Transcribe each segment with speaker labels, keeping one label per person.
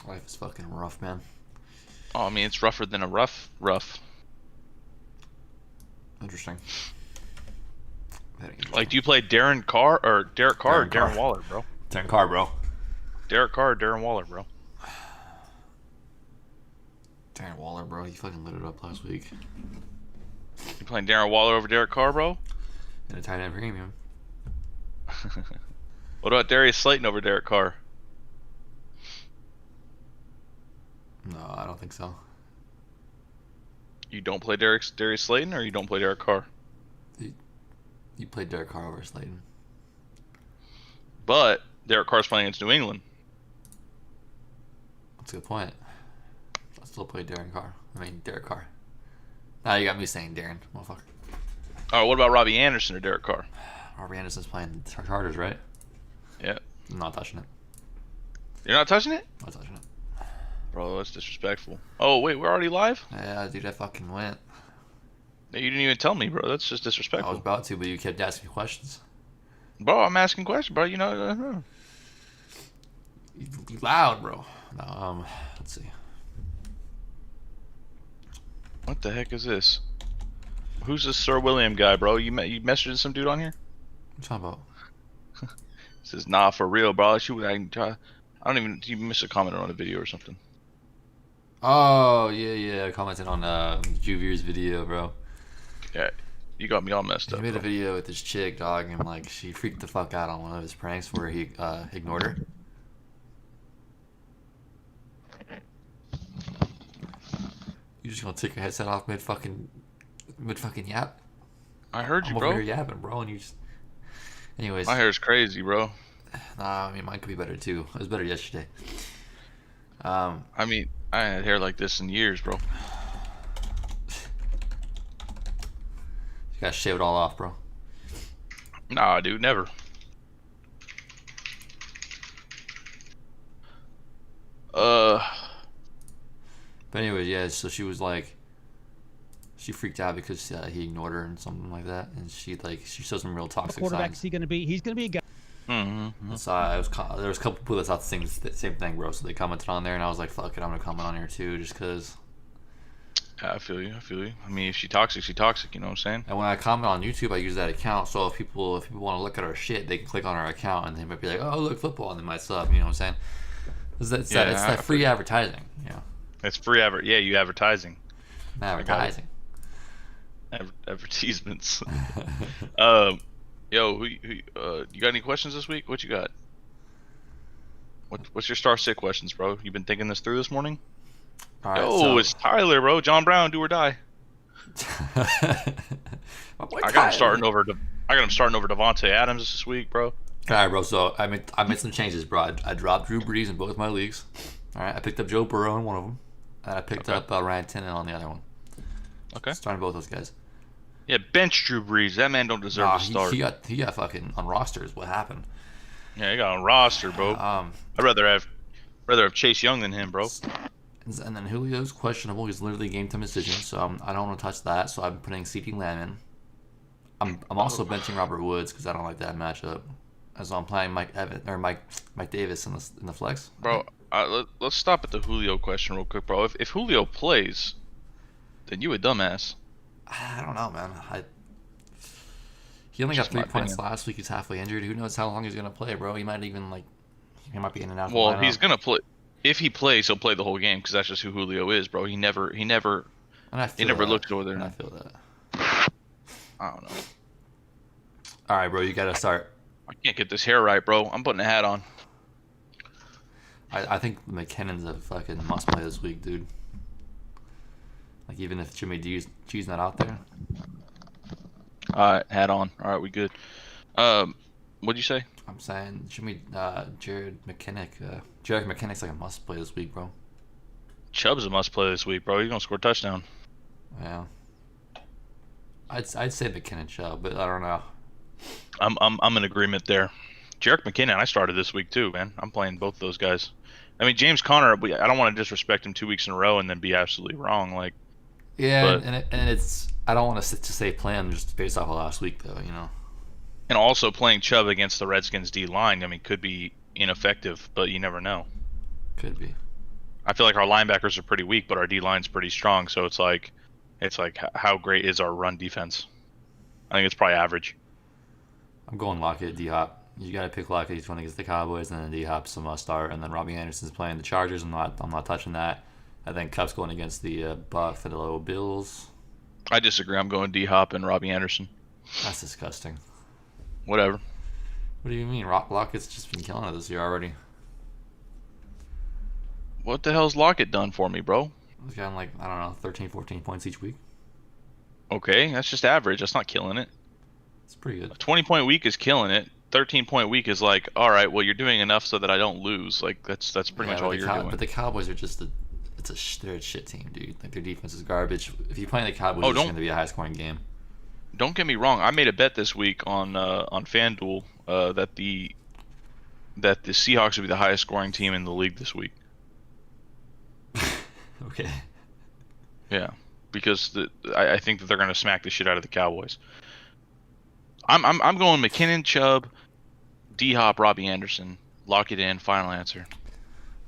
Speaker 1: Life is fucking rough, man.
Speaker 2: Oh, I mean, it's rougher than a rough.
Speaker 1: Interesting. Very
Speaker 2: Like,
Speaker 1: interesting.
Speaker 2: do you play Darren Carr or Derek Carr or
Speaker 1: Darren
Speaker 2: Darren
Speaker 1: Carr.
Speaker 2: Waller, bro?
Speaker 1: Darren Carr, bro.
Speaker 2: Derek Carr or Darren Waller, bro?
Speaker 1: Darren Waller, bro. He fucking lit it up last week.
Speaker 2: You playing Darren Waller over Derek Carr, bro?
Speaker 1: In a tight end premium.
Speaker 2: What about Darius Slayton over Derek Carr?
Speaker 1: No, I don't think so.
Speaker 2: You don't play Darius Slayton, or you don't play Derek Carr?
Speaker 1: You played Derek Carr over Slayton.
Speaker 2: But Derek Carr's playing against New England.
Speaker 1: That's a good point. I still play Derek Carr. Now you got me saying Darren, motherfucker.
Speaker 2: All right, what about Robbie Anderson or Derek Carr?
Speaker 1: Robbie Anderson's playing Chargers, right?
Speaker 2: Yeah.
Speaker 1: I'm not touching it.
Speaker 2: You're not touching it?
Speaker 1: I'm not touching it.
Speaker 2: Bro, that's disrespectful. Oh, wait, we're already live?
Speaker 1: Yeah, dude, I fucking went.
Speaker 2: You didn't even tell me, bro. That's just
Speaker 1: I was
Speaker 2: disrespectful.
Speaker 1: about to, but you kept asking me questions.
Speaker 2: Bro, I'm asking questions, bro. You know.
Speaker 1: You loud, bro. No, let's see.
Speaker 2: What the heck is this? Who's this Sir William guy, bro? You messaging some dude on here?
Speaker 1: What you talking about?
Speaker 2: It says, nah, for real, bro. I don't even. You missed a comment on a video or something.
Speaker 1: Oh, yeah, commenting on Juvier's video, bro.
Speaker 2: Yeah, you got me all messed
Speaker 1: He
Speaker 2: up.
Speaker 1: made a
Speaker 2: Bro.
Speaker 1: video with this chick, dog, and like she freaked the fuck out on one of his pranks where he ignored her. You just gonna take your headset off mid fucking yap?
Speaker 2: I heard you,
Speaker 1: I'm over
Speaker 2: bro.
Speaker 1: here yapping, bro, and you just. Anyways,
Speaker 2: My hair's crazy, bro.
Speaker 1: nah, I mean mine could be better too. It was better yesterday.
Speaker 2: I mean, I ain't had hair like this in years, bro.
Speaker 1: You gotta shave it all off, bro.
Speaker 2: Nah, dude, never. Uh,
Speaker 1: But anyways, yeah. So she was like, she freaked out because he ignored her and something like that, and she showed some real toxic
Speaker 3: Quarterback is
Speaker 1: signs.
Speaker 3: he going to be? He's going to be a guy.
Speaker 1: So there was a couple people that thought the same thing, bro. So they commented on there, and I was like, fuck it, I'm gonna comment on here too, just cause.
Speaker 2: I feel you. I mean, if she toxic, she toxic. You know what I'm saying?
Speaker 1: And when I comment on YouTube, I use that account. So if people want to look at our shit, they can click on our account, and they might be like, oh look, football, and they might sub. You know what I'm saying? It's that free advertising. You know,
Speaker 2: It's free Yeah, you advertising.
Speaker 1: advertising.
Speaker 2: Advertisements. Yo, you got any questions this week? What you got? What's your star sit questions, bro? You been thinking this through this morning?
Speaker 1: All right,
Speaker 2: Yo, it's Tyler, bro. John Brown, do or die.
Speaker 1: My boy
Speaker 2: I got him
Speaker 1: Tyler.
Speaker 2: starting over Devontae Adams this week, bro.
Speaker 1: All right, bro. So I made some changes, bro. I dropped Drew Brees in both my leagues. All right, I picked up Joe Burrow in one of them, and I picked up Ryan Tannehill on the other one.
Speaker 2: Okay.
Speaker 1: Starting both those guys.
Speaker 2: Yeah, bench Drew Brees. That man don't deserve
Speaker 1: Nah,
Speaker 2: to start.
Speaker 1: he got fucking on rosters. What happened?
Speaker 2: Yeah, he got on roster, bro. I'd rather have Chase Young than him, bro.
Speaker 1: And then Julio's questionable. He's literally game time decision, so I don't want to touch that. So I'm putting CeeDee Lamb in. I'm also benching Robert Woods because I don't like that matchup. As I'm playing Mike Davis in the flex.
Speaker 2: Bro, let's stop at the Julio question real quick, bro. If Julio plays, then you a dumbass.
Speaker 1: I don't know, man. He only got
Speaker 2: Just my
Speaker 1: 3 points
Speaker 2: opinion.
Speaker 1: last week. He's halfway injured. Who knows how long he's gonna play, bro? He might be in and out.
Speaker 2: Well, he's gonna play. If he plays, he'll play the whole game because that's just who Julio is, bro. He never
Speaker 1: And I feel that.
Speaker 2: looked over there.
Speaker 1: And I feel that.
Speaker 2: I don't know.
Speaker 1: All right, bro. You gotta start.
Speaker 2: I can't get this hair right, bro. I'm putting a hat on.
Speaker 1: I think McKinnon's a fucking must play this week, dude. Like even if Jimmy G's not out there.
Speaker 2: All right, hat on. All right, we good. What'd you say?
Speaker 1: I'm saying Jared McKinnick's like a must play this week, bro.
Speaker 2: Chubb's a must play this week, bro. He's gonna score a touchdown.
Speaker 1: Yeah. I'd say McKinnon Chubb, but I don't know.
Speaker 2: I'm in agreement there. Jerick McKinnon, I started this week too, man. I'm playing both those guys. I mean, James Conner, I don't want to disrespect him 2 weeks in a row and then be absolutely wrong. Like,
Speaker 1: Yeah,
Speaker 2: but,
Speaker 1: and it's I don't want to say play him just based off of last week though, you know.
Speaker 2: and also playing Chubb against the Redskins D line, I mean, could be ineffective, but you never know.
Speaker 1: Could be.
Speaker 2: I feel like our linebackers are pretty weak, but our D line's pretty strong. So it's like how great is our run defense? I think it's probably average.
Speaker 1: I'm going Lockett, D Hop. You got to pick Lockett. He's going against the Cowboys, and then D Hop's a must start. And then Robbie Anderson's playing the Chargers. I'm not touching that. I think Cup's going against the Buffalo Bills.
Speaker 2: I disagree. I'm going D Hop and Robbie Anderson.
Speaker 1: That's disgusting.
Speaker 2: Whatever.
Speaker 1: What do you mean? Lockett's just been killing it this year already.
Speaker 2: What the hell's Lockett done for me, bro?
Speaker 1: He's gotten like, I don't know, 13, 14 points each week.
Speaker 2: Okay, that's just average. That's not killing it.
Speaker 1: It's pretty good.
Speaker 2: A 20-point week is killing it. 13-point week is like, all right, well, you're doing enough so that I don't lose. Like that's pretty much all you're doing.
Speaker 1: But the Cowboys are just they're a shit team, dude. Like their defense is garbage. If you play the Cowboys, it's going to be a high-scoring game.
Speaker 2: Don't get me wrong. I made a bet this week on FanDuel that the Seahawks would be the highest scoring team in the league this week.
Speaker 1: Okay.
Speaker 2: Yeah, because I think that they're going to smack the shit out of the Cowboys. I'm going McKinnon, Chubb, D Hop, Robbie Anderson. Lock it in. Final answer.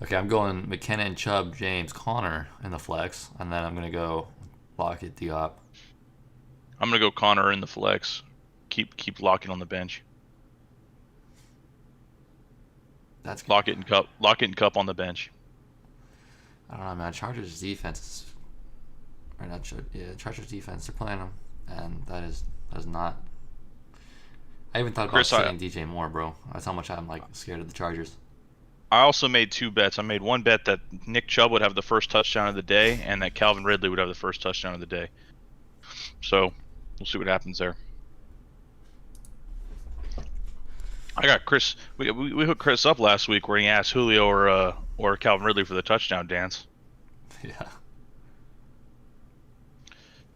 Speaker 1: Okay, I'm going McKinnon, Chubb, James, Connor in the flex, and then I'm gonna go Lockett, D Hop.
Speaker 2: I'm gonna go Connor in the flex. Keep Lockett on the bench.
Speaker 1: That's good.
Speaker 2: Lockett and Cup on the bench.
Speaker 1: I don't know, man. Chargers defense Chargers defense. They're playing them, and that is not. I even thought about sitting DJ Moore, bro. That's how much I'm like scared of the Chargers.
Speaker 2: I also made two bets. I made one bet that Nick Chubb would have the first touchdown of the day, and that Calvin Ridley would have the first touchdown of the day. So we'll see what happens there. I got Chris. We hooked Chris up last week where he asked Julio or Calvin Ridley for the touchdown dance.
Speaker 1: Yeah.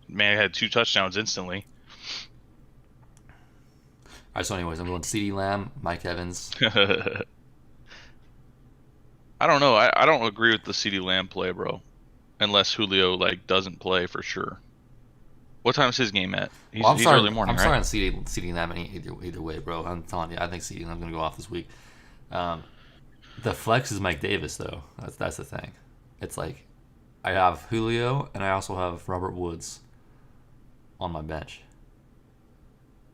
Speaker 2: Man had 2 touchdowns instantly.
Speaker 1: All right. So, anyways, I'm going CeeDee Lamb, Mike Evans.
Speaker 2: I don't know. I don't agree with the CeeDee Lamb play, bro. Unless Julio doesn't play for sure. What time is his game at? He's early morning, right?
Speaker 1: I'm starting CeeDee Lamb either way, bro. I'm telling you, I think CeeDee Lamb's gonna go off this week. The flex is Mike Davis, though. That's the thing. It's like I have Julio and I also have Robert Woods on my bench.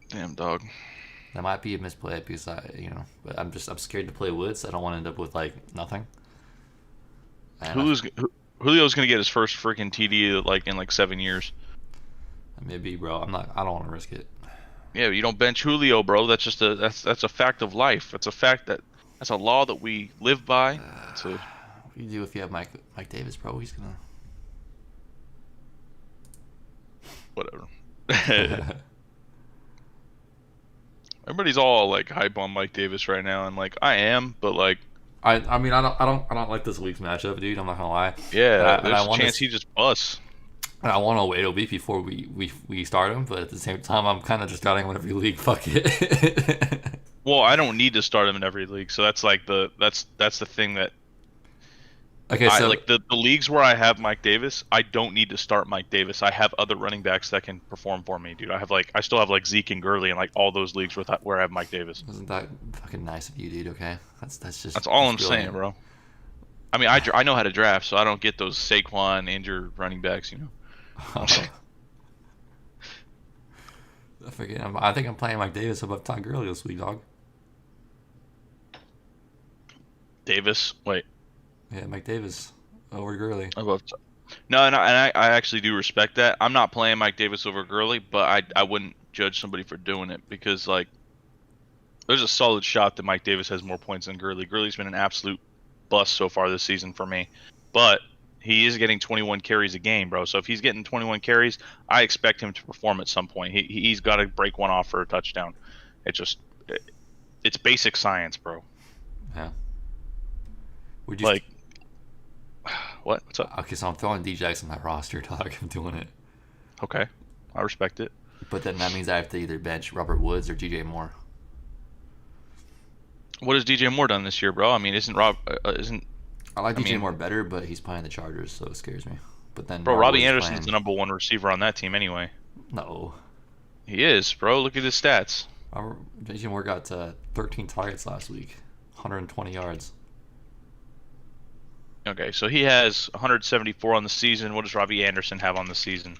Speaker 2: Damn, dog.
Speaker 1: That might be a misplay because but I'm scared to play Woods. I don't want to end up with like nothing.
Speaker 2: Julio's gonna get his first freaking TD in 7 years.
Speaker 1: Maybe, bro. I don't want to risk it.
Speaker 2: Yeah, you don't bench Julio, bro. That's just that's a fact of life. That's a law that we live by.
Speaker 1: What do you do if you have Mike Davis, bro? He's gonna
Speaker 2: whatever. Everybody's all hype on Mike Davis right now, and I am, but
Speaker 1: I mean I don't like this week's matchup, dude. I'm not gonna lie.
Speaker 2: Yeah, there's a chance he just busts.
Speaker 1: I want to wait a week before we start him, but at the same time, I'm kind of just starting him in every league. Fuck it.
Speaker 2: Well, I don't need to start him in every league, so that's the thing that.
Speaker 1: Okay, so
Speaker 2: the leagues where I have Mike Davis, I don't need to start Mike Davis. I have other running backs that can perform for me, dude. I still have Zeke and Gurley and all those leagues where I have Mike Davis.
Speaker 1: Isn't that fucking nice of you, dude? Okay, that's
Speaker 2: all I'm saying, bro. I mean, I know how to draft, so I don't get those Saquon injured running backs,
Speaker 1: I think I'm playing Mike Davis above Todd Gurley this week, dog.
Speaker 2: Davis, wait.
Speaker 1: Yeah, Mike Davis over Gurley.
Speaker 2: No, and I actually do respect that. I'm not playing Mike Davis over Gurley, but I wouldn't judge somebody for doing it because there's a solid shot that Mike Davis has more points than Gurley. Gurley's been an absolute bust so far this season for me, but he is getting 21 carries a game, bro. So if he's getting 21 carries, I expect him to perform at some point. He's got to break one off for a touchdown. It's basic science, bro.
Speaker 1: Yeah.
Speaker 2: Would you what? What's up?
Speaker 1: Okay, so I'm throwing Djax on my roster, dog. I'm doing it.
Speaker 2: Okay, I respect it.
Speaker 1: But then that means I have to either bench Robert Woods or DJ Moore.
Speaker 2: What has DJ Moore done this year, bro? I mean, isn't
Speaker 1: I like DJ Moore better, but he's playing the Chargers, so it scares me. But then,
Speaker 2: bro, Robbie Anderson's the number 1 receiver on that team anyway.
Speaker 1: No,
Speaker 2: he is, bro. Look at his stats.
Speaker 1: DJ Moore got 13 targets last week, 120 yards.
Speaker 2: Okay, so he has 174 on the season. What does Robbie Anderson have on the season?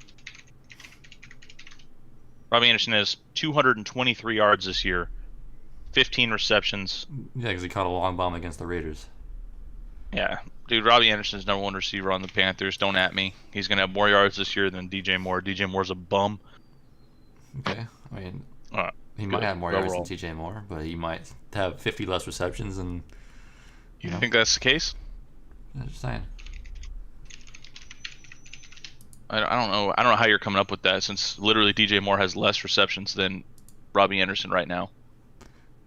Speaker 2: Robbie Anderson has 223 yards this year, 15 receptions.
Speaker 1: Yeah, because he caught a long bomb against the Raiders.
Speaker 2: Yeah, dude, Robbie Anderson's number one receiver on the Panthers. Don't at me. He's gonna have more yards this year than DJ Moore. DJ Moore's a bum.
Speaker 1: Okay, I mean,
Speaker 2: Uh,
Speaker 1: he
Speaker 2: good.
Speaker 1: might have more yards
Speaker 2: Overall.
Speaker 1: than TJ Moore, but he might have 50 less receptions. And
Speaker 2: You think that's the case?
Speaker 1: I'm just saying.
Speaker 2: I don't know. I don't know how you're coming up with that, since literally DJ Moore has less receptions than Robbie Anderson right now.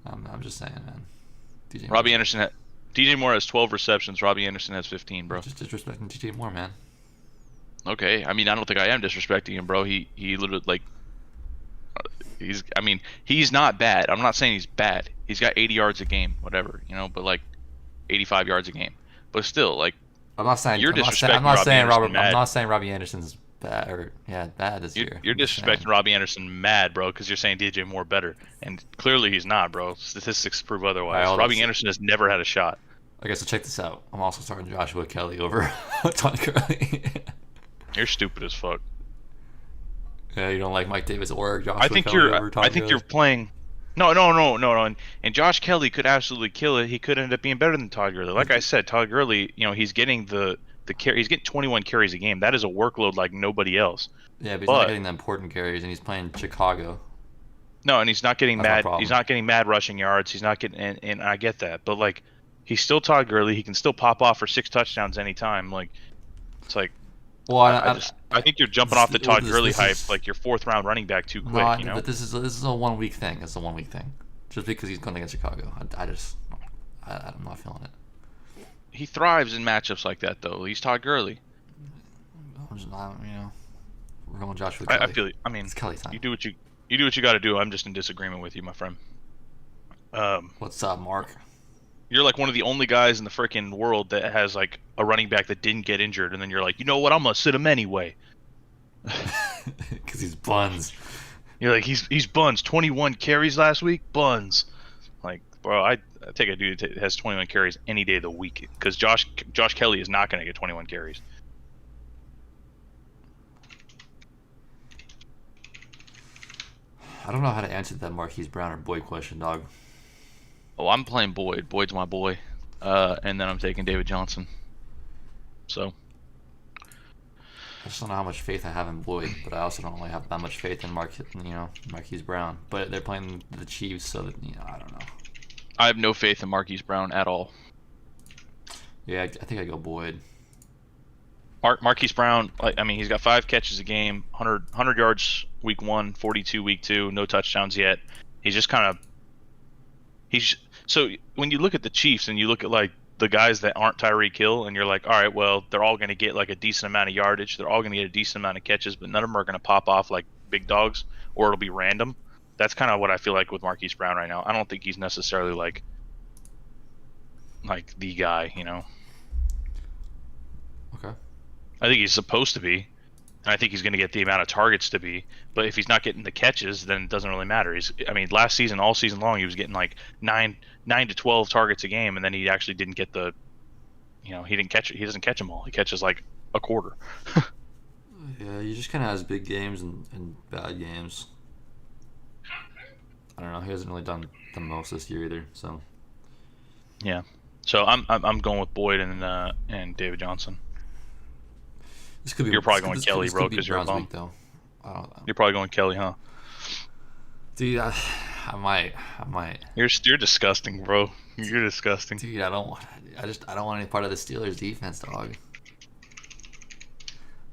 Speaker 1: I'm just saying, man.
Speaker 2: DJ Moore has 12 receptions. Robbie Anderson has 15, bro.
Speaker 1: Just disrespecting TJ Moore, man.
Speaker 2: Okay, I mean, I don't think I am disrespecting him, bro. He literally, like, he's not bad. I'm not saying he's bad. He's got 80 yards a game, whatever, but like 85 yards a game. But still, like,
Speaker 1: I'm not saying
Speaker 2: You're
Speaker 1: I'm not
Speaker 2: disrespecting
Speaker 1: saying
Speaker 2: Robbie
Speaker 1: Robert.
Speaker 2: Anderson,
Speaker 1: I'm not saying Robbie Anderson's bad this year.
Speaker 2: you're
Speaker 1: I'm just
Speaker 2: disrespecting
Speaker 1: saying.
Speaker 2: Robbie Anderson mad, bro, because you're saying DJ Moore better, and clearly he's not, bro. Statistics prove otherwise.
Speaker 1: Alright, hold
Speaker 2: Robbie
Speaker 1: on.
Speaker 2: Anderson has never had a shot.
Speaker 1: Okay, so check this out. I'm also starting Joshua Kelly over Todd Gurley.
Speaker 2: You're stupid as fuck.
Speaker 1: Yeah, you don't like Mike Davis or Joshua
Speaker 2: I think
Speaker 1: Kelly
Speaker 2: you're.
Speaker 1: over Todd
Speaker 2: I think
Speaker 1: Gurley?
Speaker 2: you're playing. No. And Josh Kelly could absolutely kill it. He could end up being better than Todd Gurley. Like I said, Todd Gurley, he's getting the carry. He's getting 21 carries a game. That is a workload like nobody else.
Speaker 1: Yeah, but he's
Speaker 2: but-
Speaker 1: not getting the important carries, and he's playing Chicago.
Speaker 2: No, and he's not getting
Speaker 1: That's my
Speaker 2: mad.
Speaker 1: problem.
Speaker 2: He's not getting mad rushing yards. He's not getting, and I get that, but like, he's still Todd Gurley. He can still pop off for 6 touchdowns anytime. Like, it's like
Speaker 1: Well,
Speaker 2: I think you're jumping off the
Speaker 1: this-
Speaker 2: Todd
Speaker 1: this-
Speaker 2: Gurley
Speaker 1: this
Speaker 2: hype,
Speaker 1: is-
Speaker 2: like your 4th-round running back too quick.
Speaker 1: no, but this is a 1 week thing. It's a 1 week thing. Just because he's going against Chicago, I'm not feeling it.
Speaker 2: He thrives in matchups like that, though. He's Todd Gurley.
Speaker 1: I'm just not, we're going Joshua
Speaker 2: I
Speaker 1: Kelly.
Speaker 2: feel. I mean,
Speaker 1: It's Kelly time.
Speaker 2: you do what you got to do. I'm just in disagreement with you, my friend.
Speaker 1: What's up, Mark?
Speaker 2: You're like one of the only guys in the freaking world that has like a running back that didn't get injured, and then you're like, you know what? I'm gonna sit him anyway.
Speaker 1: Because he's buns.
Speaker 2: You're like, he's buns. 21 carries last week, buns. Like, bro, I take a dude that has 21 carries any day of the week, because Josh Kelly is not gonna get 21 carries.
Speaker 1: I don't know how to answer that Marquise Brown or Boyd question, dog.
Speaker 2: Oh, I'm playing Boyd. Boyd's my boy. And then I'm taking David Johnson. So,
Speaker 1: I just don't know how much faith I have in Boyd, but I also don't really have that much faith in Marquise Brown. But they're playing the Chiefs, so that, I don't know.
Speaker 2: I have no faith in Marquise Brown at all.
Speaker 1: Yeah, I think I go Boyd.
Speaker 2: Marquise Brown, he's got 5 catches a game, 100 yards week 1, 42 week 2, no touchdowns yet. He's just kind of so when you look at the Chiefs and you look at like the guys that aren't Tyreek Hill, and you're like, all right, well, they're all going to get like a decent amount of yardage, they're all going to get a decent amount of catches, but none of them are going to pop off like big dogs, or it'll be random. That's kind of what I feel like with Marquise Brown right now. I don't think he's necessarily like the guy,
Speaker 1: Okay.
Speaker 2: I think he's supposed to be, and I think he's going to get the amount of targets to be. But if he's not getting the catches, then it doesn't really matter. Last season, all season long, he was getting like 9 to 12 targets a game, and then he actually didn't get the, he didn't catch it. He doesn't catch them all. He catches like a quarter.
Speaker 1: Yeah, he just kind of has big games and bad games. I don't know. He hasn't really done the most this year either. So
Speaker 2: Yeah. So I'm going with Boyd and David Johnson.
Speaker 1: this could be.
Speaker 2: You're probably
Speaker 1: this
Speaker 2: going
Speaker 1: could-
Speaker 2: Kelly,
Speaker 1: this
Speaker 2: bro,
Speaker 1: could be
Speaker 2: 'cause you're a
Speaker 1: Browns
Speaker 2: bum.
Speaker 1: week, though. I don't know.
Speaker 2: You're probably going Kelly, huh?
Speaker 1: Dude, I might.
Speaker 2: You're disgusting, bro. You're disgusting.
Speaker 1: Dude, I don't want any part of the Steelers defense, dog.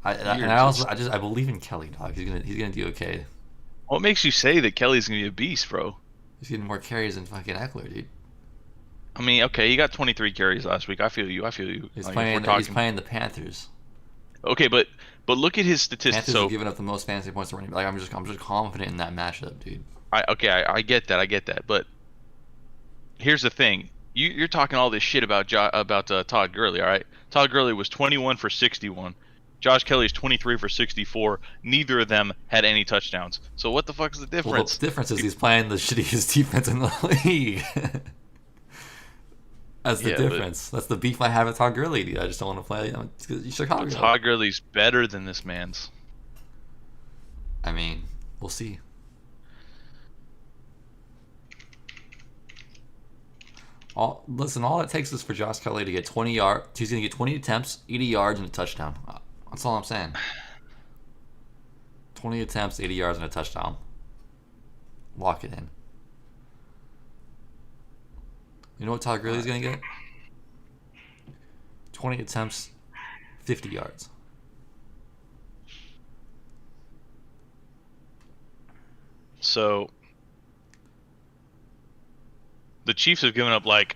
Speaker 1: I believe in Kelly, dog. He's gonna do okay.
Speaker 2: What makes you say that Kelly's gonna be a beast, bro?
Speaker 1: He's getting more carries than fucking Eckler, dude.
Speaker 2: Okay, he got 23 carries last week. I feel you.
Speaker 1: He's
Speaker 2: Like, if
Speaker 1: playing.
Speaker 2: we're
Speaker 1: He's
Speaker 2: talking-
Speaker 1: playing the Panthers.
Speaker 2: Okay, but look at his statistics.
Speaker 1: Panthers
Speaker 2: So
Speaker 1: have given up the most fantasy points to running. Like I'm just confident in that matchup, dude.
Speaker 2: I get that. But here's the thing: you're talking all this shit about Todd Gurley. All right, Todd Gurley was 21 for 61. Josh Kelly's 23 for 64. Neither of them had any touchdowns. So what the fuck is the
Speaker 1: Well,
Speaker 2: difference?
Speaker 1: the difference is he's playing the shittiest defense in the league. That's the
Speaker 2: Yeah, but
Speaker 1: difference. That's the beef I have with Todd Gurley. Dude. I just don't want to play Chicago.
Speaker 2: Todd Gurley's better than this man's.
Speaker 1: I mean, we'll see. All it takes is for Josh Kelly to get 20 yards. He's going to get 20 attempts, 80 yards, and a touchdown. That's all I'm saying. 20 attempts, 80 yards, and a touchdown. Lock it in. You know what Todd Gurley's going to get? 20 attempts, 50 yards.
Speaker 2: So the Chiefs have given up like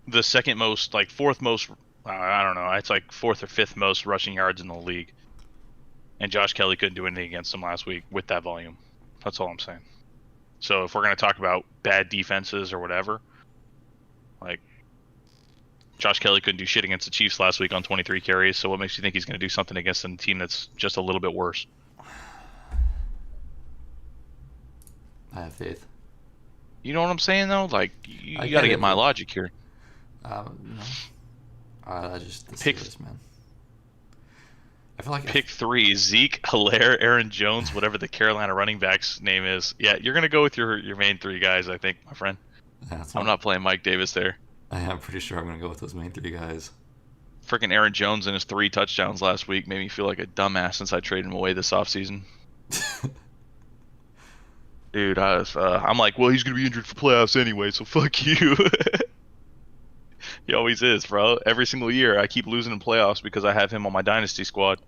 Speaker 2: the second most, like fourth most, I don't know, it's like fourth or fifth most rushing yards in the league. And Josh Kelly couldn't do anything against them last week with that volume. That's all I'm saying. So if we're going to talk about bad defenses or whatever, like Josh Kelly couldn't do shit against the Chiefs last week on 23 carries. So what makes you think he's going to do something against a team that's just a little bit worse?
Speaker 1: I have faith.
Speaker 2: You know what I'm saying, though? Like, you
Speaker 1: I
Speaker 2: got to
Speaker 1: get
Speaker 2: get
Speaker 1: it,
Speaker 2: my
Speaker 1: but-
Speaker 2: logic here.
Speaker 1: I just
Speaker 2: Pick-
Speaker 1: this, man. I feel like
Speaker 2: Pick 3, Zeke, Hilaire, Aaron Jones, whatever the Carolina running back's name is. Yeah, you're going to go with your main 3 guys, I think, my friend. I'm not playing Mike Davis there.
Speaker 1: I'm pretty sure I'm going to go with those main 3 guys.
Speaker 2: Freaking Aaron Jones and his 3 touchdowns last week made me feel like a dumbass since I traded him away this offseason. Dude, I'm like, well, he's going to be injured for playoffs anyway, so fuck you. He always is, bro. Every single year, I keep losing in playoffs because I have him on my dynasty squad.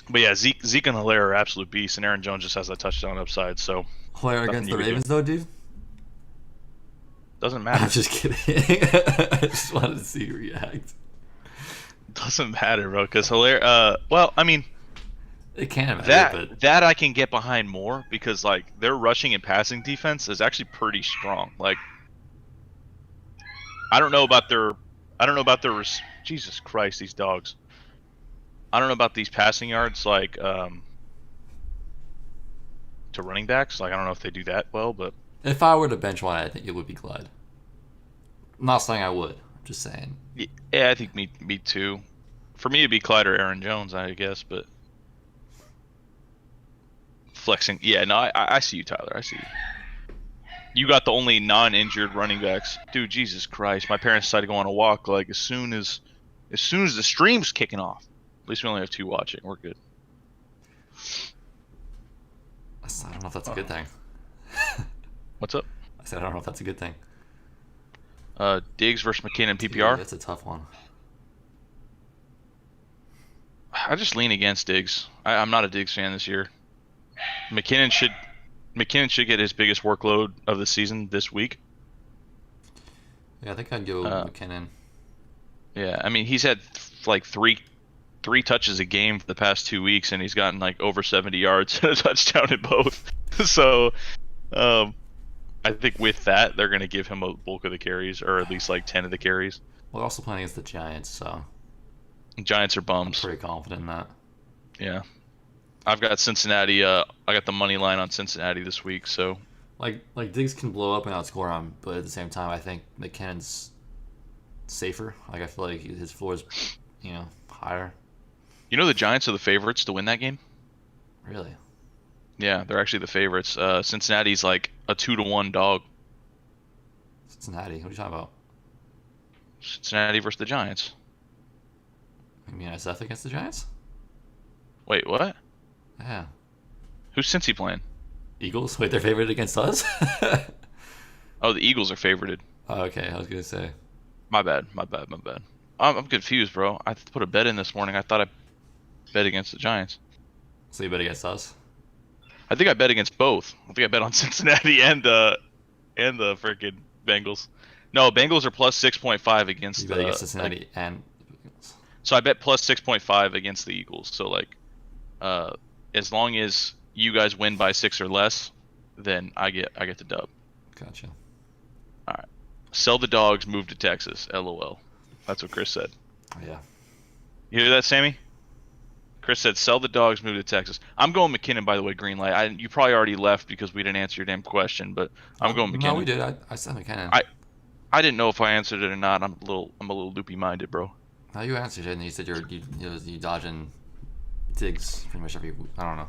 Speaker 2: But yeah, Zeke and Hilaire are absolute beasts, and Aaron Jones just has that touchdown upside, so
Speaker 1: Player
Speaker 2: nothing
Speaker 1: against
Speaker 2: you
Speaker 1: the
Speaker 2: can do.
Speaker 1: Ravens, though, dude?
Speaker 2: Doesn't matter.
Speaker 1: I'm just kidding. I just wanted to see you react.
Speaker 2: Doesn't matter, bro, because Hilaire, well, I mean,
Speaker 1: It can matter, but
Speaker 2: that I can get behind more because like their rushing and passing defense is actually pretty strong. Like, I don't know about their Jesus Christ, these dogs. I don't know about these passing yards, like to running backs. Like, I don't know if they do that well, but
Speaker 1: if I were to bench one, I think it would be Clyde. I'm not saying I would. I'm just saying.
Speaker 2: yeah, I think me too. For me, it'd be Clyde or Aaron Jones, I guess, but flexing. Yeah, no, I see you, Tyler. I see you. You got the only non-injured running backs, dude. Jesus Christ! My parents decided to go on a walk like as soon as the stream's kicking off. At least we only have 2 watching. We're good.
Speaker 1: I don't know if that's a good thing.
Speaker 2: What's up?
Speaker 1: I said I don't know if that's a good thing.
Speaker 2: Diggs versus McKinnon
Speaker 1: Dude,
Speaker 2: PPR.
Speaker 1: that's a tough one.
Speaker 2: I just lean against Diggs. I'm not a Diggs fan this year. McKinnon should get his biggest workload of the season this week.
Speaker 1: Yeah, I think I'd go McKinnon.
Speaker 2: Yeah, I mean he's had like three touches a game for the past 2 weeks, and he's gotten like over 70 yards and a touchdown in both. So, I think with that they're gonna give him a bulk of the carries, or at least like 10 of the carries.
Speaker 1: We're also playing against the Giants, so
Speaker 2: Giants are
Speaker 1: I'm
Speaker 2: bums.
Speaker 1: pretty confident in that.
Speaker 2: Yeah, I've got Cincinnati. I got the money line on Cincinnati this week, so.
Speaker 1: Like Diggs can blow up and outscore him, but at the same time, I think McKinnon's safer. Like I feel like his floor is, higher.
Speaker 2: You know the Giants are the favorites to win that game?
Speaker 1: Really?
Speaker 2: Yeah, they're actually the favorites. Cincinnati's like a 2-1 dog.
Speaker 1: Cincinnati? What are you talking about?
Speaker 2: Cincinnati versus the Giants.
Speaker 1: You mean SF against the Giants?
Speaker 2: Wait, what?
Speaker 1: Yeah.
Speaker 2: Who's Cincy playing?
Speaker 1: Eagles? Wait, they're favored against us?
Speaker 2: Oh, the Eagles are favorited.
Speaker 1: Oh, okay, I was gonna say.
Speaker 2: My bad. I'm confused, bro. I put a bet in this morning. I thought I bet against the Giants.
Speaker 1: So you bet against us?
Speaker 2: I think I bet against both. I think I bet on Cincinnati and the freaking Bengals. No, Bengals are plus 6.5 against
Speaker 1: You
Speaker 2: the
Speaker 1: bet against Cincinnati and
Speaker 2: So I bet plus 6.5 against the Eagles. So like, as long as you guys win by 6 or less, then I get the dub.
Speaker 1: Gotcha.
Speaker 2: All right. Sell the dogs, move to Texas. LOL. That's what Chris said.
Speaker 1: Oh, yeah.
Speaker 2: You hear that, Sammy? Chris said, "Sell the dogs, move to Texas." I'm going McKinnon, by the way. Green light. You probably already left because we didn't answer your damn question, but I'm going
Speaker 1: No, we
Speaker 2: McKinnon.
Speaker 1: did. I said McKinnon.
Speaker 2: I didn't know if I answered it or not. I'm a little loopy minded, bro.
Speaker 1: No, you answered it, and you said you dodging Diggs pretty much every. I don't know.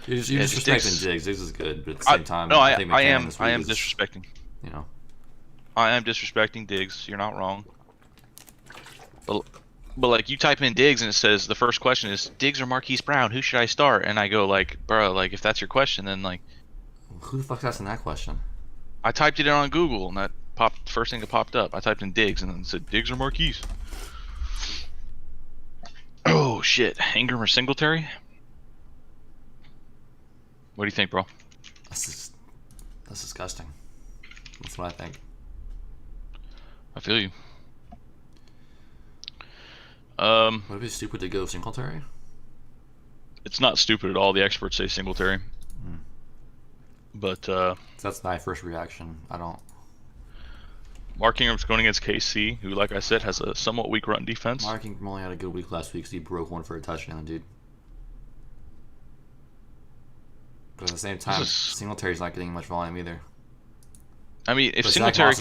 Speaker 1: You're disrespecting Diggs. Diggs is good, but at the same time,
Speaker 2: no,
Speaker 1: I think
Speaker 2: I
Speaker 1: McKinnon
Speaker 2: am
Speaker 1: this
Speaker 2: I
Speaker 1: week
Speaker 2: am
Speaker 1: is,
Speaker 2: disrespecting.
Speaker 1: You know.
Speaker 2: I am disrespecting Diggs. You're not wrong. But like you type in Diggs and it says the first question is Diggs or Marquise Brown. Who should I start? And I go like, bro, like if that's your question, then like.
Speaker 1: Who the fuck's asking that question?
Speaker 2: I typed it in on Google and that popped first thing that popped up. I typed in Diggs and then it said Diggs or Marquise. Oh shit, Ingram or Singletary? What do you think, bro?
Speaker 1: That's disgusting. That's what I think.
Speaker 2: I feel you.
Speaker 1: Would it be stupid to go Singletary?
Speaker 2: It's not stupid at all. The experts say Singletary. But
Speaker 1: that's my first reaction. I don't.
Speaker 2: Mark Ingram's going against KC, who, like I said, has a somewhat weak run defense.
Speaker 1: Mark Ingram only had a good week last week because he broke one for a touchdown, dude. But at the same time, Singletary's not getting much volume either.
Speaker 2: I mean, if Singletary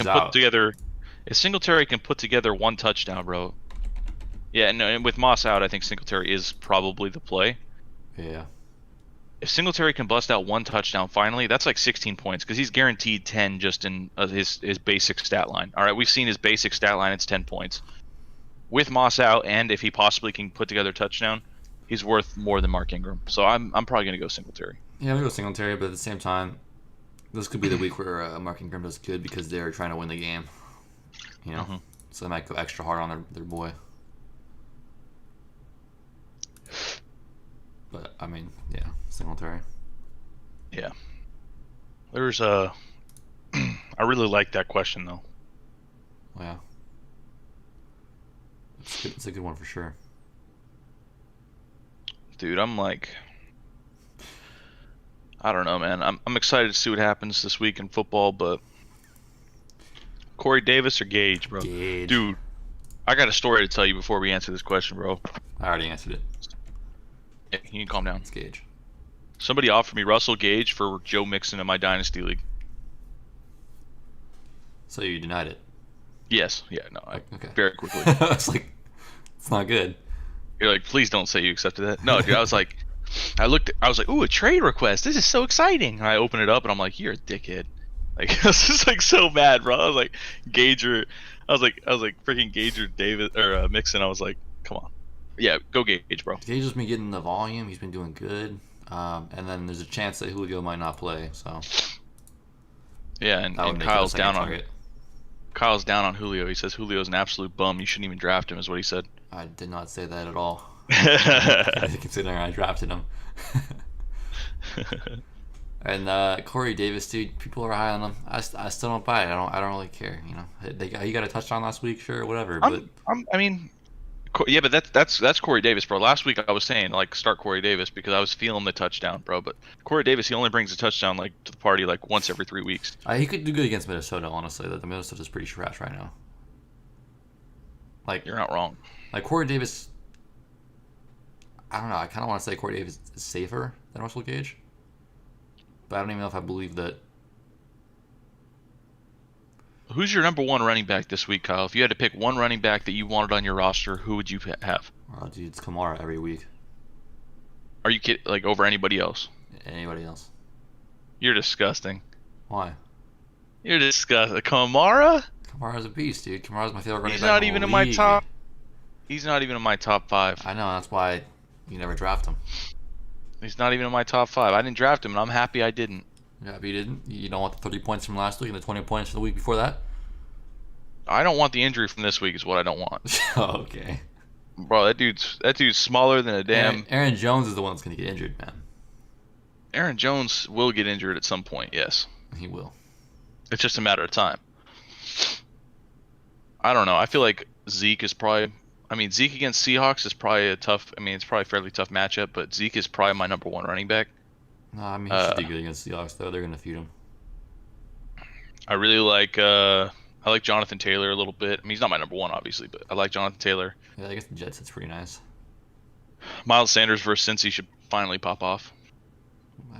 Speaker 2: can put together one touchdown, bro. Yeah, no, and with Moss out, I think Singletary is probably the play.
Speaker 1: Yeah.
Speaker 2: If Singletary can bust out one touchdown finally, that's like 16 points because he's guaranteed 10 just in his basic stat line. All right, we've seen his basic stat line; it's 10 points. With Moss out, and if he possibly can put together a touchdown, he's worth more than Mark Ingram. So I'm probably gonna go Singletary.
Speaker 1: Yeah, I'm gonna go Singletary, but at the same time, this could be the week where Mark Ingram does good because they're trying to win the game. You know, so they might go extra hard on their boy. But I mean, yeah, Singletary.
Speaker 2: Yeah. There's a. I really like that question though.
Speaker 1: Yeah. It's a good one for sure.
Speaker 2: Dude, I'm like. I don't know, man. I'm excited to see what happens this week in football, but Corey Davis or Gage, bro?
Speaker 1: Gage.
Speaker 2: Dude, I got a story to tell you before we answer this question, bro.
Speaker 1: I already answered it.
Speaker 2: Yeah, you can calm down.
Speaker 1: It's Gage.
Speaker 2: Somebody offered me Russell Gage for Joe Mixon in my Dynasty League.
Speaker 1: So you denied it?
Speaker 2: Yes. Yeah, no.
Speaker 1: Okay.
Speaker 2: Very quickly.
Speaker 1: It's like, it's not good.
Speaker 2: You're like, please don't say you accepted that. No, dude, I was like, I was like, ooh, a trade request. This is so exciting. And I open it up and I'm like, you're a dickhead. Like, I was just like so mad, bro. I was like, Gager. I was like, freaking Gager David or Mixon. I was like, come on. Yeah, go Gage, bro.
Speaker 1: Gage has been getting the volume. He's been doing good. And then there's a chance that Julio might not play. So.
Speaker 2: Yeah, and Kyle's down on it. Kyle's down on Julio. He says Julio's an absolute bum. You shouldn't even draft him, is what he said.
Speaker 1: I did not say that at all. Considering I drafted him. And Corey Davis, dude, people are high on him. I still don't buy it. I don't really care. You know, he got a touchdown last week, sure, whatever.
Speaker 2: I mean, yeah, but that's Corey Davis, bro. Last week I was saying like start Corey Davis because I was feeling the touchdown, bro. But Corey Davis, he only brings a touchdown like to the party like once every 3 weeks.
Speaker 1: He could do good against Minnesota, honestly. The Minnesota's pretty trash right now. Like
Speaker 2: you're not wrong.
Speaker 1: Like Corey Davis. I don't know. I kind of want to say Corey Davis is safer than Russell Gage, but I don't even know if I believe that.
Speaker 2: Who's your number one running back this week, Kyle? If you had to pick one running back that you wanted on your roster, who would you have?
Speaker 1: Oh, dude, it's Kamara every week.
Speaker 2: Are you kidding? Like over anybody else?
Speaker 1: Anybody else?
Speaker 2: You're disgusting.
Speaker 1: Why?
Speaker 2: You're disgusting. Kamara's
Speaker 1: a beast, dude. Kamara's my favorite running back.
Speaker 2: He's not even in my top. He's not even in my top 5.
Speaker 1: I know. That's why you never draft him.
Speaker 2: He's not even in my top 5. I didn't draft him, and I'm happy I didn't.
Speaker 1: Yeah, but you didn't. You don't want the 30 points from last week and the 20 points from the week before that?
Speaker 2: I don't want the injury from this week is what I don't want.
Speaker 1: Okay.
Speaker 2: Bro, that dude's smaller than a damn...
Speaker 1: Aaron Jones is the one that's going to get injured, man.
Speaker 2: Aaron Jones will get injured at some point, yes.
Speaker 1: He will.
Speaker 2: It's just a matter of time. I don't know. I feel like Zeke is probably... I mean, Zeke against Seahawks is probably it's probably a fairly tough matchup, but Zeke is probably my number 1 running back.
Speaker 1: No, I mean, he should do good against the Seahawks, though. They're going to feud him.
Speaker 2: I really like... I like Jonathan Taylor a little bit. I mean, he's not my number 1, obviously, but I like Jonathan Taylor.
Speaker 1: Yeah, I guess the Jets, it's pretty nice.
Speaker 2: Miles Sanders versus Cincy should finally pop off.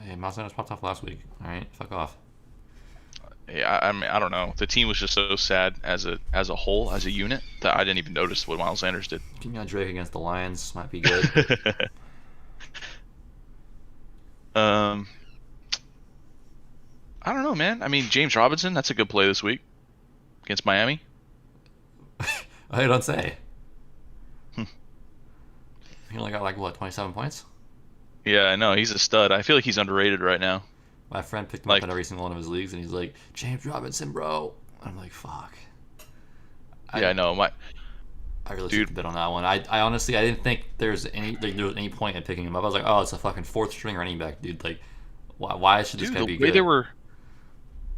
Speaker 1: Hey, Miles Sanders popped off last week. All right, fuck off.
Speaker 2: Yeah, I mean, I don't know. The team was just so sad as a whole, as a unit, that I didn't even notice what Miles Sanders did.
Speaker 1: Kenyon Drake against the Lions might be good.
Speaker 2: I don't know, man. I mean, James Robinson, that's a good play this week against Miami.
Speaker 1: I don't say.
Speaker 2: Hmm.
Speaker 1: He only got like what, 27 points?
Speaker 2: Yeah, I know. He's a stud. I feel like he's underrated right now.
Speaker 1: My friend picked him
Speaker 2: Like-
Speaker 1: up in every single one of his leagues, and he's like, James Robinson, bro. I'm like, fuck.
Speaker 2: Yeah, I know.
Speaker 1: I really
Speaker 2: Dude.
Speaker 1: took a bit on that one. I honestly, I didn't think there was any point in picking him up. I was like, oh, it's a fucking fourth string running back, dude. Like, why should this
Speaker 2: Dude,
Speaker 1: guy
Speaker 2: the
Speaker 1: be
Speaker 2: way
Speaker 1: good?
Speaker 2: they were,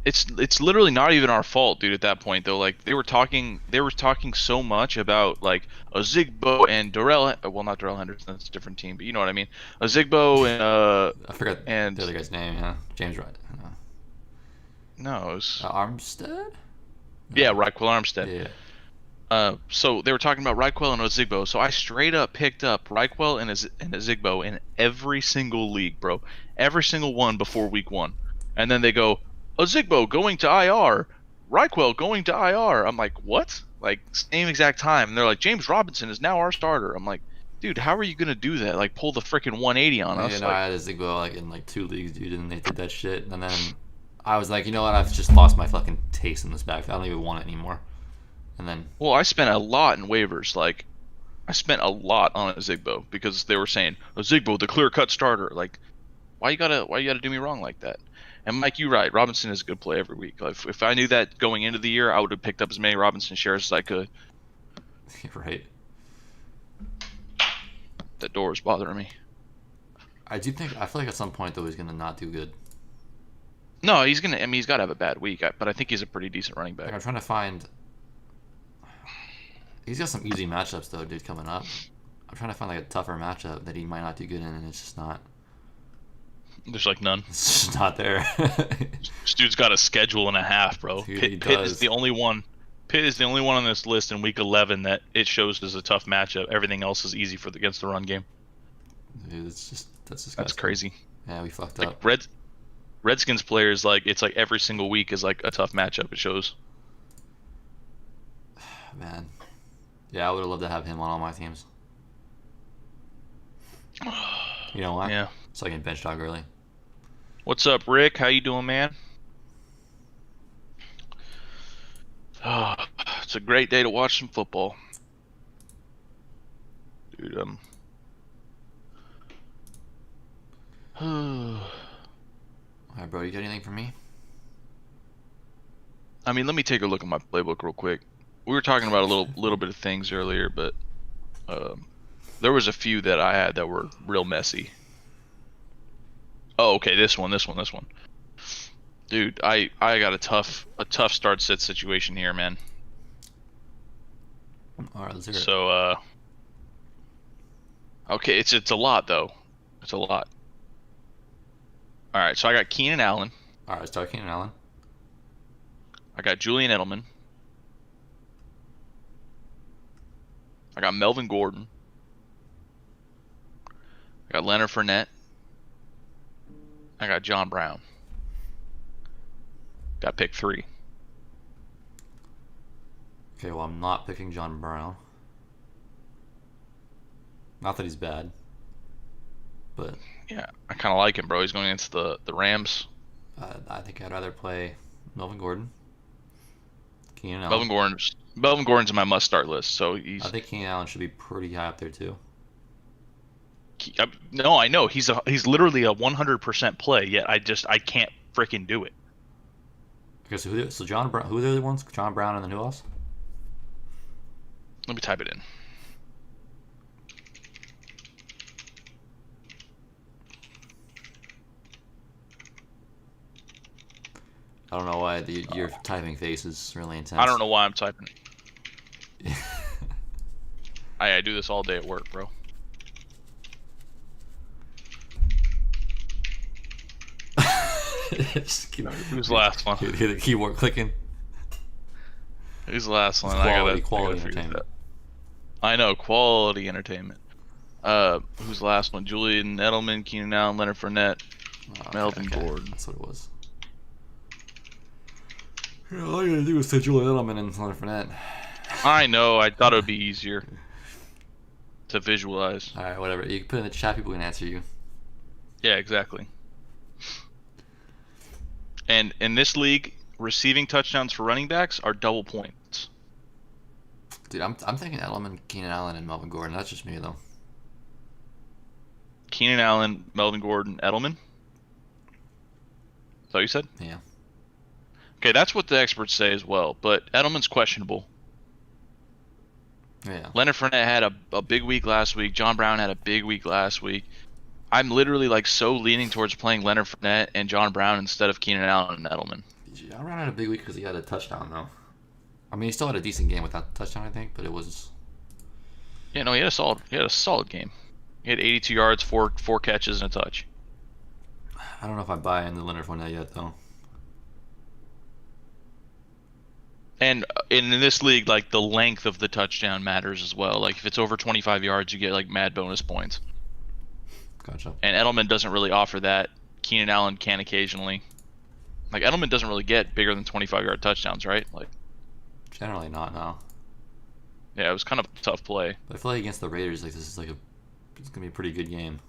Speaker 2: it's literally not even our fault, dude. At that point, though, like they were talking so much about like a Zigbo and Darrell. Well, not Darrell Henderson. That's a different team, but you know what I mean. A Zigbo and
Speaker 1: I forgot
Speaker 2: and-
Speaker 1: the other guy's name. Yeah, James Wright.
Speaker 2: no, it was
Speaker 1: Armstead.
Speaker 2: yeah, Raquel Armstead.
Speaker 1: Yeah.
Speaker 2: So they were talking about Raquel and Ozigbo. So I straight up picked up Raquel and Ozigbo in every single league, bro. Every single one before week 1. And then they go, Ozigbo going to IR, Raquel going to IR. I'm like, what? Like, same exact time. And they're like, James Robinson is now our starter. I'm like, dude, how are you going to do that? Like, pull the freaking 180 on us?
Speaker 1: You know,
Speaker 2: Like,
Speaker 1: I had a Zigbo like in like 2 leagues, dude, and they did that shit. And then I was like, you know what? I've just lost my fucking taste in this backfield. I don't even want it anymore. And then
Speaker 2: well, I spent a lot in waivers. Like, I spent a lot on Ozigbo because they were saying, Ozigbo, the clear-cut starter. Like, why you gotta do me wrong like that? And Mike, you're right. Robinson is a good play every week. Like, if I knew that going into the year, I would have picked up as many Robinson shares as I could.
Speaker 1: right.
Speaker 2: That door is bothering me.
Speaker 1: I feel like at some point though he's gonna not do good.
Speaker 2: No, he's gonna. I mean, he's got to have a bad week, but I think he's a pretty decent running
Speaker 1: Like,
Speaker 2: back.
Speaker 1: I'm trying to find. He's got some easy matchups though, dude, coming up. I'm trying to find like a tougher matchup that he might not do good in, and it's just not.
Speaker 2: There's like none.
Speaker 1: It's just not there.
Speaker 2: This dude's got a schedule and a half, bro.
Speaker 1: Dude, he
Speaker 2: Pitt
Speaker 1: does.
Speaker 2: is the only one. Pitt is the only one on this list in week 11 that it shows as a tough matchup. Everything else is easy against the run game.
Speaker 1: Dude, that's disgusting.
Speaker 2: That's crazy.
Speaker 1: Yeah, we fucked
Speaker 2: Like
Speaker 1: up.
Speaker 2: Redskins players, like it's like every single week is like a tough matchup. It shows.
Speaker 1: Man. Yeah, I would have loved to have him on all my teams. You know why?
Speaker 2: Yeah.
Speaker 1: So I can bench dog early.
Speaker 2: What's up, Rick? How you doing, man? Oh, it's a great day to watch some football, dude.
Speaker 1: Alright, bro, you got anything for me?
Speaker 2: I mean, let me take a look at my playbook real quick. We were talking about a little bit of things earlier, but there was a few that I had that were real messy. Oh, okay, this one. Dude, I got a tough start sit situation here, man.
Speaker 1: Alright, let's hear it.
Speaker 2: So okay, it's a lot though. It's a lot. All right, so I got Keenan Allen.
Speaker 1: Alright, let's start Keenan Allen.
Speaker 2: I got Julian Edelman. I got Melvin Gordon. I got Leonard Fournette. I got John Brown. Got pick 3.
Speaker 1: Okay, well, I'm not picking John Brown. Not that he's bad. But
Speaker 2: Yeah, I kind of like him, bro. He's going against the Rams.
Speaker 1: I think I'd rather play Melvin Gordon. Keenan Allen.
Speaker 2: Melvin Gordon's in my must-start list, so he's.
Speaker 1: I think Keenan Allen should be pretty high up there too.
Speaker 2: No, I know he's literally a 100% play. Yet I can't freaking do it.
Speaker 1: Okay, so John Brown. Who are the other ones? John Brown and then who else?
Speaker 2: Let me type it in.
Speaker 1: I don't know why your typing face is really intense.
Speaker 2: I don't know why I'm typing it. I do this all day at work, bro.
Speaker 1: Just keep,
Speaker 2: Who's the last one?
Speaker 1: hear the keyboard clicking.
Speaker 2: Who's the last one?
Speaker 1: Quality
Speaker 2: I gotta figure
Speaker 1: entertainment.
Speaker 2: this out. I know, quality entertainment. Who's the last one? Julian Edelman, Keenan Allen, Leonard Fournette, Melvin Gordon.
Speaker 1: That's what it was. Yeah, all you gotta do is say Julian Edelman and Leonard Fournette.
Speaker 2: I know. I thought it would be easier to visualize.
Speaker 1: All right, whatever. You can put it in the chat. People can answer you.
Speaker 2: Yeah, exactly. And in this league, receiving touchdowns for running backs are double points.
Speaker 1: Dude, I'm thinking Edelman, Keenan Allen, and Melvin Gordon. That's just me though.
Speaker 2: Keenan Allen, Melvin Gordon, Edelman. Is that what you said?
Speaker 1: Yeah.
Speaker 2: Okay, that's what the experts say as well. But Edelman's questionable.
Speaker 1: Yeah.
Speaker 2: Leonard Fournette had a big week last week. John Brown had a big week last week. I'm literally like so leaning towards playing Leonard Fournette and John Brown instead of Keenan Allen and Edelman.
Speaker 1: John Brown had a big week because he had a touchdown though. I mean, he still had a decent game without the touchdown, I think, but it was.
Speaker 2: Yeah, no, he had a solid game. He had 82 yards, four catches, and a touch.
Speaker 1: I don't know if I buy into Leonard Fournette yet though.
Speaker 2: And in this league, like the length of the touchdown matters as well. Like if it's over 25 yards, you get like mad bonus points.
Speaker 1: Gotcha.
Speaker 2: And Edelman doesn't really offer that. Keenan Allen can occasionally. Like Edelman doesn't really get bigger than 25-yard touchdowns, right? Like
Speaker 1: Generally not now.
Speaker 2: yeah, it was kind of a tough play.
Speaker 1: But I feel like against the Raiders, like this is like it's gonna be a pretty good game.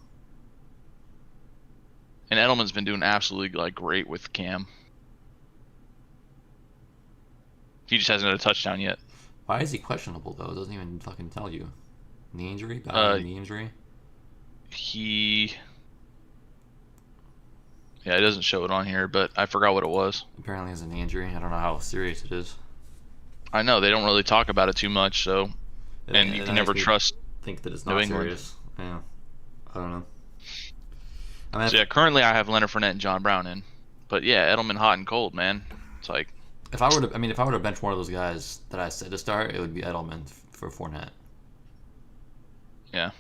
Speaker 2: And Edelman's been doing absolutely like great with Cam. He just hasn't had a touchdown yet.
Speaker 1: Why is he questionable though? It doesn't even fucking tell you. Knee injury? Bad knee injury?
Speaker 2: Yeah, it doesn't show it on here, but I forgot what it was.
Speaker 1: Apparently has a knee injury. I don't know how serious it is.
Speaker 2: I know they don't really talk about it too much, so and you can never trust.
Speaker 1: Think that it's
Speaker 2: New
Speaker 1: not
Speaker 2: England.
Speaker 1: serious. Yeah. I don't know. I mean,
Speaker 2: So yeah, currently I have Leonard Fournette and John Brown in, but yeah, Edelman hot and cold, man. It's like
Speaker 1: if I were to bench one of those guys that I said to start, it would be Edelman for Fournette.
Speaker 2: yeah,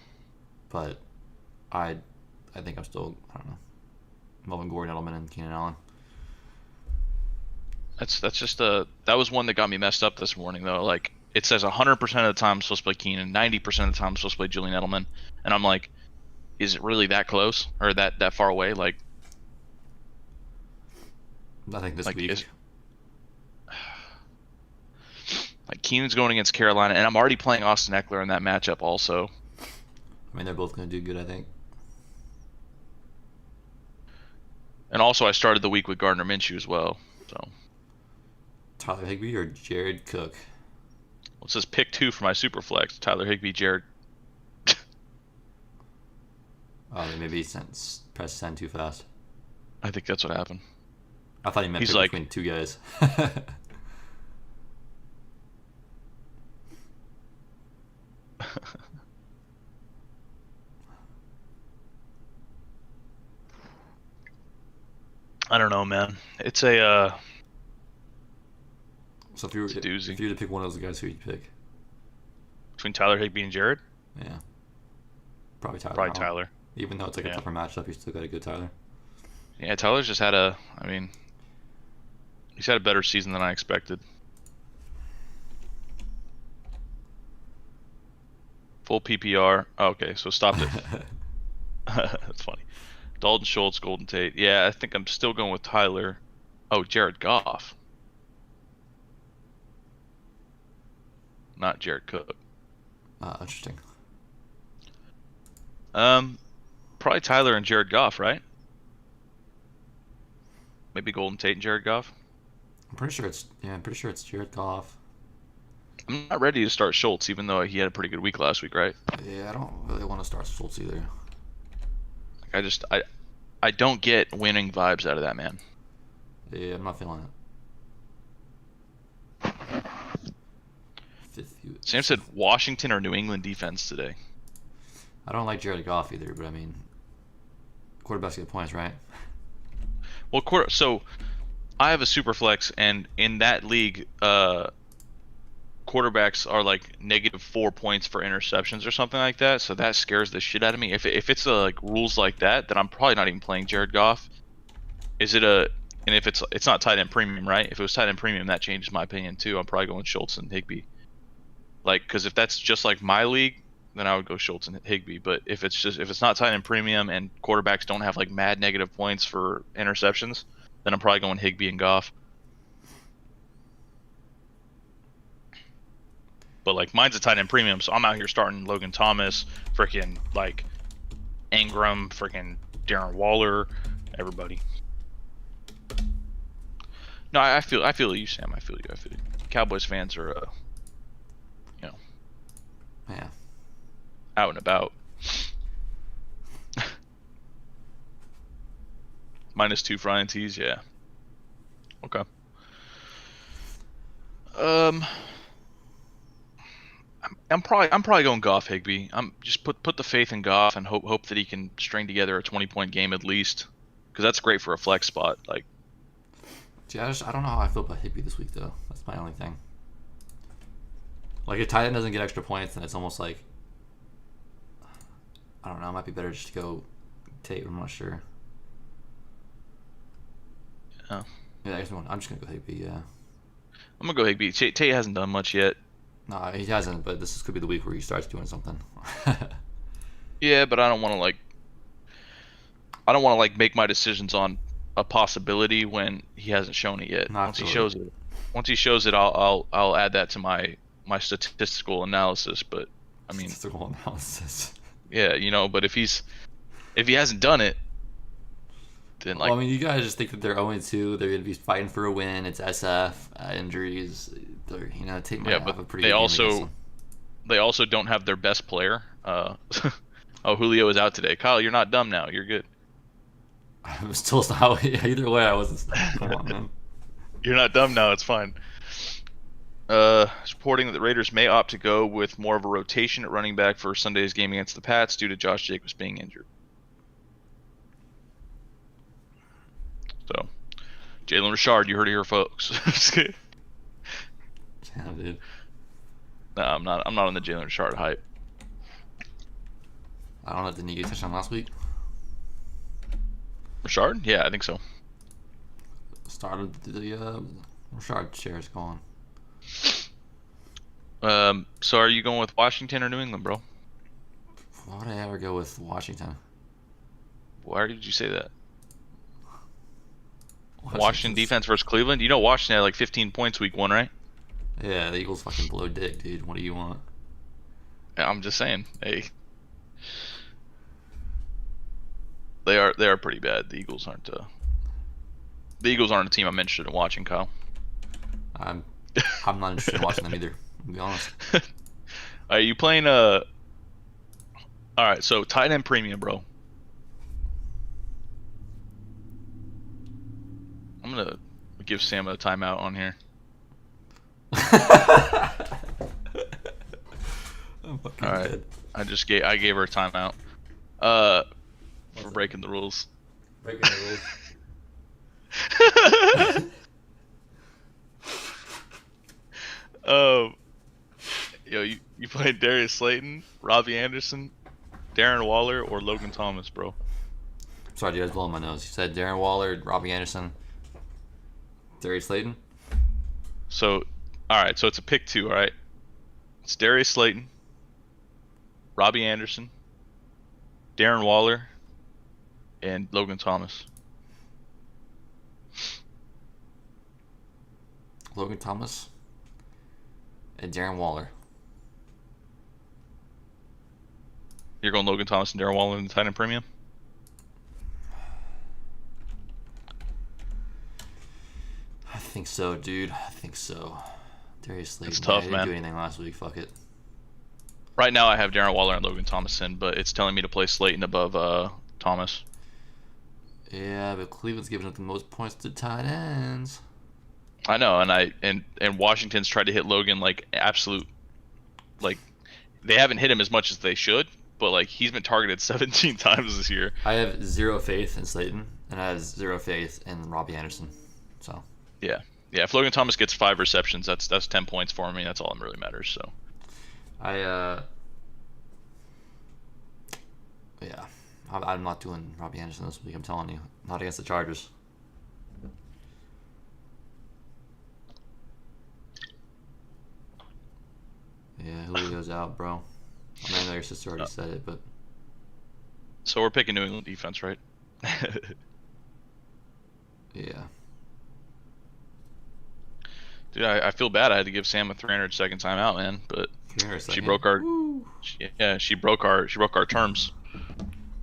Speaker 1: But I think I'm still, I don't know, Melvin Gordon, Edelman, and Keenan Allen.
Speaker 2: that's just that was one that got me messed up this morning though. Like it says 100% of the time I'm supposed to play Keenan, 90% of the time I'm supposed to play Julian Edelman, and I'm like, is it really that close or that far away? Like
Speaker 1: I think this
Speaker 2: Like,
Speaker 1: week.
Speaker 2: like Keenan's going against Carolina, and I'm already playing Austin Eckler in that matchup also.
Speaker 1: I mean, they're both going to do good, I think.
Speaker 2: And also I started the week with Gardner Minshew as well. So
Speaker 1: Tyler Higbee or Jared Cook?
Speaker 2: well, it says pick 2 for my super flex. Tyler Higbee, Jared.
Speaker 1: Oh, they maybe press send too fast.
Speaker 2: I think that's what happened.
Speaker 1: I thought he meant
Speaker 2: He's
Speaker 1: pick
Speaker 2: like-
Speaker 1: between two guys.
Speaker 2: I don't know, man. It's a
Speaker 1: So if you were
Speaker 2: It's a doozy.
Speaker 1: if you were to pick one of those guys, who would you pick?
Speaker 2: between Tyler Higbee and Jared.
Speaker 1: Yeah, probably Tyler.
Speaker 2: Probably
Speaker 1: Allen.
Speaker 2: Tyler.
Speaker 1: Even though it's like a
Speaker 2: Yeah.
Speaker 1: tougher matchup, you still got a good Tyler.
Speaker 2: Yeah, Tyler's just had I mean, he's had a better season than I expected. Full PPR. Oh, okay, so stopped it. That's funny. Dalton Schultz, Golden Tate. Yeah, I think I'm still going with Tyler. Oh, Jared Goff. Not Jared Cook.
Speaker 1: Interesting.
Speaker 2: Probably Tyler and Jared Goff, right? Maybe Golden Tate and Jared Goff.
Speaker 1: I'm pretty sure it's Jared Goff.
Speaker 2: I'm not ready to start Schultz, even though he had a pretty good week last week, right?
Speaker 1: Yeah, I don't really want to start Schultz either.
Speaker 2: Like I don't get winning vibes out of that man.
Speaker 1: Yeah, I'm not feeling it.
Speaker 2: Sam said Washington or New England defense today.
Speaker 1: I don't like Jared Goff either, but I mean, quarterbacks get points, right?
Speaker 2: Well, so I have a super flex, and in that league, quarterbacks are like -4 points for interceptions or something like that. So that scares the shit out of me. If it's like rules like that, then I'm probably not even playing Jared Goff. And if it's not tight end premium, right? If it was tight end premium, that changes my opinion too. I'm probably going Schultz and Higbee. Like, because if that's just like my league, then I would go Schultz and Higbee. But if it's not tight end premium and quarterbacks don't have like mad negative points for interceptions, then I'm probably going Higbee and Goff. But like mine's a tight end premium, so I'm out here starting Logan Thomas, freaking like Ingram, freaking Darren Waller, everybody. No, I feel you, Sam. I feel you. Cowboys fans are,
Speaker 1: Yeah.
Speaker 2: out and about. -2 for INTs, yeah. Okay. I'm probably going Goff Higbee. I'm just put the faith in Goff and hope that he can string together a 20-point game at least, because that's great for a flex spot. Like,
Speaker 1: See, I don't know how I feel about Higbee this week though. That's my only thing. Like if tight end doesn't get extra points, then it's almost like I don't know. It might be better just to go Tate. I'm not sure.
Speaker 2: Oh.
Speaker 1: Yeah, I'm just gonna go Higbee. Yeah.
Speaker 2: I'm gonna go Higbee. Tate hasn't done much yet.
Speaker 1: No, he hasn't. But could be the week where he starts doing something.
Speaker 2: Yeah, but I don't want to like make my decisions on a possibility when he hasn't shown it yet. Once he shows it, I'll add that to my statistical analysis. But I mean,
Speaker 1: statistical analysis.
Speaker 2: Yeah, but if he hasn't done it, then like.
Speaker 1: Well, I mean, you guys just think that they're 0-2. They're gonna be fighting for a win. It's SF injuries. Tate might have a pretty.
Speaker 2: They
Speaker 1: good game
Speaker 2: also
Speaker 1: against them.
Speaker 2: they also don't have their best player. Oh, Julio is out today. Kyle, you're not dumb now. You're good.
Speaker 1: I'm still not. Either way, I wasn't. Come on, man.
Speaker 2: You're not dumb now. It's fine. It's reporting that the Raiders may opt to go with more of a rotation at running back for Sunday's game against the Pats due to Josh Jacobs being injured. So, Jalen Richard, you heard it here, folks. Just kidding.
Speaker 1: Yeah, dude.
Speaker 2: No, I'm not on the Jalen Richard hype.
Speaker 1: I don't know. Didn't you get touched on last week?
Speaker 2: Richard? Yeah, I think so.
Speaker 1: Started the Richard shares going.
Speaker 2: So are you going with Washington or New England, bro?
Speaker 1: Why would I ever go with Washington?
Speaker 2: Why did you say that? Washington defense versus Cleveland? You know Washington had like 15 points week 1, right?
Speaker 1: Yeah, the Eagles fucking blow dick, dude. What do you want?
Speaker 2: Yeah, I'm just saying. Hey, they are pretty bad. The Eagles aren't a team I'm interested in watching, Kyle.
Speaker 1: I'm not interested in watching them either. To be honest.
Speaker 2: Are you playing All right, so tight end premium, bro. I'm gonna give Sam a timeout on here.
Speaker 1: I'm fucking
Speaker 2: All right,
Speaker 1: dead.
Speaker 2: I gave her a timeout. For breaking the rules.
Speaker 1: Breaking the rules.
Speaker 2: Yo, you playing Darius Slayton, Robbie Anderson, Darren Waller, or Logan Thomas, bro?
Speaker 1: Sorry, dude, I was blowing my nose. You said Darren Waller, Robbie Anderson, Darius Slayton.
Speaker 2: So, all right, so it's a pick 2, all right? It's Darius Slayton, Robbie Anderson, Darren Waller, and Logan Thomas.
Speaker 1: Logan Thomas and Darren Waller.
Speaker 2: You're going Logan Thomas and Darren Waller in the tight end premium?
Speaker 1: I think so, dude. I think so. Darius Slayton.
Speaker 2: It's tough,
Speaker 1: I didn't
Speaker 2: man.
Speaker 1: do anything last week. Fuck it.
Speaker 2: Right now I have Darren Waller and Logan Thomas in, but it's telling me to play Slayton above Thomas.
Speaker 1: Yeah, but Cleveland's giving up the most points to tight ends.
Speaker 2: I know, and Washington's tried to hit Logan like absolute, like they haven't hit him as much as they should, but like he's been targeted 17 times this year.
Speaker 1: I have zero faith in Slayton, and I have zero faith in Robbie Anderson. So
Speaker 2: Yeah. If Logan Thomas gets 5 receptions, that's 10 points for me. That's all that really matters. So
Speaker 1: I'm not doing Robbie Anderson this week. I'm telling you, not against the Chargers. Yeah, Julio's out, bro. I mean, I know your sister already said it, but
Speaker 2: So we're picking New England defense, right?
Speaker 1: yeah.
Speaker 2: Dude, I feel bad. I had to give Sam a 300-second timeout, man. But
Speaker 1: Here a
Speaker 2: she
Speaker 1: second.
Speaker 2: broke our,
Speaker 1: Woo.
Speaker 2: she broke our terms.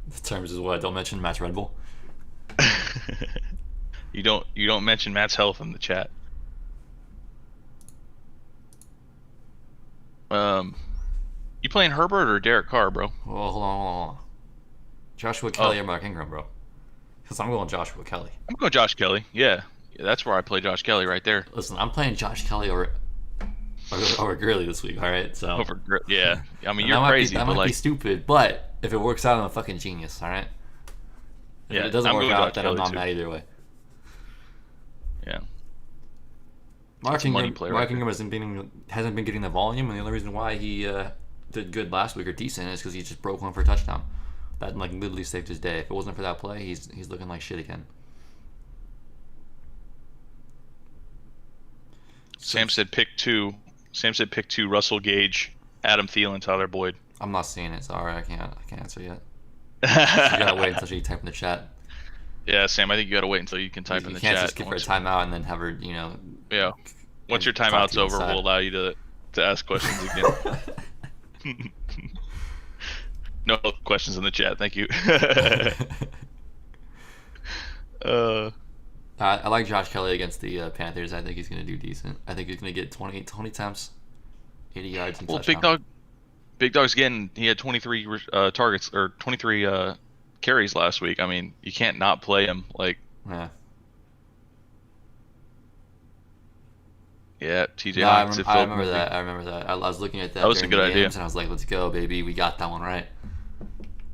Speaker 1: The terms is what? Don't mention Matt's Red Bull.
Speaker 2: You don't mention Matt's health in the chat. You playing Herbert or Derek Carr, bro?
Speaker 1: Well, hold on. Joshua Kelly or Mark Ingram, bro? Because I'm going Joshua Kelly.
Speaker 2: I'm going Josh Kelly. Yeah, that's where I play Josh Kelly right there.
Speaker 1: Listen, I'm playing Josh Kelly over Gurley this week. All right, so
Speaker 2: Yeah, I mean,
Speaker 1: and
Speaker 2: you're crazy,
Speaker 1: that
Speaker 2: but
Speaker 1: might be stupid, but if it works out, I'm a fucking genius. All right. If
Speaker 2: Yeah,
Speaker 1: it doesn't
Speaker 2: I'm
Speaker 1: work
Speaker 2: going
Speaker 1: out,
Speaker 2: Josh
Speaker 1: then I'm
Speaker 2: Kelly
Speaker 1: not
Speaker 2: too.
Speaker 1: mad either way.
Speaker 2: Yeah.
Speaker 1: Mark
Speaker 2: a money
Speaker 1: Ingram,
Speaker 2: play
Speaker 1: Mark
Speaker 2: right
Speaker 1: Ingram hasn't been getting the volume, and the only reason why he did good last week or decent is because he just broke one for a touchdown. That like literally saved his day. If it wasn't for that play, he's looking like shit again.
Speaker 2: Sam said pick two. Russell Gage, Adam Thielen, Tyler Boyd.
Speaker 1: I'm not seeing it. Sorry, I can't answer yet. You gotta wait until she type in the chat.
Speaker 2: Yeah, Sam, I think you gotta wait until you can type in the
Speaker 1: You can't
Speaker 2: chat.
Speaker 1: just give her a timeout and then have her,
Speaker 2: Yeah. Once your
Speaker 1: talk to
Speaker 2: timeout's
Speaker 1: you
Speaker 2: over,
Speaker 1: inside.
Speaker 2: we'll allow you to ask questions again. No questions in the chat. Thank you.
Speaker 1: I like Josh Kelly against the Panthers. I think he's going to do decent. I think he's going to get 20 attempts, 80 yards, and touchdown.
Speaker 2: Big Dog's he had 23 targets or 23 carries last week. I mean, you can't not play him. Like, yeah, TJ
Speaker 1: No,
Speaker 2: Hawkinson.
Speaker 1: I remember that. I was looking at that.
Speaker 2: That was a
Speaker 1: during
Speaker 2: good
Speaker 1: the
Speaker 2: idea.
Speaker 1: games, and I was like, "Let's go, baby. We got that one right."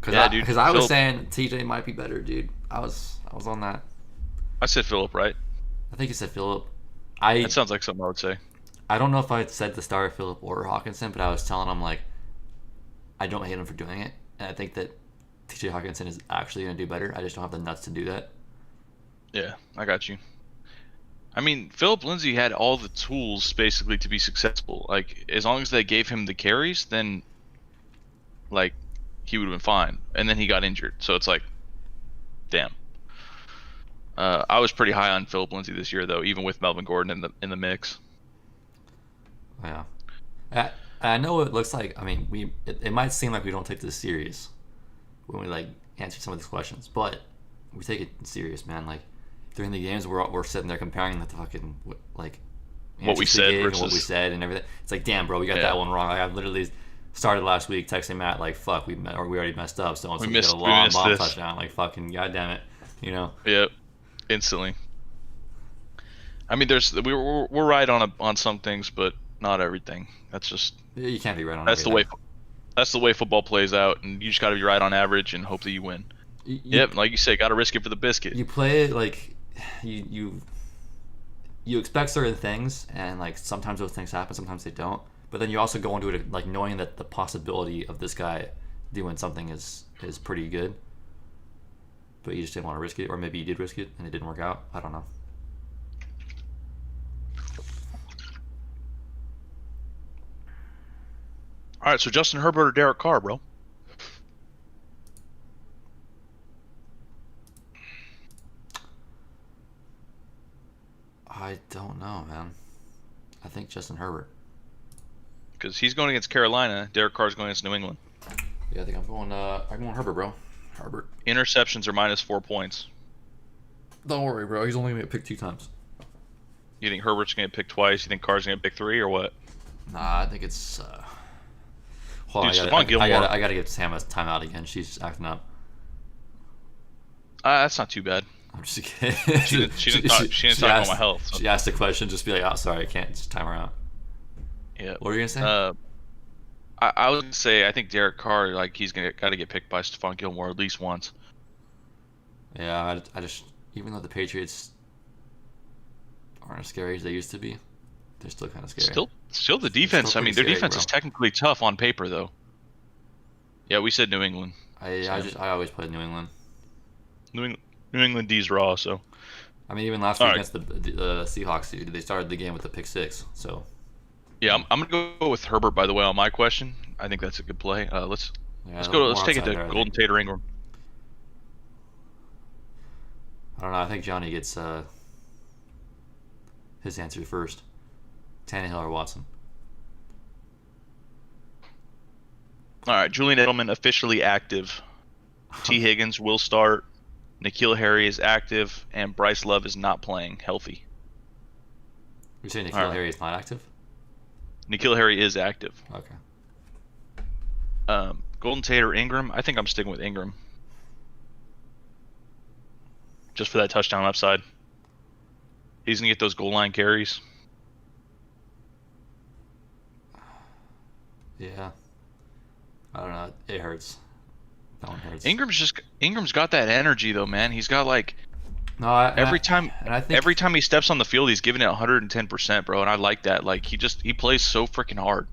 Speaker 2: Yeah, dude.
Speaker 1: Because I was
Speaker 2: Phillip-
Speaker 1: saying TJ might be better, dude. I was on that.
Speaker 2: I said Phillip, right?
Speaker 1: I think you said Phillip.
Speaker 2: That sounds like something I would say.
Speaker 1: I don't know if I said to start Phillip or Hawkinson, but I was telling him like, I don't hate him for doing it, and I think that TJ Hawkinson is actually going to do better. I just don't have the nuts to do that.
Speaker 2: Yeah, I got you. I mean, Philip Lindsay had all the tools basically to be successful. Like, as long as they gave him the carries, then like he would have been fine. And then he got injured, so it's like, damn. I was pretty high on Philip Lindsay this year, though, even with Melvin Gordon in the mix.
Speaker 1: Yeah. I know what it looks like. I mean, it might seem like we don't take this serious when we like answer some of these questions, but we take it serious, man. Like during the games, we're sitting there comparing the fucking like
Speaker 2: what we said
Speaker 1: and
Speaker 2: versus
Speaker 1: what we said and everything. It's like, damn, bro, we got that one wrong. Like I literally started last week texting Matt like, fuck, we already messed up. So we got a long bomb touchdown. Like fucking goddamn it,
Speaker 2: Yep, instantly. I mean, we're right on some things, but not everything. That's just
Speaker 1: you can't be right on.
Speaker 2: That's
Speaker 1: everything.
Speaker 2: the way football plays out, and you just got to be right on average and hope that you win. Yep, like you say, got to risk it for the biscuit.
Speaker 1: You play it like you expect certain things, and like sometimes those things happen, sometimes they don't. But then you also go into it like knowing that the possibility of this guy doing something is pretty good. But you just didn't want to risk it, or maybe you did risk it and it didn't work out. I don't know.
Speaker 2: All right, so Justin Herbert or Derek Carr, bro?
Speaker 1: I don't know, man. I think Justin Herbert.
Speaker 2: Because he's going against Carolina. Derek Carr's going against New England.
Speaker 1: Yeah, I think I'm going Herbert, bro. Herbert.
Speaker 2: Interceptions are -4 points.
Speaker 1: Don't worry, bro. He's only going to get picked 2 times.
Speaker 2: You think Herbert's going to get picked twice? You think Carr's going to pick 3 or what?
Speaker 1: Nah, I think it's. Hold on,
Speaker 2: Dude,
Speaker 1: I
Speaker 2: Gilmore.
Speaker 1: gotta give Sam a timeout again. She's acting up.
Speaker 2: That's not too bad.
Speaker 1: I'm just kidding.
Speaker 2: She didn't talk about my health. So.
Speaker 1: She asked a question, just be like, "Oh, sorry, I can't." Just time her out.
Speaker 2: Yeah.
Speaker 1: What were you gonna say?
Speaker 2: I was gonna say I think Derek Carr, like he's got to get picked by Stephon Gilmore at least once.
Speaker 1: Yeah, I just even though the Patriots aren't as scary as they used to be, they're still kind of scary.
Speaker 2: Still the defense.
Speaker 1: Still
Speaker 2: I mean, their
Speaker 1: scary,
Speaker 2: defense
Speaker 1: bro.
Speaker 2: is technically tough on paper, though. Yeah, we said New England.
Speaker 1: I always played New England.
Speaker 2: New England D's raw, so.
Speaker 1: I mean, even last week against the Seahawks, dude, they started the game with a pick 6. So.
Speaker 2: Yeah, I'm gonna go with Herbert. By the way, on my question, I think that's a good play. Let's
Speaker 1: Yeah,
Speaker 2: let's
Speaker 1: a
Speaker 2: go.
Speaker 1: little
Speaker 2: Let's
Speaker 1: more
Speaker 2: take it
Speaker 1: upside
Speaker 2: to
Speaker 1: there, I
Speaker 2: Golden
Speaker 1: think.
Speaker 2: Tate or Ingram.
Speaker 1: I don't know. I think Johnny gets his answer first. Tannehill or Watson.
Speaker 2: All right, Julian Edelman officially active. T. Higgins will start. N'Keal Harry is active, and Bryce Love is not playing healthy.
Speaker 1: You're saying
Speaker 2: All
Speaker 1: N'Keal
Speaker 2: right.
Speaker 1: Harry is not active?
Speaker 2: N'Keal Harry is active.
Speaker 1: Okay.
Speaker 2: Golden Tate or Ingram? I think I'm sticking with Ingram. Just for that touchdown upside. He's going to get those goal line carries.
Speaker 1: Yeah. I don't know. It hurts. That one hurts.
Speaker 2: Ingram's got that energy though, man. He's got like
Speaker 1: No, I
Speaker 2: every time
Speaker 1: think
Speaker 2: he steps on the field, he's giving it 110%, bro, and I like that. Like he plays so freaking hard.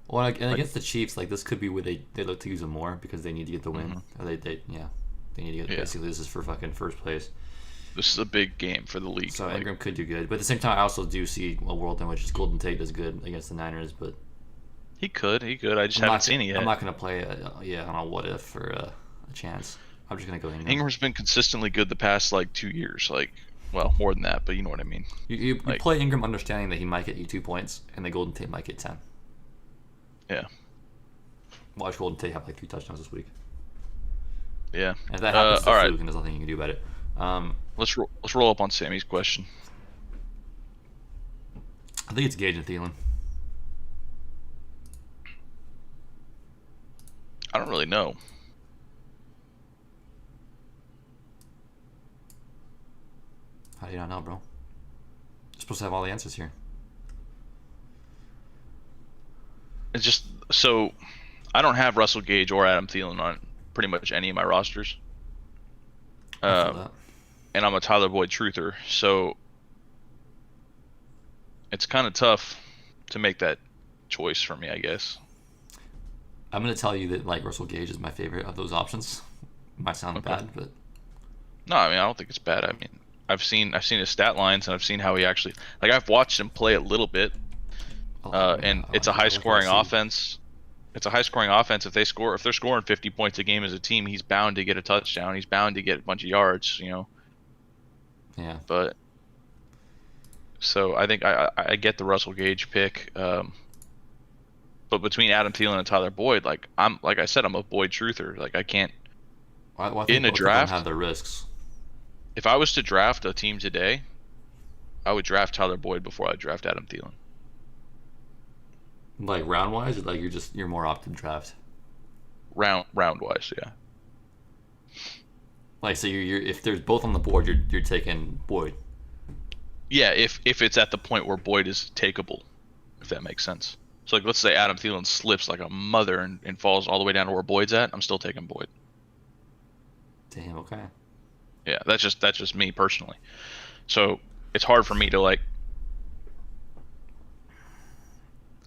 Speaker 1: well, and against the Chiefs, like this could be where they look to use him more because they need to get the win.
Speaker 2: Mhm.
Speaker 1: Or they need to get
Speaker 2: Yeah.
Speaker 1: basically this is for fucking first place.
Speaker 2: This is a big game for the league.
Speaker 1: So
Speaker 2: Like,
Speaker 1: Ingram could do good, but at the same time, I also do see a world in which Golden Tate does good against the Niners. But
Speaker 2: he could. I just
Speaker 1: I'm
Speaker 2: haven't
Speaker 1: not,
Speaker 2: seen it yet.
Speaker 1: I'm not gonna play on a what if or a chance. I'm just gonna go Ingram.
Speaker 2: Ingram's been consistently good the past like 2 years. Like, well, more than that, but you know what I mean.
Speaker 1: You
Speaker 2: like-
Speaker 1: play Ingram understanding that he might get you 2 points, and the Golden Tate might get 10.
Speaker 2: Yeah.
Speaker 1: Watch Golden Tate have like 3 touchdowns this week.
Speaker 2: Yeah.
Speaker 1: And if that happens, it's
Speaker 2: all
Speaker 1: a
Speaker 2: right.
Speaker 1: fluke, and there's nothing you can do about it.
Speaker 2: Let's roll up on Sammy's question.
Speaker 1: I think it's Gage and Thielen.
Speaker 2: I don't really know.
Speaker 1: How do you not know, bro? You're supposed to have all the answers here.
Speaker 2: It's just so I don't have Russell Gage or Adam Thielen on pretty much any of my rosters.
Speaker 1: I feel that.
Speaker 2: And I'm a Tyler Boyd truther, so it's kind of tough to make that choice for me, I guess.
Speaker 1: I'm gonna tell you that like Russell Gage is my favorite of those options. Might sound
Speaker 2: Okay.
Speaker 1: bad, but
Speaker 2: No, I mean I don't think it's bad. I mean I've seen his stat lines and I've seen how he actually like I've watched him play a little bit, and it's a high scoring offense. It's a high scoring offense. If they're scoring 50 points a game as a team, he's bound to get a touchdown. He's bound to get a bunch of yards, you know.
Speaker 1: Yeah.
Speaker 2: But so I think I get the Russell Gage pick. But between Adam Thielen and Tyler Boyd, like I said, I'm a Boyd truther. Like I can't.
Speaker 1: Well, I think
Speaker 2: In a
Speaker 1: both of them
Speaker 2: draft?
Speaker 1: have their risks.
Speaker 2: If I was to draft a team today, I would draft Tyler Boyd before I draft Adam Thielen.
Speaker 1: Like round wise, or like you're more apt to draft.
Speaker 2: Round wise, yeah.
Speaker 1: Like so, you're if there's both on the board, you're taking Boyd.
Speaker 2: Yeah, if it's at the point where Boyd is takeable, if that makes sense. So like let's say Adam Thielen slips like a mother and falls all the way down to where Boyd's at, I'm still taking Boyd.
Speaker 1: Damn. Okay.
Speaker 2: Yeah, that's just me personally. So it's hard for me to like.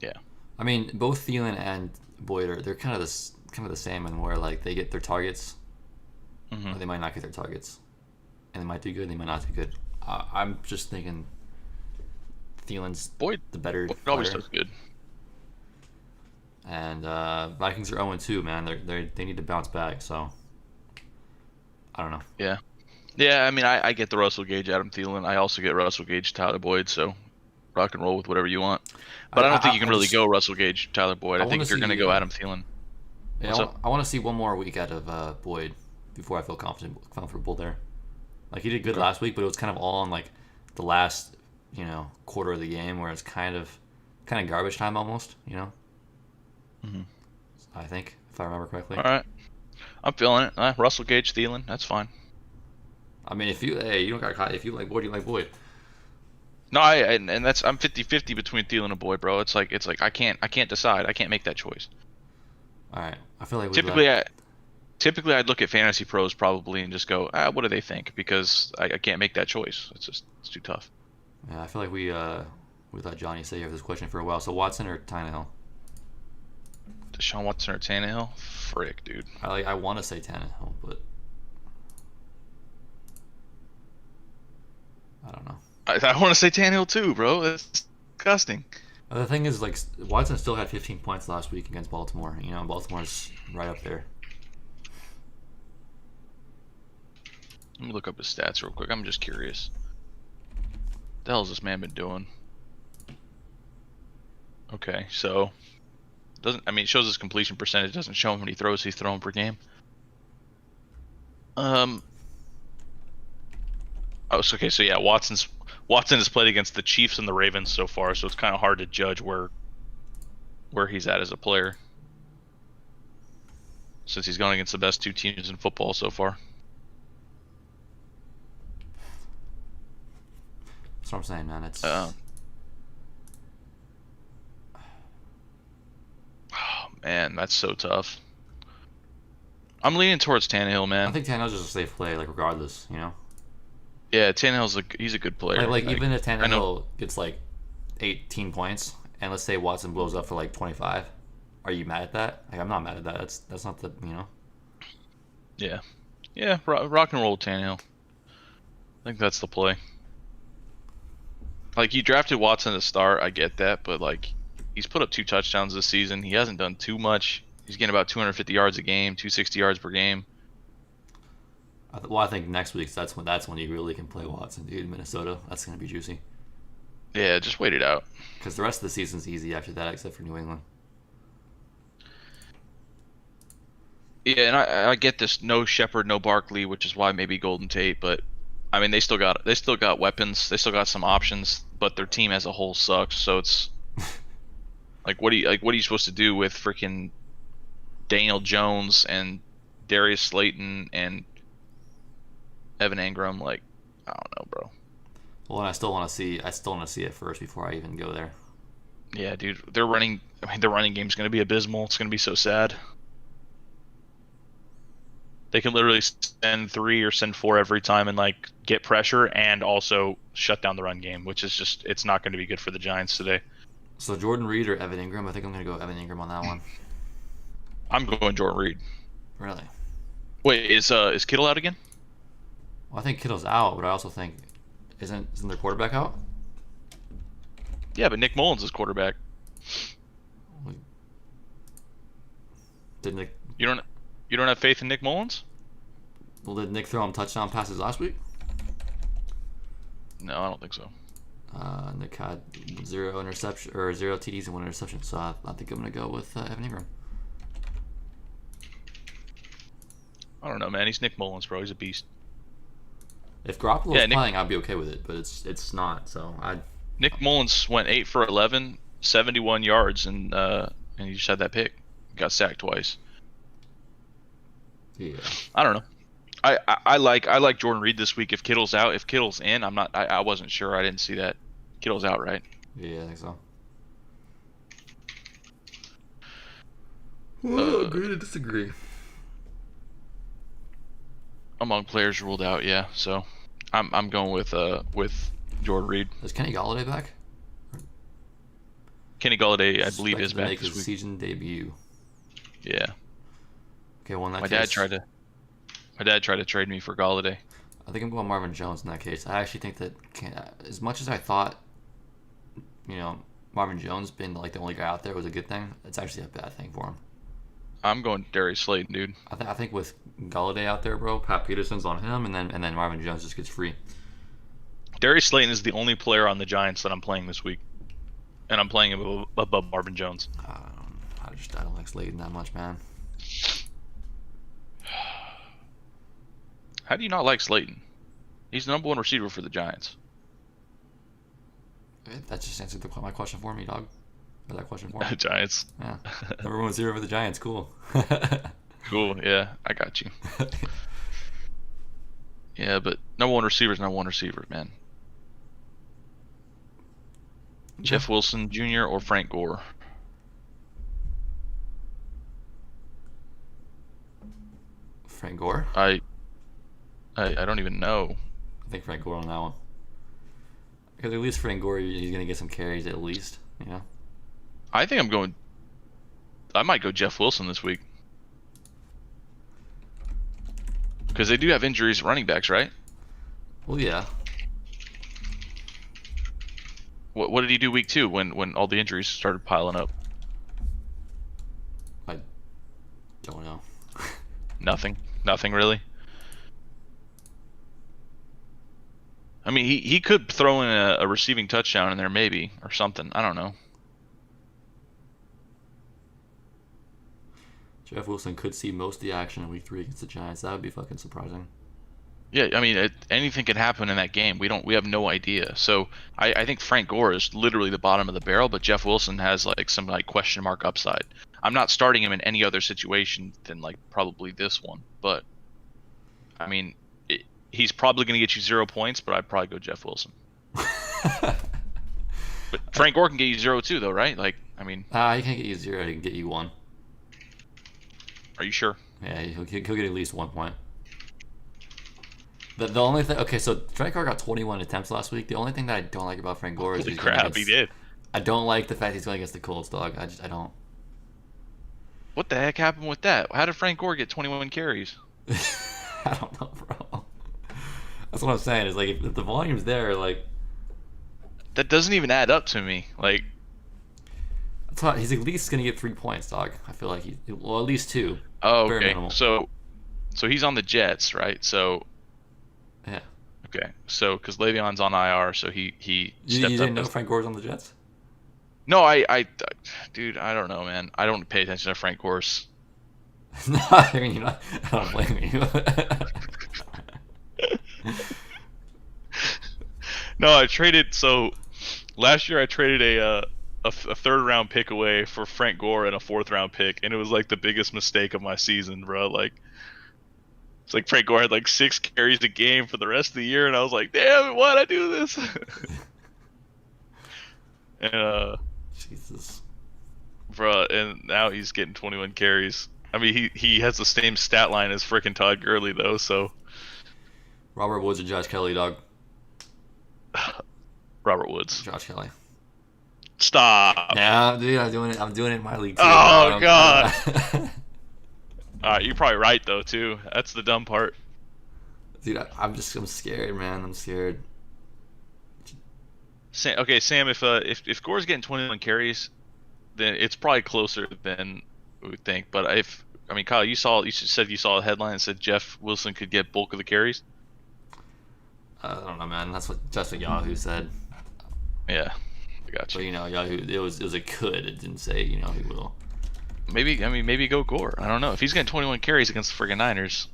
Speaker 2: Yeah.
Speaker 1: I mean, both Thielen and Boyd they're kind of the same in where like they get their targets,
Speaker 2: Hmm.
Speaker 1: or they might not get their targets, and they might do good, they might not do good. I'm just thinking Thielen's
Speaker 2: Boyd
Speaker 1: the better
Speaker 2: Boyd always
Speaker 1: player.
Speaker 2: does good.
Speaker 1: And Vikings are 0-2, man. They need to bounce back. So I don't know.
Speaker 2: Yeah. Yeah, I mean, I get the Russell Gage, Adam Thielen. I also get Russell Gage, Tyler Boyd. So rock and roll with whatever you want. But I don't think you can really go Russell Gage, Tyler Boyd. I think
Speaker 1: wanna
Speaker 2: if you're going to
Speaker 1: see-
Speaker 2: go Adam Thielen.
Speaker 1: Yeah,
Speaker 2: What's up?
Speaker 1: I want to see one more week out of Boyd before I feel comfortable there. Like he did good
Speaker 2: Okay.
Speaker 1: last week, but it was kind of all in like the last quarter of the game where it's kind of garbage time almost.
Speaker 2: Mhm.
Speaker 1: I think if I remember correctly.
Speaker 2: All right. I'm feeling it. Russell Gage, Thielen. That's fine.
Speaker 1: I mean, if you don't got caught. If you like Boyd, you like Boyd.
Speaker 2: No, and that's I'm 50-50 between Thielen and Boyd, bro. It's like I can't decide. I can't make that choice.
Speaker 1: All right, I feel like
Speaker 2: Typically, I'd look at Fantasy Pros probably and just go, what do they think? Because I can't make that choice. It's too tough.
Speaker 1: I feel like we let Johnny stay here with this question for a while. So Watson or Tannehill?
Speaker 2: Deshaun Watson or Tannehill? Frick, dude.
Speaker 1: I want to say Tannehill, but I don't know.
Speaker 2: I want to say Tannehill too, bro. That's disgusting.
Speaker 1: The thing is, like, Watson still had 15 points last week against Baltimore. You know, Baltimore's right up there.
Speaker 2: Let me look up his stats real quick. I'm just curious. What the hell has this man been doing? Okay, so doesn't I mean it shows his completion percentage, doesn't show him how many throws he's throwing per game. Oh, so, okay, so yeah, Watson has played against the Chiefs and the Ravens so far, so it's kind of hard to judge where he's at as a player, since he's gone against the best two teams in football so far.
Speaker 1: That's what I'm saying, man. It's
Speaker 2: Oh man, that's so tough. I'm leaning towards Tannehill, man.
Speaker 1: I think Tannehill's just a safe play, like regardless, you know.
Speaker 2: Yeah, Tannehill's he's a good player.
Speaker 1: Like even if
Speaker 2: I know.
Speaker 1: Tannehill gets like 18 points, and let's say Watson blows up for like 25, are you mad at that? Like I'm not mad at that. That's not the you know.
Speaker 2: Yeah, rock and roll with Tannehill. I think that's the play. Like, you drafted Watson to start, I get that, but like, he's put up 2 touchdowns this season. He hasn't done too much. He's getting about 250 yards a game, 260 yards per game.
Speaker 1: I think next week that's when you really can play Watson, dude. Minnesota, that's gonna be juicy.
Speaker 2: Yeah, just wait it out.
Speaker 1: Because the rest of the season's easy after that, except for New England.
Speaker 2: Yeah, and I get this no Shepard, no Barkley, which is why maybe Golden Tate, but I mean they still got weapons, they still got some options, but their team as a whole sucks. So it's like what are you supposed to do with freaking Daniel Jones and Darius Slayton and Evan Ingram? Like, I don't know, bro.
Speaker 1: Well, and I still want to see it first before I even go there.
Speaker 2: Yeah, dude, their running game's gonna be abysmal. It's gonna be so sad. They can literally send 3 or send 4 every time and like get pressure and also shut down the run game, which is just, it's not going to be good for the Giants today.
Speaker 1: So Jordan Reed or Evan Ingram? I think I'm going to go Evan Ingram on that one.
Speaker 2: I'm going Jordan Reed.
Speaker 1: Really?
Speaker 2: Wait, is Kittle out again?
Speaker 1: Well, I think Kittle's out, but I also think isn't their quarterback out?
Speaker 2: Yeah, but Nick Mullins is quarterback.
Speaker 1: Did Nick?
Speaker 2: You don't have faith in Nick Mullins?
Speaker 1: Well, did Nick throw him touchdown passes last week?
Speaker 2: No, I don't think so.
Speaker 1: Nick had 0 interception or 0 TDs and 1 interception, so I think I'm gonna go with Evan Ingram.
Speaker 2: I don't know, man. He's Nick Mullins, bro. He's a beast.
Speaker 1: If Garoppolo's playing, I'd be okay with it, but it's not. So
Speaker 2: Nick Mullins went 8 for 11, 71 yards, and he just had that pick. Got sacked twice.
Speaker 1: Yeah.
Speaker 2: I don't know. I like Jordan Reed this week. If Kittle's out, if Kittle's in, I wasn't sure. I didn't see that. Kittle's out, right?
Speaker 1: Yeah, I think so.
Speaker 2: Agree
Speaker 1: to disagree.
Speaker 2: Among players ruled out, yeah. So I'm going with Jordan Reed.
Speaker 1: Is Kenny Golladay back?
Speaker 2: Kenny Golladay, I believe, is
Speaker 1: to
Speaker 2: back
Speaker 1: make
Speaker 2: this
Speaker 1: his
Speaker 2: week.
Speaker 1: season debut.
Speaker 2: Yeah.
Speaker 1: Okay, well in that
Speaker 2: My
Speaker 1: case,
Speaker 2: dad tried to trade me for Golladay.
Speaker 1: I think I'm going Marvin Jones in that case. I actually think that as much as I thought, you know, Marvin Jones being like the only guy out there was a good thing, it's actually a bad thing for him.
Speaker 2: I'm going Darius Slayton, dude.
Speaker 1: I think with Golladay out there, bro, Pat Peterson's on him, and then Marvin Jones just gets free.
Speaker 2: Darius Slayton is the only player on the Giants that I'm playing this week, and I'm playing him above Marvin Jones.
Speaker 1: I don't like Slayton that much, man.
Speaker 2: How do you not like Slayton? He's the #1 receiver for the Giants.
Speaker 1: That just answered my question for me, dog. Or that question for me.
Speaker 2: Giants.
Speaker 1: Yeah. #1 receiver for the Giants. Cool.
Speaker 2: Cool. Yeah, I got you. Yeah, but #1 receiver is #1 receiver, man. Jeff Wilson Jr. or Frank Gore?
Speaker 1: Frank Gore?
Speaker 2: I don't even know.
Speaker 1: I think Frank Gore on that one. Because at least Frank Gore, he's going to get some carries at least, you know?
Speaker 2: I might go Jeff Wilson this week. Because they do have injuries at running backs, right?
Speaker 1: Well, yeah.
Speaker 2: What did he do week 2 when all the injuries started piling up?
Speaker 1: I don't know.
Speaker 2: Nothing. Nothing really. I mean, he could throw in a receiving touchdown in there maybe or something. I don't know.
Speaker 1: Jeff Wilson could see most of the action in week 3 against the Giants. That would be fucking surprising.
Speaker 2: Yeah, I mean, anything can happen in that game. We have no idea. So I think Frank Gore is literally the bottom of the barrel, but Jeff Wilson has like some like question mark upside. I'm not starting him in any other situation than like probably this one, but I mean, he's probably going to get you 0 points, but I'd probably go Jeff Wilson. But Frank Gore can get you 0 too, though, right? Like, I mean,
Speaker 1: He can't get you 0. He can get you 1.
Speaker 2: are you sure?
Speaker 1: Yeah, he'll get at least 1 point. The only thing, okay, so Frank Gore got 21 attempts last week. The only thing that I don't like about Frank Gore is
Speaker 2: Holy
Speaker 1: he's going
Speaker 2: crap,
Speaker 1: against,
Speaker 2: he did.
Speaker 1: I don't like the fact he's going against the Colts, dog. I don't.
Speaker 2: What the heck happened with that? How did Frank Gore get 21 carries?
Speaker 1: I don't know, bro. That's what I'm saying. Is like if the volume's there, like
Speaker 2: That doesn't even add up to me. Like,
Speaker 1: that's not, he's at least gonna get 3 points, dog. I feel like well, at least 2.
Speaker 2: oh,
Speaker 1: Bare
Speaker 2: okay.
Speaker 1: minimal.
Speaker 2: So he's on the Jets, right? So
Speaker 1: Yeah.
Speaker 2: okay. So because Le'Veon's on IR, so he
Speaker 1: You
Speaker 2: stepped
Speaker 1: didn't
Speaker 2: up.
Speaker 1: know Frank Gore's on the Jets?
Speaker 2: No, dude, I don't know, man. I don't pay attention to Frank Gore's.
Speaker 1: No, I mean, I don't blame you.
Speaker 2: No, I traded. So last year I traded a third round pick away for Frank Gore and a fourth round pick, and it was like the biggest mistake of my season, bro. Like, it's like Frank Gore had like 6 carries a game for the rest of the year, and I was like, damn, why'd I do this? And
Speaker 1: Jesus.
Speaker 2: bro, and now he's getting 21 carries. I mean, he has the same stat line as frickin' Todd Gurley though, so
Speaker 1: Robert Woods or Josh Kelly, dog?
Speaker 2: Robert Woods.
Speaker 1: Josh Kelly.
Speaker 2: Stop.
Speaker 1: Yeah, dude, I'm doing it. I'm doing it in my league too.
Speaker 2: Oh,
Speaker 1: dog.
Speaker 2: God. Alright, you're probably right though too. That's the dumb part.
Speaker 1: Dude, I'm scared, man. I'm scared.
Speaker 2: Sam, if Gore's getting 21 carries, then it's probably closer than we would think. But I mean, Kyle, you said you saw a headline that said Jeff Wilson could get bulk of the carries.
Speaker 1: I don't know, man. That's what Yahoo said.
Speaker 2: Yeah, I got
Speaker 1: But
Speaker 2: you.
Speaker 1: you know, Yahoo, it was a could. It didn't say, you know, he will.
Speaker 2: Maybe go Gore. I don't know if he's getting 21 carries against the friggin' Niners.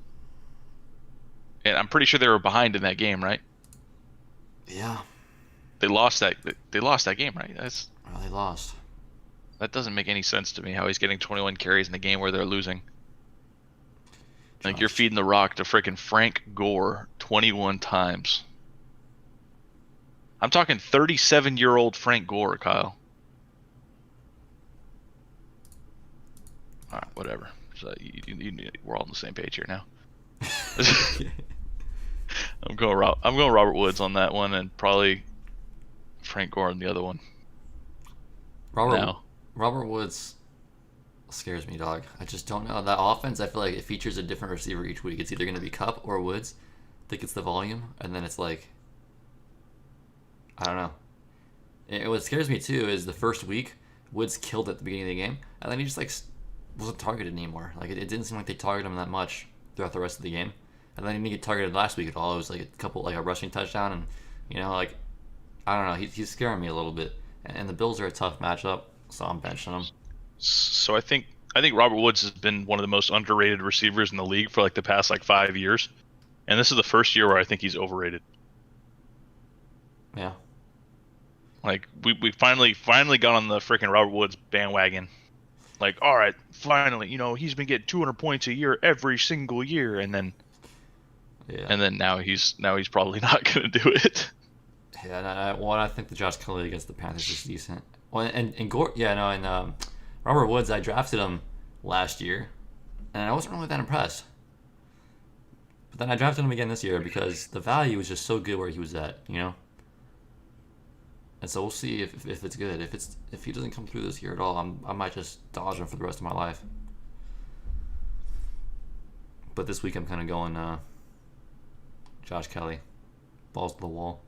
Speaker 2: And I'm pretty sure they were behind in that game, right?
Speaker 1: Yeah.
Speaker 2: They lost that game, right?
Speaker 1: Well, they lost.
Speaker 2: That doesn't make any sense to me. How he's getting 21 carries in the game where they're losing. Like, you're feeding the rock to frickin' Frank Gore 21 times. I'm talking 37-year-old Frank Gore, Kyle. All right, whatever. So we're all on the same page here now. I'm going Robert Woods on that one, and probably Frank Gore on the other one.
Speaker 1: Robert Woods scares me, dog. I just don't know. That offense, I feel like it features a different receiver each week. It's either going to be Kupp or Woods. I think it's the volume, and then it's like, I don't know. What scares me too is the first week, Woods killed at the beginning of the game, and then he just like wasn't targeted anymore. Like it didn't seem like they targeted him that much throughout the rest of the game, and then he didn't get targeted last week at all. It was like a couple, like a rushing touchdown, and you know, like I don't know. He's scaring me a little bit, and the Bills are a tough matchup, so I'm benching him.
Speaker 2: So I think Robert Woods has been one of the most underrated receivers in the league for like the past like 5 years, and this is the first year where I think he's overrated.
Speaker 1: Yeah.
Speaker 2: Like we finally got on the freaking Robert Woods bandwagon. Like, all right, finally, you know, he's been getting 200 points a year every single year, and then now he's probably not gonna do it.
Speaker 1: Yeah, and I think the Josh Kelly against the Panthers is decent. Well, and Gore, and Robert Woods, I drafted him last year, and I wasn't really that impressed. But then I drafted him again this year because the value was just so good where he was at, you know. And so we'll see if it's good. If he doesn't come through this year at all, I might just dodge him for the rest of my life. But this week I'm kind of going Josh Kelly, balls to the wall.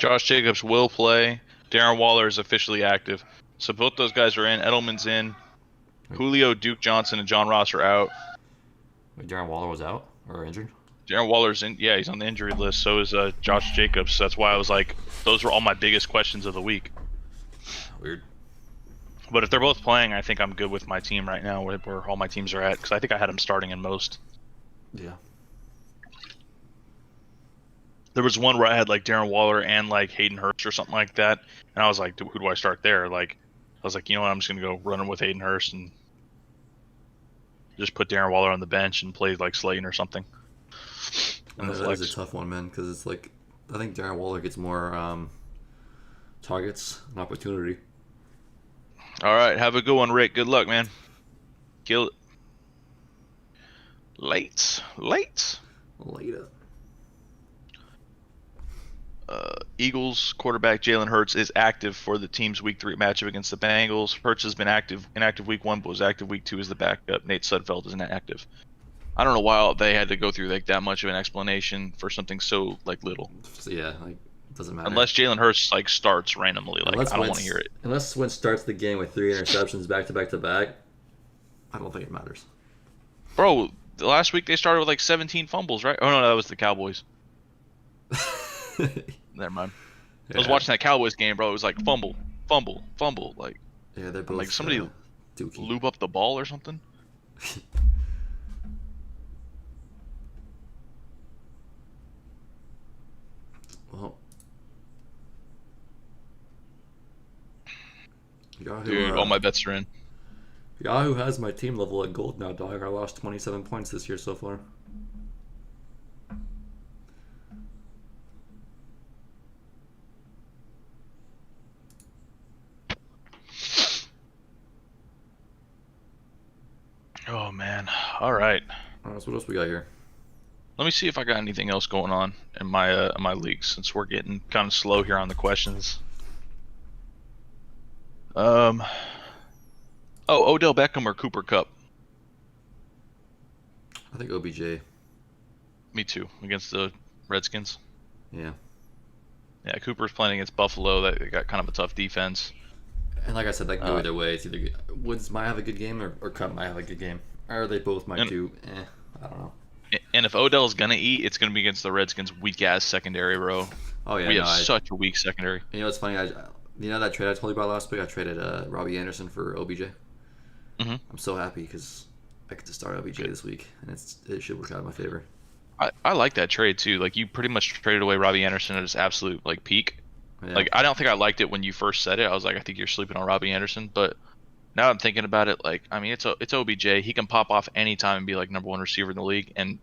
Speaker 2: Josh Jacobs will play. Darren Waller is officially active. So both those guys are in. Edelman's in. Julio, Duke Johnson, and John Ross are out.
Speaker 1: Wait, Darren Waller was out or injured?
Speaker 2: Darren Waller's in. Yeah, he's on the injury list. So is Josh Jacobs. That's why I was like, those were all my biggest questions of the week.
Speaker 1: Weird.
Speaker 2: But if they're both playing, I think I'm good with my team right now, where all my teams are at, because I think I had them starting in most.
Speaker 1: Yeah.
Speaker 2: There was one where I had like Darren Waller and like Hayden Hurst or something like that, and I was like, who do I start there? Like, I was like, you know what, I'm just gonna go running with Hayden Hurst and just put Darren Waller on the bench and play like Slayton or something. And
Speaker 1: That is a tough one, man, because it's like I think Darren Waller gets more targets and opportunity.
Speaker 2: All right, have a good one, Rick. Good luck, man. Kill it. Late.
Speaker 1: Later.
Speaker 2: Eagles quarterback Jalen Hurts is active for the team's Week 3 matchup against the Bengals. Hurts has been inactive Week 1, but was active Week 2 as the backup. Nate Sudfeld is inactive. I don't know why they had to go through like that much of an explanation for something so like little.
Speaker 1: So, yeah, like it doesn't matter.
Speaker 2: Unless Jalen Hurts like starts randomly, like
Speaker 1: Unless
Speaker 2: I don't
Speaker 1: Wentz-
Speaker 2: want to hear it.
Speaker 1: Unless Wentz starts the game with 3 interceptions back to back to back, I don't think it matters.
Speaker 2: Bro, the last week they started with like 17 fumbles, right? Oh no, that was the Cowboys. Never mind. I was watching that Cowboys game, bro. It was like fumble. Like,
Speaker 1: Yeah, they're both
Speaker 2: like somebody
Speaker 1: dookie.
Speaker 2: lube up the ball or something.
Speaker 1: Well, Yahoo,
Speaker 2: Dude, all my bets are in.
Speaker 1: Yahoo has my team level at gold now, dog. I lost 27 points this year so far.
Speaker 2: Oh man. All right.
Speaker 1: Alright, so what else we got here?
Speaker 2: Let me see if I got anything else going on in my league since we're getting kind of slow here on the questions. Oh, Odell Beckham or Cooper Kupp?
Speaker 1: I think OBJ.
Speaker 2: Me too. Against the Redskins.
Speaker 1: Yeah.
Speaker 2: Yeah, Cooper's playing against Buffalo. They got kind of a tough defense.
Speaker 1: And like I said, that can go either way. It's either Woods might have a good game or Kupp might have a good game. Or they both might do. I don't know.
Speaker 2: And if Odell's gonna eat, it's gonna be against the Redskins' weak ass secondary, bro.
Speaker 1: Oh yeah,
Speaker 2: We have such a weak secondary.
Speaker 1: You know what's funny? You know that trade I told you about last week? I traded Robbie Anderson for OBJ.
Speaker 2: Mm-hmm.
Speaker 1: I'm so happy because I get to start OBJ this week, and it should work out in my favor.
Speaker 2: I like that trade too. Like you pretty much traded away Robbie Anderson at his absolute like peak.
Speaker 1: Yeah.
Speaker 2: Like I don't think I liked it when you first said it. I was like, I think you're sleeping on Robbie Anderson. But now I'm thinking about it, like I mean, it's OBJ. He can pop off anytime and be like number 1 receiver in the league. And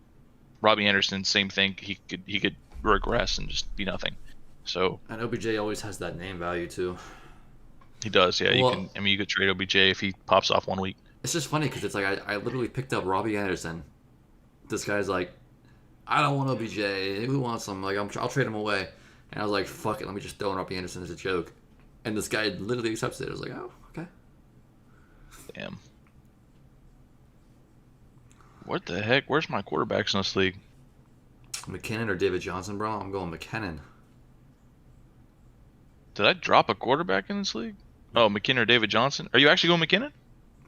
Speaker 2: Robbie Anderson, same thing. He could regress and just be nothing. So
Speaker 1: And OBJ always has that name value too.
Speaker 2: he does, yeah.
Speaker 1: Well,
Speaker 2: You can. I mean, you could trade OBJ if he pops off 1 week.
Speaker 1: It's just funny because it's like I literally picked up Robbie Anderson. This guy's like, I don't want OBJ. Who wants him? Like I'll trade him away. And I was like, fuck it, let me just throw in Robbie Anderson as a joke. And this guy literally accepts it. I was like, oh, okay.
Speaker 2: Damn. What the heck? Where's my quarterbacks in this league?
Speaker 1: McKinnon or David Johnson, bro? I'm going McKinnon.
Speaker 2: Did I drop a quarterback in this league? Oh, McKinnon or David Johnson? Are you actually going McKinnon?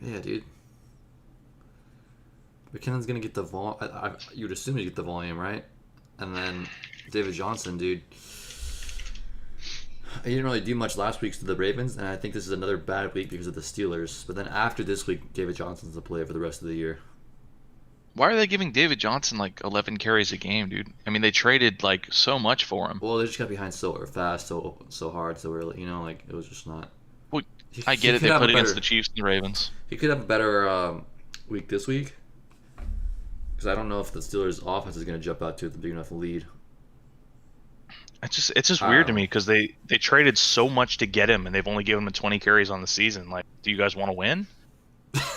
Speaker 1: Yeah, dude. McKinnon's gonna get the you'd assume he'd get the volume, right? And then David Johnson, dude. He didn't really do much last week to the Ravens, and I think this is another bad week because of the Steelers. But then after this week, David Johnson's the play for the rest of the year.
Speaker 2: Why are they giving David Johnson like 11 carries a game, dude? I mean, they traded like so much for him.
Speaker 1: Well, they just got behind so fast, so hard, so early. You know, like it was just not.
Speaker 2: Well, I get it. They put it against the Chiefs and the Ravens.
Speaker 1: He could have a better week this week, because I don't know if the Steelers' offense is going to jump out to the big enough lead.
Speaker 2: It's just weird to me because they traded so much to get him, and they've only given him 20 carries on the season. Like, do you guys want to win?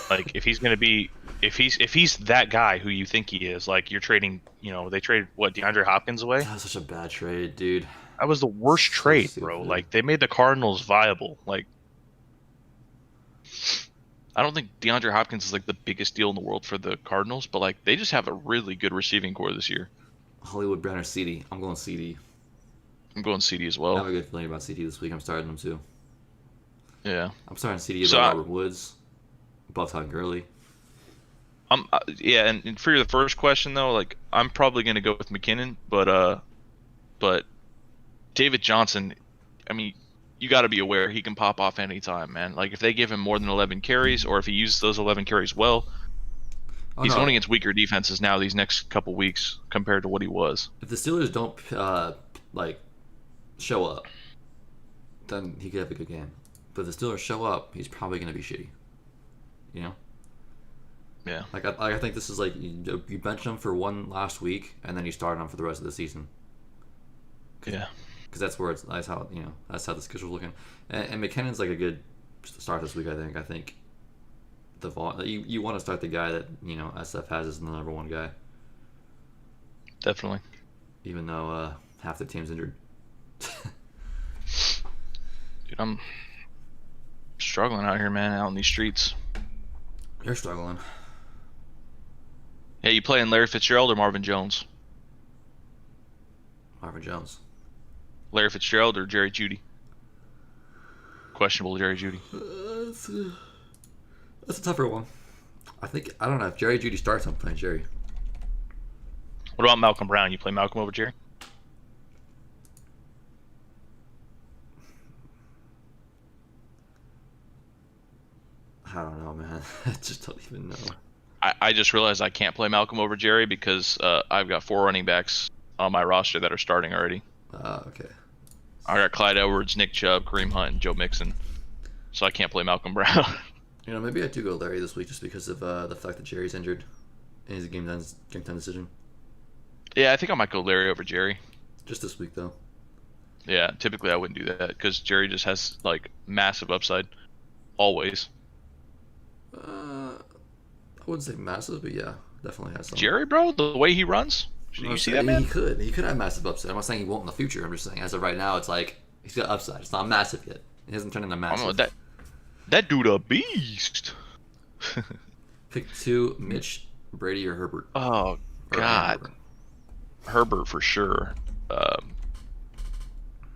Speaker 2: Like, if he's gonna be, if he's that guy who you think he is, like you're trading, you know, they traded what, DeAndre Hopkins away?
Speaker 1: That was such a bad trade, dude.
Speaker 2: That was the worst trade,
Speaker 1: stupid.
Speaker 2: bro. Like they made the Cardinals viable. Like, I don't think DeAndre Hopkins is like the biggest deal in the world for the Cardinals, but like they just have a really good receiving core this year.
Speaker 1: Hollywood Brown or CD? I'm going CD.
Speaker 2: I'm going CD as
Speaker 1: I
Speaker 2: well.
Speaker 1: have a good feeling about CD this week. I'm starting them too.
Speaker 2: Yeah.
Speaker 1: I'm starting CD
Speaker 2: So
Speaker 1: above Robert Woods, above Todd Gurley.
Speaker 2: yeah, and for the first question though, like I'm probably gonna go with McKinnon, but David Johnson, I mean, you got to be aware he can pop off anytime, man. Like if they give him more than 11 carries, or if he uses those 11 carries well,
Speaker 1: Oh
Speaker 2: he's going
Speaker 1: no!
Speaker 2: against weaker defenses now these next couple weeks compared to what he was.
Speaker 1: If the Steelers don't like show up, then he could have a good game. But if the Steelers show up, he's probably going to be shitty. You know,
Speaker 2: Yeah.
Speaker 1: like I think this is like you bench him for one last week, and then you start him for the rest of the season.
Speaker 2: Yeah.
Speaker 1: Because that's how that's how the schedule's looking. And McKinnon's like a good start this week. I think you want to start the guy that SF has as the number one guy,
Speaker 2: Definitely.
Speaker 1: even though half the team's injured.
Speaker 2: Dude, I'm struggling out here, man, out in these streets.
Speaker 1: You're struggling.
Speaker 2: Hey, you playing Larry Fitzgerald or Marvin Jones?
Speaker 1: Marvin Jones.
Speaker 2: Larry Fitzgerald or Jerry Jeudy? Questionable Jerry Jeudy.
Speaker 1: That's a tougher one. I don't know if Jerry Jeudy starts. I'm playing Jerry.
Speaker 2: What about Malcolm Brown? You play Malcolm over Jerry?
Speaker 1: I don't know, man. I just don't even know.
Speaker 2: I just realized I can't play Malcolm over Jerry because I've got 4 running backs on my roster that are starting already.
Speaker 1: Okay.
Speaker 2: I got Clyde Edwards, Nick Chubb, Kareem Hunt, and Joe Mixon. So I can't play Malcolm Brown.
Speaker 1: Maybe I do go Larry this week just because of the fact that Jerry's injured in his game time decision.
Speaker 2: Yeah, I think I might go Larry over Jerry.
Speaker 1: Just this week, though.
Speaker 2: Yeah, typically I wouldn't do that because Jerry just has like massive upside, always.
Speaker 1: I wouldn't say massive, but yeah, definitely has some.
Speaker 2: Jerry, bro, the way he runs, you see that, man?
Speaker 1: He could have massive upside. I'm not saying he won't in the future. I'm just saying as of right now, it's like he's got upside. It's not massive yet. He hasn't turned into
Speaker 2: I don't
Speaker 1: massive.
Speaker 2: know, that dude a beast.
Speaker 1: Pick 2: Mitch, Brady, or Herbert.
Speaker 2: Oh
Speaker 1: Or
Speaker 2: God, Herbert for sure.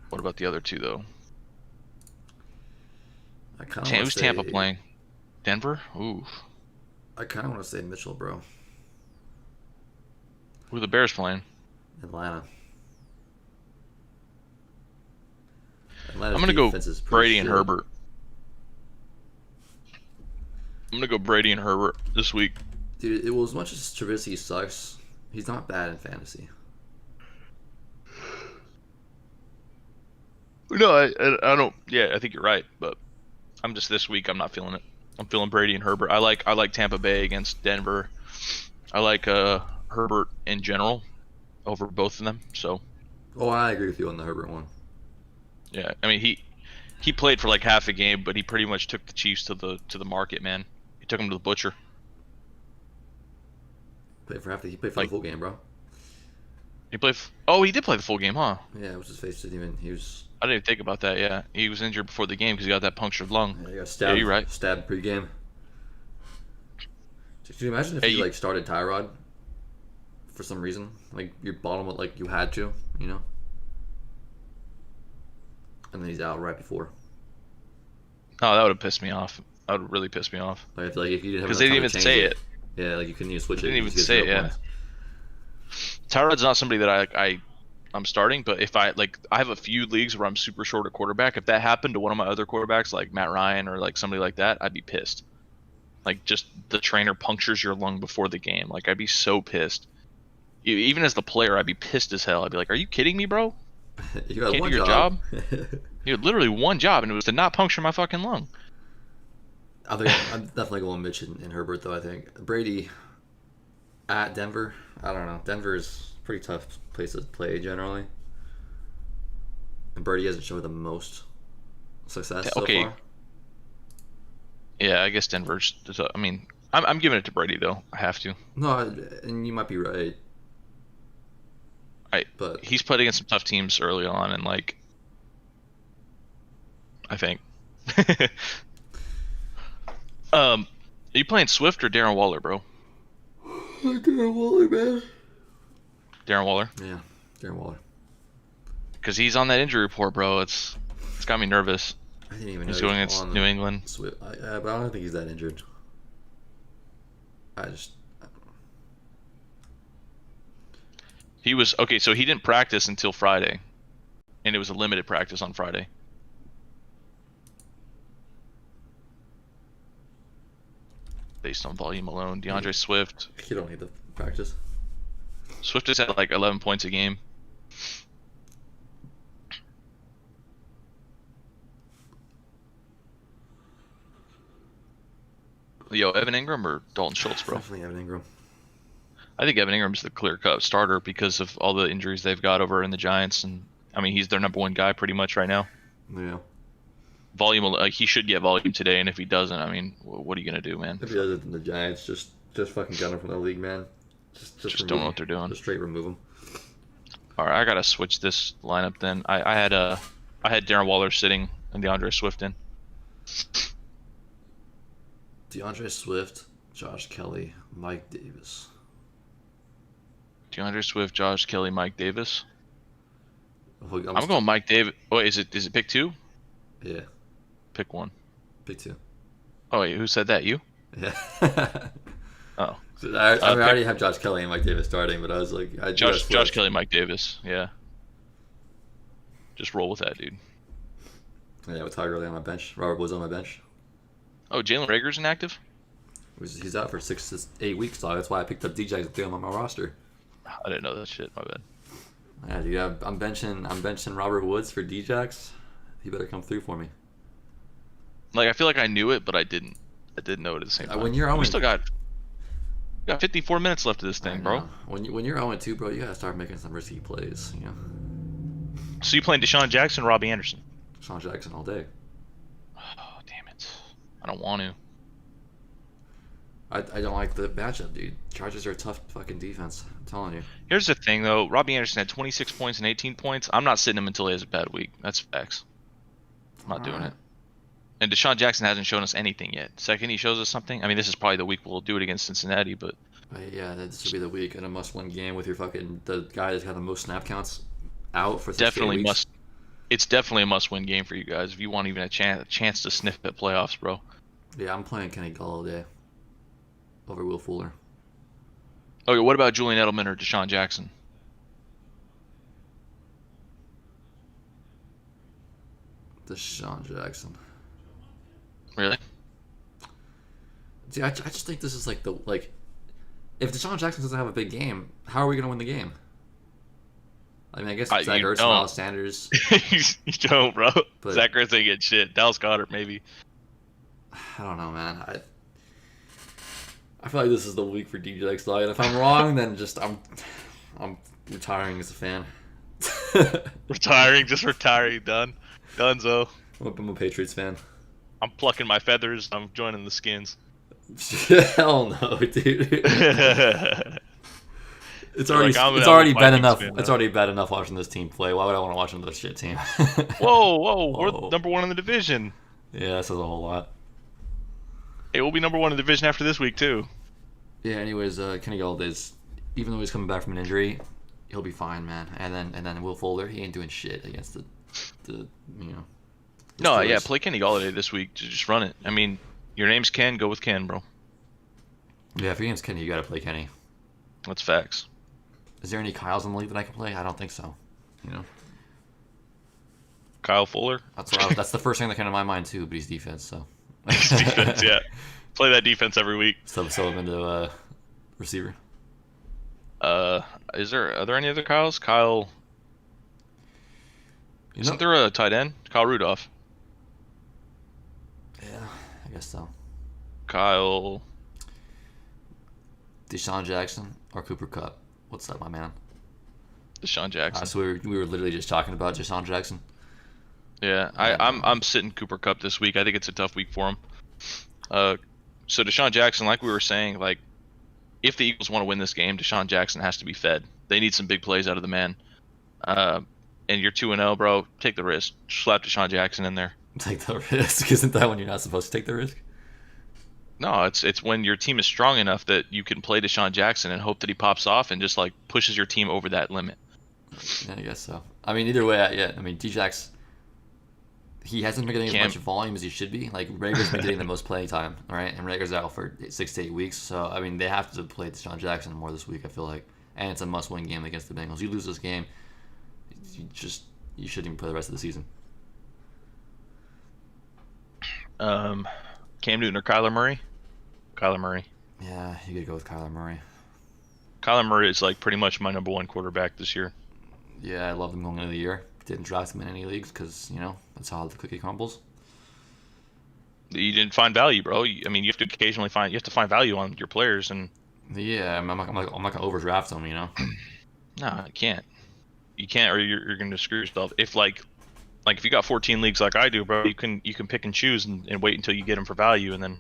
Speaker 2: What about the other two though?
Speaker 1: I kind of want
Speaker 2: Who's
Speaker 1: to say
Speaker 2: Tampa playing? Denver? Ooh.
Speaker 1: I kind of want to say Mitchell, bro.
Speaker 2: Who are the Bears playing?
Speaker 1: Atlanta.
Speaker 2: I'm gonna go Brady and Herbert. I'm gonna go Brady and Herbert this week.
Speaker 1: Dude, as much as Trubisky sucks, he's not bad in fantasy.
Speaker 2: No, I don't. Yeah, I think you're right, but I'm just this week. I'm not feeling it. I'm feeling Brady and Herbert. I like Tampa Bay against Denver. I like Herbert in general over both of them. So
Speaker 1: Oh, I agree with you on the Herbert one.
Speaker 2: yeah, I mean he played for like half a game, but he pretty much took the Chiefs to the market, man. He took them to the butcher.
Speaker 1: He played for the full game, bro.
Speaker 2: He played. Oh, he did play the full game, huh?
Speaker 1: Yeah, it was his face didn't even. He was.
Speaker 2: I didn't even think about that. Yeah, he was injured before the game because he got that punctured lung.
Speaker 1: Yeah, he got stabbed.
Speaker 2: Yeah, you're right.
Speaker 1: Stabbed pregame. Could you imagine if
Speaker 2: Hey,
Speaker 1: you like started Tyrod for some reason, like you bought him, like you had to, and then he's out right before.
Speaker 2: Oh, that would have pissed me off. That would really piss me off.
Speaker 1: Like I feel like if you didn't have
Speaker 2: Because
Speaker 1: enough
Speaker 2: they
Speaker 1: time
Speaker 2: didn't
Speaker 1: to
Speaker 2: even
Speaker 1: change
Speaker 2: say it.
Speaker 1: Yeah, like you couldn't even switch
Speaker 2: They
Speaker 1: it.
Speaker 2: didn't
Speaker 1: You
Speaker 2: even
Speaker 1: just
Speaker 2: say
Speaker 1: get
Speaker 2: it, yeah.
Speaker 1: points.
Speaker 2: Tyrod's not somebody that I'm starting, but if I have a few leagues where I'm super short at quarterback. If that happened to one of my other quarterbacks, like Matt Ryan or like somebody like that, I'd be pissed. Like just the trainer punctures your lung before the game. Like I'd be so pissed. Even as the player, I'd be pissed as hell. I'd be like, "Are you kidding me, bro?
Speaker 1: You got
Speaker 2: Can't
Speaker 1: one
Speaker 2: do your
Speaker 1: job.
Speaker 2: You had literally one job, and it was to not puncture my fucking lung."
Speaker 1: I think I'm definitely going Mitch and Herbert though. I think Brady at Denver. I don't know. Denver is a pretty tough place to play generally, and Brady hasn't shown the most success so
Speaker 2: Okay.
Speaker 1: far.
Speaker 2: Yeah, I guess Denver's. I mean, I'm giving it to Brady though. I have to.
Speaker 1: No, and you might be right. But
Speaker 2: He's played against some tough teams early on, and like, I think. Are you playing Swift or Darren Waller, bro?
Speaker 1: Darren Waller, man.
Speaker 2: Darren Waller.
Speaker 1: Yeah, Darren Waller.
Speaker 2: Because he's on that injury report, bro. It's got me nervous.
Speaker 1: I didn't even know
Speaker 2: He's
Speaker 1: he
Speaker 2: going
Speaker 1: was
Speaker 2: against
Speaker 1: on
Speaker 2: New England.
Speaker 1: Swift. But I don't think he's that injured. I just.
Speaker 2: He was okay, so he didn't practice until Friday, and it was a limited practice on Friday. Based on volume alone, DeAndre Swift.
Speaker 1: You don't need the practice.
Speaker 2: Swift is at like 11 points a game. Yo, Evan Ingram or Dalton Schultz, bro?
Speaker 1: Definitely Evan Ingram.
Speaker 2: I think Evan Ingram's the clear-cut starter because of all the injuries they've got over in the Giants, and I mean he's their number one guy pretty much right now.
Speaker 1: Yeah.
Speaker 2: Volume, like he should get volume today, and if he doesn't, I mean, what are you gonna do, man?
Speaker 1: If he does it, then the Giants just fucking gun him from the league, man.
Speaker 2: Just don't know what they're doing.
Speaker 1: Just straight remove him.
Speaker 2: All right, I gotta switch this lineup then. I had Darren Waller sitting and DeAndre Swift in.
Speaker 1: DeAndre Swift, Josh Kelly, Mike Davis.
Speaker 2: DeAndre Swift, Josh Kelly, Mike Davis.
Speaker 1: I'm
Speaker 2: I'm going Mike Davis. Oh, is it pick 2?
Speaker 1: Yeah,
Speaker 2: Pick 1.
Speaker 1: pick 2.
Speaker 2: Oh wait, who said that? You?
Speaker 1: Yeah.
Speaker 2: Oh,
Speaker 1: So I already have Josh Kelly and Mike Davis starting, but I was like, I
Speaker 2: Josh Kelly, Mike Davis. Yeah. Just roll with that, dude.
Speaker 1: Yeah, with Todd Gurley on my bench. Robert Woods on my bench.
Speaker 2: Oh, Jalen Rager's inactive?
Speaker 1: He's out for 6 to 8 weeks, so that's why I picked up DJ to throw him on my roster.
Speaker 2: I didn't know that shit. My bad.
Speaker 1: Yeah, dude, I'm benching Robert Woods for Djax. He better come through for me.
Speaker 2: Like I feel like I knew it, but I didn't. I didn't know it at the same time.
Speaker 1: When you're
Speaker 2: we still got 54 minutes left of this thing, bro.
Speaker 1: When you're 0-2, bro, you gotta start making some risky plays. You know,
Speaker 2: So you playing Deshaun Jackson, Robbie Anderson?
Speaker 1: Sean Jackson all day.
Speaker 2: Oh damn it! I don't want to.
Speaker 1: I don't like the matchup, dude. Chargers are a tough fucking defense. I'm telling you.
Speaker 2: Here's the thing, though. Robbie Anderson had 26 points and 18 points. I'm not sitting him until he has a bad week. That's facts. I'm not doing it. And Deshaun Jackson hasn't shown us anything yet. Second he shows us something, I mean, this is probably the week we'll do it against Cincinnati, but
Speaker 1: Yeah, this should be the week in a must-win game with your fucking the guy that's got the most snap counts out for 6
Speaker 2: definitely
Speaker 1: weeks.
Speaker 2: must. It's definitely a must-win game for you guys if you want even a chance to sniff at playoffs, bro.
Speaker 1: Yeah, I'm playing Kenny Galladay over Will Fuller.
Speaker 2: Okay, what about Julian Edelman or Deshaun Jackson?
Speaker 1: Deshaun Jackson.
Speaker 2: Really?
Speaker 1: See, I just think this is if Deshaun Jackson doesn't have a big game, how are we gonna win the game? I mean, I guess Zach
Speaker 2: you
Speaker 1: Ertz,
Speaker 2: don't.
Speaker 1: Miles Sanders.
Speaker 2: You don't, bro.
Speaker 1: But-
Speaker 2: Zach Ertz ain't get shit. Dallas Goedert, maybe.
Speaker 1: I don't know, man. I feel like this is the week for DJ Slide. And if I'm wrong, then just I'm retiring as a fan.
Speaker 2: Just retiring, done. Donezo.
Speaker 1: I'm a Patriots fan.
Speaker 2: I'm plucking my feathers. I'm joining the Skins.
Speaker 1: Hell no, dude. It's
Speaker 2: You're
Speaker 1: already
Speaker 2: like, I'm
Speaker 1: it's
Speaker 2: a
Speaker 1: already
Speaker 2: Vikings
Speaker 1: bad enough.
Speaker 2: fan
Speaker 1: It's
Speaker 2: now.
Speaker 1: already bad enough watching this team play. Why would I want to watch another shit team?
Speaker 2: Whoa, we're
Speaker 1: Whoa.
Speaker 2: number 1 in the division.
Speaker 1: Yeah, that says a whole lot.
Speaker 2: Hey, we'll be number 1 in the division after this week too.
Speaker 1: Yeah. Anyways, Kenny Galladay's, even though he's coming back from an injury, he'll be fine, man. And then Will Fuller, he ain't doing shit against the you know. the
Speaker 2: No, yeah,
Speaker 1: Steelers.
Speaker 2: play Kenny Galladay this week. Just run it. I mean, your name's Ken. Go with Ken, bro.
Speaker 1: Yeah, if your name's Kenny, you gotta play Kenny.
Speaker 2: That's facts.
Speaker 1: Is there any Kyles in the league that I can play? I don't think so. You know,
Speaker 2: Kyle Fuller.
Speaker 1: that's the first thing that came to my mind too. But he's defense, so.
Speaker 2: Defense, yeah. Play that defense every week.
Speaker 1: So him into receiver.
Speaker 2: Are there any other Kyles? Kyle.
Speaker 1: You know,
Speaker 2: Isn't there a tight end? Kyle Rudolph.
Speaker 1: yeah, I guess so.
Speaker 2: Kyle.
Speaker 1: Deshaun Jackson or Cooper Kupp. What's up, my man?
Speaker 2: Deshaun Jackson.
Speaker 1: So we were literally just talking about Deshaun Jackson.
Speaker 2: Yeah, I'm sitting Cooper Kupp this week. I think it's a tough week for him. So Deshaun Jackson, like we were saying, like if the Eagles want to win this game, Deshaun Jackson has to be fed. They need some big plays out of the man. And you're 2-0, bro. Take the risk. Slap Deshaun Jackson in there.
Speaker 1: Take the risk. Isn't that when you're not supposed to take the risk?
Speaker 2: No, it's when your team is strong enough that you can play Deshaun Jackson and hope that he pops off and just like pushes your team over that limit.
Speaker 1: Yeah, I guess so. I mean, either way, yeah. I mean, Djax, he hasn't been getting as
Speaker 2: Cam,
Speaker 1: much volume as he should be. Like Rager's been getting the most play time, right? And Rager's out for 6 to 8 weeks. So I mean, they have to play Deshaun Jackson more this week. I feel like, and it's a must-win game against the Bengals. You lose this game, you shouldn't even play the rest of the season.
Speaker 2: Cam Newton or Kyler Murray? Kyler Murray.
Speaker 1: Yeah, you gotta go with Kyler Murray.
Speaker 2: Kyler Murray is like pretty much my number one quarterback this year.
Speaker 1: Yeah, I love him going into the year. Didn't draft him in any leagues because that's how the cookie crumbles.
Speaker 2: You didn't find value, bro. I mean, you have to occasionally find value on your players, and
Speaker 1: Yeah, I'm not gonna overdraft him.
Speaker 2: no, you can't. You can't, or you're gonna screw yourself. If like if you got 14 leagues like I do, bro, you can pick and choose and wait until you get him for value, and then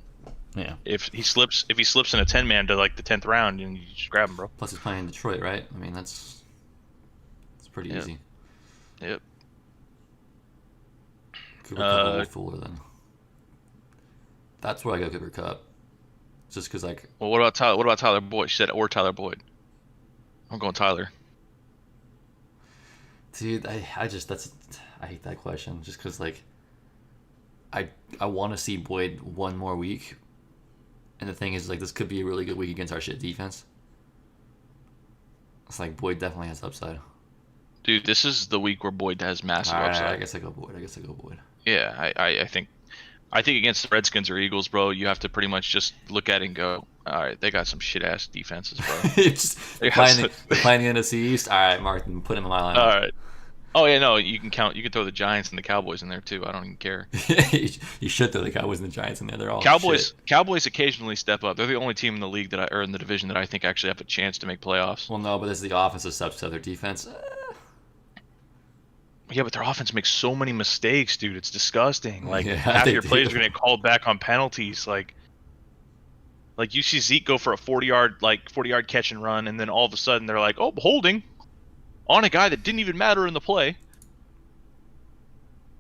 Speaker 1: Yeah.
Speaker 2: if he slips in a 10-man to like the 10th round, and you just grab him, bro.
Speaker 1: Plus, he's playing in Detroit, right? I mean, it's pretty
Speaker 2: Yep.
Speaker 1: easy.
Speaker 2: Yep.
Speaker 1: Cooper Cup or Will Fuller then. That's where I go Cooper Cup. Just because
Speaker 2: Well, what about Tyler? What about Tyler Boyd? She said, or Tyler Boyd. I'm going Tyler.
Speaker 1: dude, I hate that question. Just because I want to see Boyd one more week, and the thing is this could be a really good week against our shit defense. It's like Boyd definitely has upside.
Speaker 2: Dude, this is the week where Boyd has massive
Speaker 1: All right,
Speaker 2: upside.
Speaker 1: I guess I go Boyd.
Speaker 2: Yeah, I think against the Redskins or Eagles, bro, you have to pretty much just look at it and go, all right, they got some shit ass defenses, bro.
Speaker 1: Just playing the NFC East. All right, Martin, put him in my line.
Speaker 2: All right. Oh yeah, no, you can throw the Giants and the Cowboys in there too. I don't even care.
Speaker 1: You should throw the Cowboys and the Giants in there. They're all
Speaker 2: Cowboys.
Speaker 1: shit.
Speaker 2: Cowboys occasionally step up. They're the only team in the league or in the division that I think actually have a chance to make playoffs.
Speaker 1: Well, no, but this is the offensive subset of their defense.
Speaker 2: Yeah, but their offense makes so many mistakes, dude. It's disgusting. Like
Speaker 1: Yeah,
Speaker 2: half
Speaker 1: they
Speaker 2: your
Speaker 1: do.
Speaker 2: plays are gonna get called back on penalties. Like you see Zeke go for a 40-yard catch and run, and then all of a sudden they're like, oh, holding on a guy that didn't even matter in the play.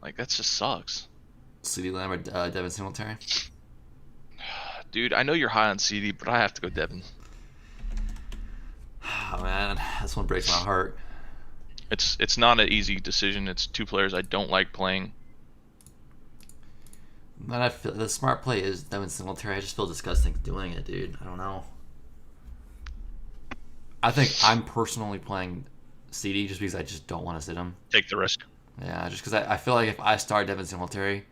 Speaker 2: Like that just sucks.
Speaker 1: CeeDee Lamb or Devin Singletary.
Speaker 2: Dude, I know you're high on CD, but I have to go Devin.
Speaker 1: Oh man, this one breaks my heart.
Speaker 2: It's not an easy decision. It's two players I don't like playing.
Speaker 1: Man, I feel the smart play is Devin Singletary. I just feel disgusting doing it, dude. I don't know. I think I'm personally playing CD just because I just don't want to sit him.
Speaker 2: Take the risk.
Speaker 1: Yeah, just because I feel like if I start Devin Singletary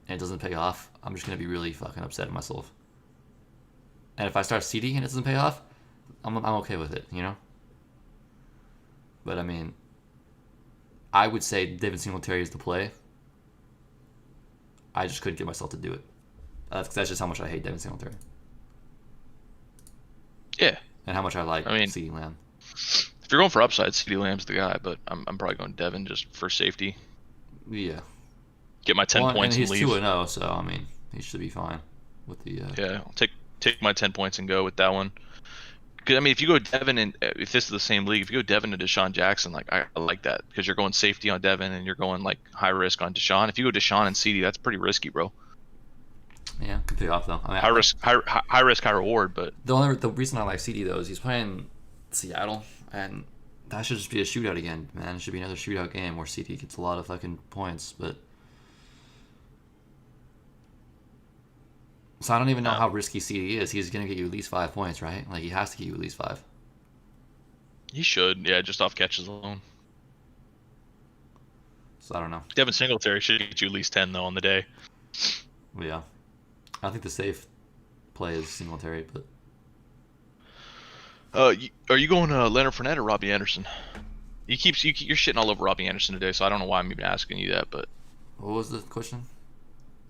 Speaker 1: and it doesn't pay off, I'm just gonna be really fucking upset at myself. And if I start CD and it doesn't pay off, I'm okay with it, But I mean, I would say Devin Singletary is the play. I just couldn't get myself to do it. That's just how much I hate Devin Singletary.
Speaker 2: Yeah.
Speaker 1: And how much I like
Speaker 2: I mean,
Speaker 1: CeeDee Lamb.
Speaker 2: If you're going for upside, CeeDee Lamb's the guy, but I'm probably going Devin just for safety.
Speaker 1: Yeah.
Speaker 2: Get my 10 points and
Speaker 1: he's
Speaker 2: leave.
Speaker 1: 2-0, so I mean, he should be fine with the.
Speaker 2: Yeah, I'll take my 10 points and go with that one. Because I mean, if you go Devin and if this is the same league, if you go Devin to Deshaun Jackson, I like that because you're going safety on Devin and you're going high risk on Deshaun. If you go Deshaun and CD, that's pretty risky, bro.
Speaker 1: Yeah, could pay off though. I mean,
Speaker 2: high risk, high reward. But
Speaker 1: the reason I like CD though is he's playing Seattle, and that should just be a shootout again, man. It should be another shootout game where CD gets a lot of fucking points, but. So I don't even know how risky CD is. He's gonna get you at least 5 points, right? He has to get you at least 5.
Speaker 2: he should, yeah, just off catches alone.
Speaker 1: So I don't know.
Speaker 2: Devin Singletary should get you at least 10 though on the day.
Speaker 1: But yeah, I think the safe play is Singletary, but.
Speaker 2: Are you going Leonard Fournette or Robbie Anderson? You're shitting all over Robbie Anderson today, so I don't know why I'm even asking you that. But
Speaker 1: What was the question?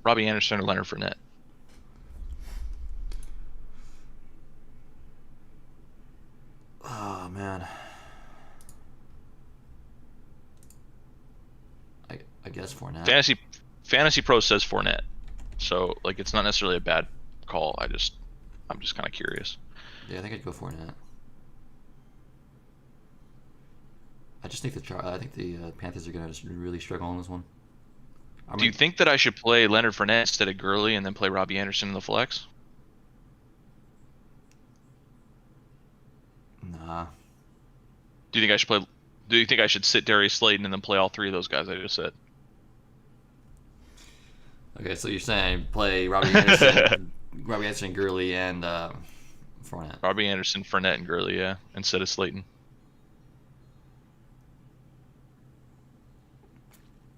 Speaker 2: Robbie Anderson or Leonard Fournette?
Speaker 1: Oh man. I guess Fournette.
Speaker 2: Fantasy Pro says Fournette, so it's not necessarily a bad call. I'm just kind of curious.
Speaker 1: Yeah, I think I'd go Fournette. I just think the Panthers are gonna just really struggle on this one.
Speaker 2: Do you think that I should play Leonard Fournette instead of Gurley and then play Robbie Anderson in the flex?
Speaker 1: Nah.
Speaker 2: Do you think I should play Do you think I should sit Darius Slayton and then play all three of those guys I just said?
Speaker 1: Okay, so you're saying play Robbie Anderson, Gurley, and Fournette.
Speaker 2: Robbie Anderson, Fournette, and Gurley, yeah, instead of Slayton.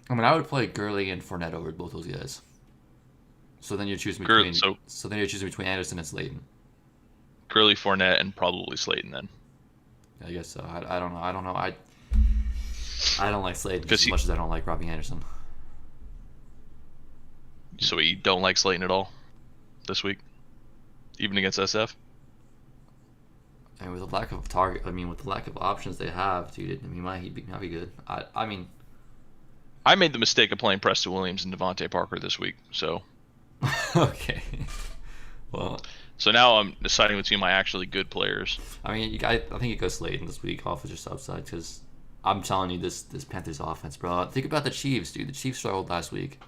Speaker 1: I mean, I would play Gurley and Fournette over both those guys. So then you're choosing between. So then you're choosing between Anderson and Slayton.
Speaker 2: Gurley, Fournette, and probably Slayton then.
Speaker 1: I guess so. I don't know. I don't like Slayton as much as I don't like Robbie Anderson.
Speaker 2: So you don't like Slayton at all this week, even against SF?
Speaker 1: And with the lack of with the lack of options they have, dude, he might be good. I mean,
Speaker 2: I made the mistake of playing Preston Williams and Devontae Parker this week, so.
Speaker 1: Okay. Well.
Speaker 2: So now I'm deciding between my actually good players.
Speaker 1: I mean, I think you go Slayton this week off of just upside because I'm telling you this Panthers offense, bro. Think about the Chiefs, dude. The Chiefs struggled last week.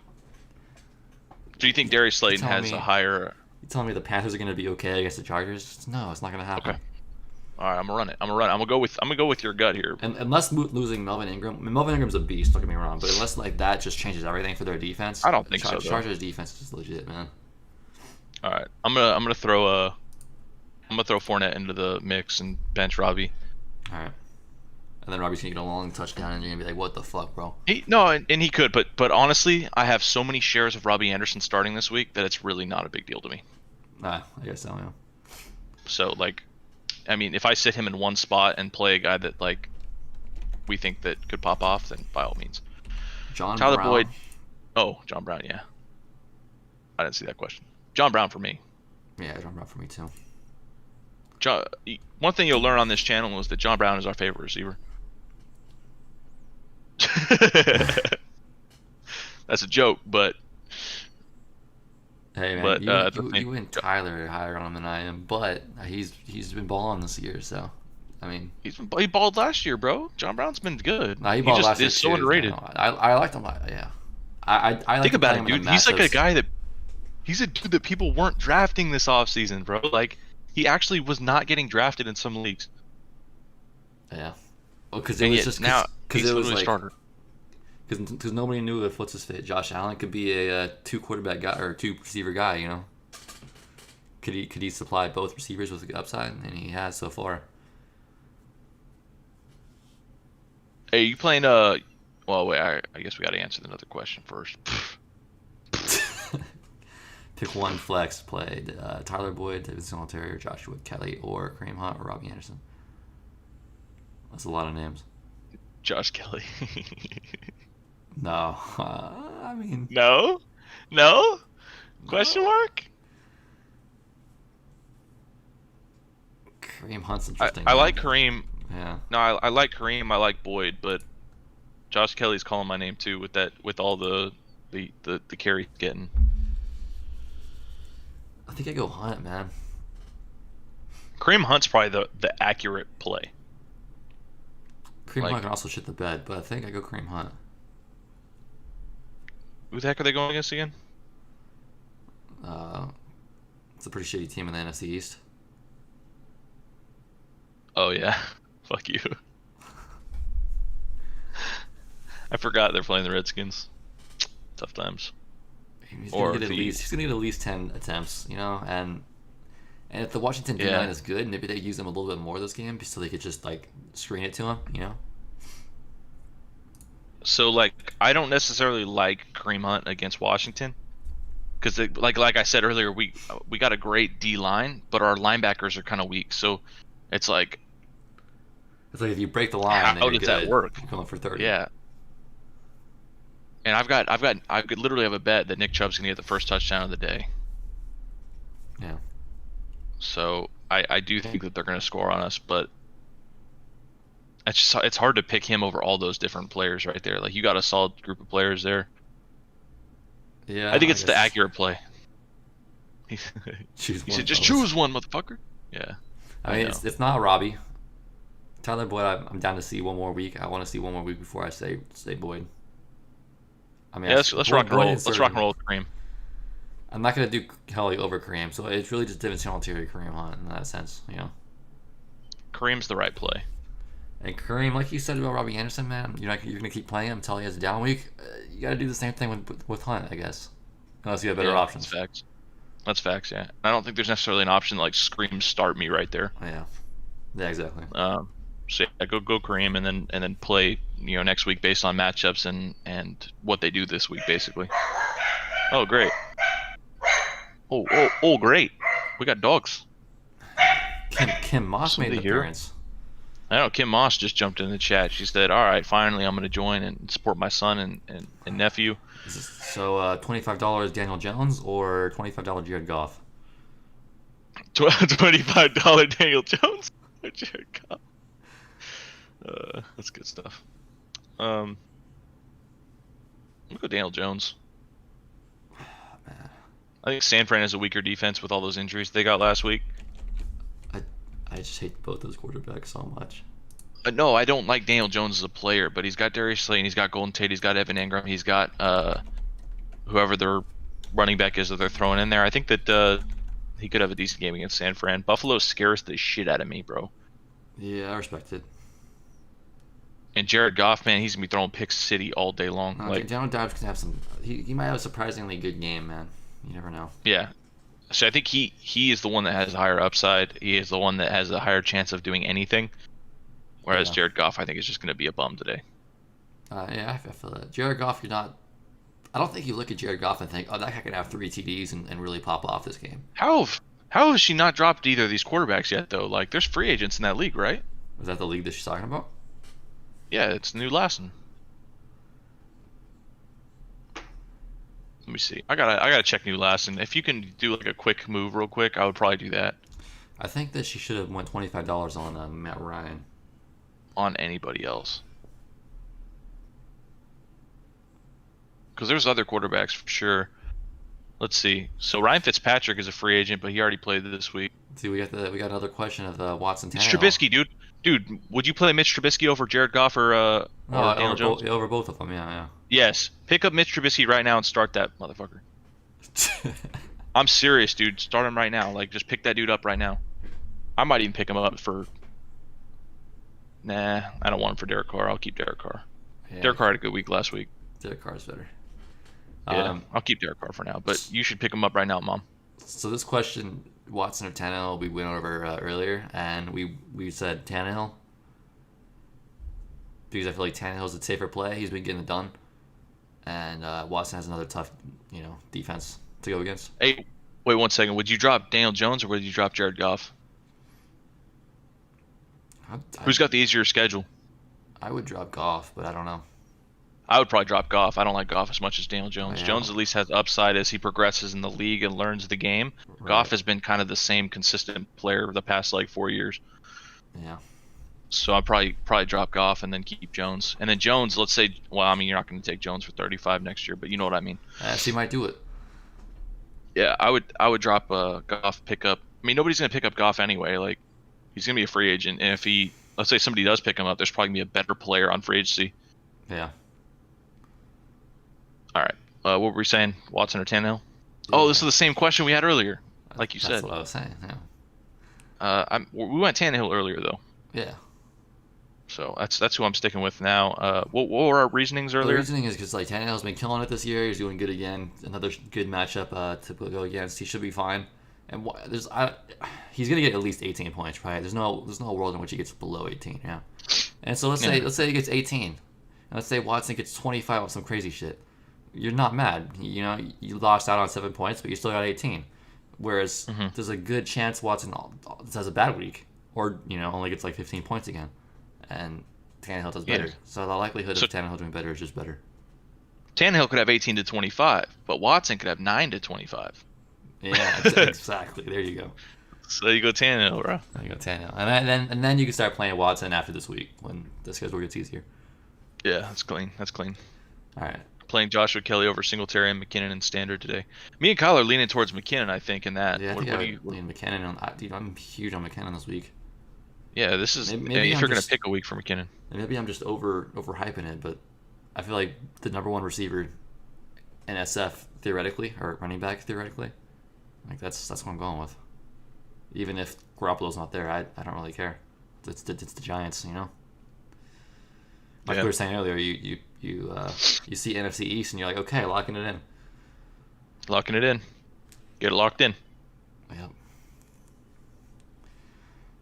Speaker 2: Do you think Darius Slayton has a higher?
Speaker 1: You telling me the Panthers are gonna be okay against the Chargers? No, it's not gonna happen.
Speaker 2: Okay. All right, I'm gonna run it. I'm gonna go with your gut here.
Speaker 1: And unless losing Melvin Ingram, Melvin Ingram's a beast. Don't get me wrong, but unless like that just changes everything for their defense.
Speaker 2: I don't think so.
Speaker 1: Chargers defense is just legit, man.
Speaker 2: All right, I'm gonna throw Fournette into the mix and bench Robbie.
Speaker 1: All right. And then Robbie's gonna get a long touchdown, and you're gonna be like, "What the fuck, bro?"
Speaker 2: And he could, but honestly, I have so many shares of Robbie Anderson starting this week that it's really not a big deal to me.
Speaker 1: Nah, I guess so. Yeah.
Speaker 2: So like, I mean, if I sit him in one spot and play a guy that like we think that could pop off, then by all means. Tyler Boyd. Oh, John Brown. Yeah. I didn't see that question. John Brown for me.
Speaker 1: Yeah, John Brown for me too.
Speaker 2: One thing you'll learn on this channel is that John Brown is our favorite receiver. That's a joke, but
Speaker 1: hey man, you and Tyler are higher on him than I am, but he's been balling this year, so I mean
Speaker 2: he balled last year, bro. John Brown's been good.
Speaker 1: Nah, he balled last year.
Speaker 2: He's so underrated.
Speaker 1: I liked him. Yeah, I like
Speaker 2: think about it, dude. He's like a guy that he's a dude that people weren't drafting this offseason, bro. Like he actually was not getting drafted in some leagues.
Speaker 1: Yeah. Well, because it was just
Speaker 2: now
Speaker 1: because it was like
Speaker 2: starter.
Speaker 1: Because nobody knew if what's his fit Josh Allen could be a 2 quarterback guy or 2 receiver guy, you know. Could he supply both receivers with the upside, and he has so far.
Speaker 2: Hey, you playing well wait, I guess we got to answer another question first.
Speaker 1: Pick one flex play. Tyler Boyd, David Singletary, Joshua Kelly, or Kareem Hunt, or Robbie Anderson. That's a lot of names.
Speaker 2: Josh Kelly.
Speaker 1: No. I mean...
Speaker 2: No? Question mark?
Speaker 1: Kareem Hunt's interesting.
Speaker 2: I like Kareem.
Speaker 1: Yeah.
Speaker 2: No, I like Kareem. I like Boyd, but Josh Kelly's calling my name too with all the carry getting.
Speaker 1: I think I go Hunt, man.
Speaker 2: Kareem Hunt's probably the accurate play.
Speaker 1: Kareem Hunt can also shit the bed, but I think I go Kareem Hunt.
Speaker 2: Who the heck are they going against again?
Speaker 1: It's a pretty shitty team in the NFC East.
Speaker 2: Oh yeah, fuck you. I forgot they're playing the Redskins. Tough times.
Speaker 1: He's gonna get at least 10 attempts, you know, and if the Washington D-line is good, maybe they use him a little bit more this game so they could just like screen it to him, you know.
Speaker 2: So like, I don't necessarily like Kareem Hunt against Washington, because like I said earlier, we got a great D line, but our linebackers are kind of weak. So it's like
Speaker 1: if you break the line,
Speaker 2: how does that work?
Speaker 1: You're going for 30.
Speaker 2: Yeah. And I could literally have a bet that Nick Chubb's gonna get the first touchdown of the day.
Speaker 1: Yeah.
Speaker 2: So I do think that they're gonna score on us, but it's hard to pick him over all those different players right there. Like you got a solid group of players there.
Speaker 1: Yeah.
Speaker 2: I think it's the accurate play. He said, "Just choose one, motherfucker." Yeah.
Speaker 1: I mean, it's not Robbie. Tyler Boyd, I'm down to see one more week. I want to see one more week before I say Boyd. I mean,
Speaker 2: yeah, let's rock and roll. Let's rock and roll with Kareem.
Speaker 1: I'm not gonna do Kelly over Kareem, so it's really just Devin Singletary, Kareem Hunt in that sense, you know.
Speaker 2: Kareem's the right play.
Speaker 1: And Kareem, like you said about Robbie Anderson, man, you're gonna keep playing him until he has a down week. You gotta do the same thing with Hunt, I guess, unless you have better
Speaker 2: Yeah,
Speaker 1: options.
Speaker 2: that's facts. That's facts. Yeah, I don't think there's necessarily an option that, like scream start me right there.
Speaker 1: Yeah, yeah, exactly.
Speaker 2: So yeah, go Kareem and then play next week based on matchups and what they do this week basically. Oh great. Oh great. We got dogs.
Speaker 1: Kim Moss made an
Speaker 2: Somebody here?
Speaker 1: appearance.
Speaker 2: I know Kim Moss just jumped in the chat. She said, "All right, finally, I'm going to join and support my son and nephew."
Speaker 1: So $25 Daniel Jones or $25 Jared Goff?
Speaker 2: $25 Daniel Jones. Jared Goff. That's good stuff. I'll go Daniel Jones.
Speaker 1: Man,
Speaker 2: I think San Fran has a weaker defense with all those injuries they got last week.
Speaker 1: I just hate both those quarterbacks so much.
Speaker 2: No, I don't like Daniel Jones as a player, but he's got Darius Slayton, he's got Golden Tate, he's got Evan Ingram, he's got whoever their running back is that they're throwing in there. I think that he could have a decent game against San Fran. Buffalo scares the shit out of me, bro.
Speaker 1: Yeah, I respect it.
Speaker 2: And Jared Goff, man, he's gonna be throwing pick city all day long.
Speaker 1: Daniel Dobbs can have some. He might have a surprisingly good game, man. You never know.
Speaker 2: Yeah. So I think he is the one that has a higher upside. He is the one that has a higher chance of doing anything. Whereas
Speaker 1: Yeah.
Speaker 2: Jared Goff, I think, is just gonna be a bum today.
Speaker 1: Yeah, I feel that. Jared Goff, you're not. I don't think you look at Jared Goff and think, oh, that guy can have 3 TDs and really pop off this game.
Speaker 2: How has she not dropped either of these quarterbacks yet, though? Like, there's free agents in that league, right?
Speaker 1: Was that the league that she's talking about?
Speaker 2: Yeah, it's New Lassen. Let me see. I gotta check New Lassen. If you can do like a quick move real quick, I would probably do that
Speaker 1: I think that she should have went $25 on Matt Ryan.
Speaker 2: on anybody else. Because there's other quarterbacks for sure. Let's see. So Ryan Fitzpatrick is a free agent, but he already played this week.
Speaker 1: See, we got another question of Watson
Speaker 2: Mitch
Speaker 1: Tannehill.
Speaker 2: Trubisky, dude, would you play Mitch Trubisky over Jared Goff or Daniel Jones?
Speaker 1: Over both of them, yeah.
Speaker 2: Yes. Pick up Mitch Trubisky right now and start that motherfucker. I'm serious, dude. Start him right now. Like, just pick that dude up right now. I might even pick him up for. Nah, I don't want him for Derek Carr. I'll keep Derek Carr.
Speaker 1: Yeah,
Speaker 2: Derek Carr had a good week last week.
Speaker 1: Derek Carr's better.
Speaker 2: Yeah, I'll keep Derek Carr for now. But you should pick him up right now, Mom.
Speaker 1: So this question, Watson or Tannehill, we went over earlier, and we said Tannehill because I feel like Tannehill's a safer play. He's been getting it done, and Watson has another tough, defense to go against.
Speaker 2: Hey, wait 1 second. Would you drop Daniel Jones or would you drop Jared Goff? Who's got the easier schedule?
Speaker 1: I would drop Goff, but I don't know.
Speaker 2: I would probably drop Goff. I don't like Goff as much as Daniel Jones.
Speaker 1: Yeah.
Speaker 2: Jones at least has upside as he progresses in the league and learns the game.
Speaker 1: Right.
Speaker 2: Goff has been kind of the same consistent player the past 4 years.
Speaker 1: Yeah.
Speaker 2: So I'd probably drop Goff and then keep Jones. And then Jones, let's say, well, I mean, you're not going to take Jones for 35 next year, but you know what I mean.
Speaker 1: She might do it.
Speaker 2: Yeah, I would drop Goff, pick up. I mean, nobody's going to pick up Goff anyway. Like, he's going to be a free agent, and if let's say somebody does pick him up, there's probably going to be a better player on free agency.
Speaker 1: Yeah.
Speaker 2: All right. What were we saying? Watson or Tannehill? Oh, this is the same question we had earlier, like you
Speaker 1: That's
Speaker 2: said.
Speaker 1: what I was saying. Yeah.
Speaker 2: We went Tannehill earlier though,
Speaker 1: Yeah.
Speaker 2: so that's who I'm sticking with now. What were our reasonings
Speaker 1: The
Speaker 2: earlier?
Speaker 1: reasoning is because Tannehill's been killing it this year. He's doing good again. Another good matchup to go against. He should be fine. And he's gonna get at least 18 points, right? There's no world in which he gets below 18. Yeah. And so let's say he gets 18, and let's say Watson gets 25 on some crazy shit. You're not mad. You lost out on 7 points, but you still got 18. Whereas there's a good chance Watson has a bad week, or only gets 15 points again, and Tannehill does better.
Speaker 2: Yeah.
Speaker 1: So the likelihood of Tannehill doing better is just better.
Speaker 2: Tannehill could have 18 to 25, but Watson could have 9 to 25.
Speaker 1: Yeah, exactly. There you go.
Speaker 2: So you go Tannehill, bro.
Speaker 1: There you go, Tannehill, and then you can start playing Watson after this week when the schedule gets easier.
Speaker 2: Yeah, that's clean. That's clean.
Speaker 1: All right.
Speaker 2: Playing Joshua Kelly over Singletary and McKinnon in standard today. Me and Kyle are leaning towards McKinnon, I think, in that.
Speaker 1: Yeah, I
Speaker 2: What
Speaker 1: think
Speaker 2: do
Speaker 1: I
Speaker 2: you?
Speaker 1: would lean McKinnon on. Dude, I'm huge on McKinnon this week.
Speaker 2: Yeah, this is
Speaker 1: Maybe
Speaker 2: if
Speaker 1: I'm
Speaker 2: you're gonna
Speaker 1: just-
Speaker 2: pick a week for McKinnon.
Speaker 1: And maybe I'm just overhyping it, but I feel like the number one receiver in SF theoretically, or running back theoretically, that's what I'm going with. Even if Garoppolo's not there, I don't really care. It's the Giants, Like
Speaker 2: Yeah.
Speaker 1: we were saying earlier, you see NFC East and you're like, okay, locking it in.
Speaker 2: Locking it in. Get it locked in.
Speaker 1: Yep.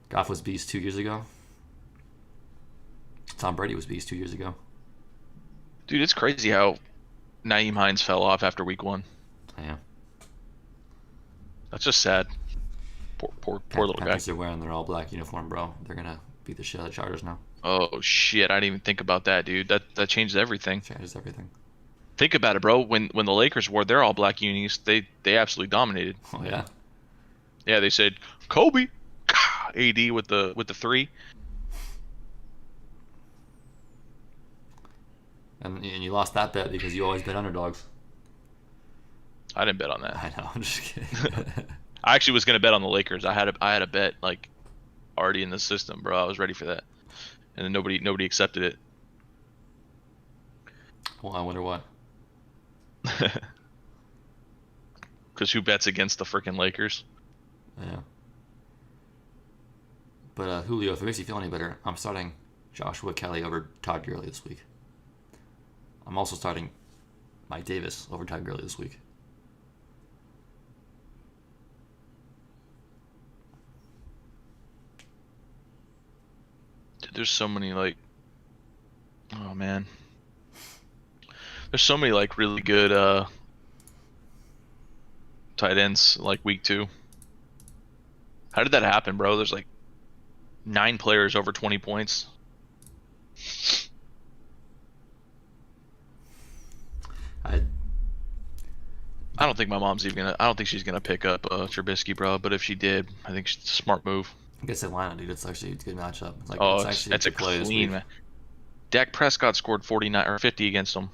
Speaker 1: Goff was beast 2 years ago. Tom Brady was beast 2 years ago.
Speaker 2: Dude, it's crazy how Naeem Hines fell off after week 1.
Speaker 1: Yeah.
Speaker 2: That's just sad. Poor little guy.
Speaker 1: Panthers are wearing their all black uniform, bro. They're gonna beat the shit out of the Chargers now.
Speaker 2: Oh shit! I didn't even think about that, dude. That changes everything.
Speaker 1: Changes everything.
Speaker 2: Think about it, bro. When the Lakers wore their all black unis, they absolutely dominated.
Speaker 1: Oh yeah.
Speaker 2: Yeah, they said Kobe, AD with the 3.
Speaker 1: And you lost that bet because you always bet underdogs.
Speaker 2: I didn't bet on that.
Speaker 1: I know. I'm just kidding.
Speaker 2: I actually was gonna bet on the Lakers. I had a bet like already in the system, bro. I was ready for that, and then nobody accepted it.
Speaker 1: Well, I wonder what.
Speaker 2: Because who bets against the freaking Lakers?
Speaker 1: Yeah. But Julio, if it makes you feel any better, I'm starting Joshua Kelly over Todd Gurley this week. I'm also starting Mike Davis over Todd Gurley this week.
Speaker 2: Dude, there's so many like, oh man, there's so many like really good tight ends like week 2. How did that happen, bro? There's like 9 players over 20 points. I don't think my mom's even gonna. I don't think she's gonna pick up Trubisky, bro. But if she did, I think it's a smart move.
Speaker 1: I guess Atlanta, dude. It's actually a good matchup. It's like,
Speaker 2: Oh,
Speaker 1: it's actually
Speaker 2: that's a
Speaker 1: good play this
Speaker 2: clean.
Speaker 1: week.
Speaker 2: Man. Dak Prescott scored 49 or 50 against them.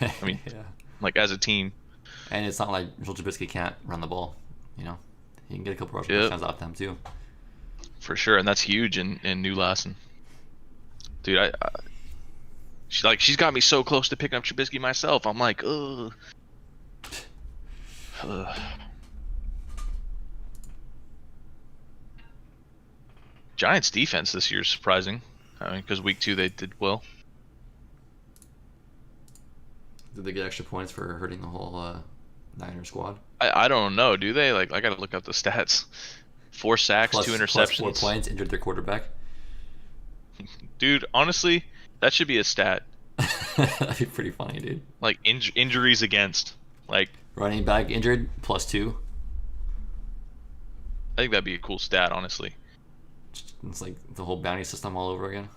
Speaker 2: I mean,
Speaker 1: yeah.
Speaker 2: like as a team.
Speaker 1: And it's not like Mitchell Trubisky can't run the ball. You know, he can get a couple rushing
Speaker 2: Yep.
Speaker 1: touchdowns off them too.
Speaker 2: For sure, and that's huge in New Lassen. Dude, she's got me so close to picking up Trubisky myself. I'm like, ugh. Giants defense this year is surprising. I mean, because week 2 they did well.
Speaker 1: Did they get extra points for hurting the whole Niner squad?
Speaker 2: I don't know, do they? Like, I gotta look up the stats. 4 sacks, 2 interceptions.
Speaker 1: Plus 4 points, injured their quarterback.
Speaker 2: Dude, honestly, that should be a stat.
Speaker 1: That'd be pretty funny, dude.
Speaker 2: Like injuries against. Like,
Speaker 1: Running back injured, plus 2.
Speaker 2: I think that'd be a cool stat, honestly.
Speaker 1: It's like the whole bounty system all over again.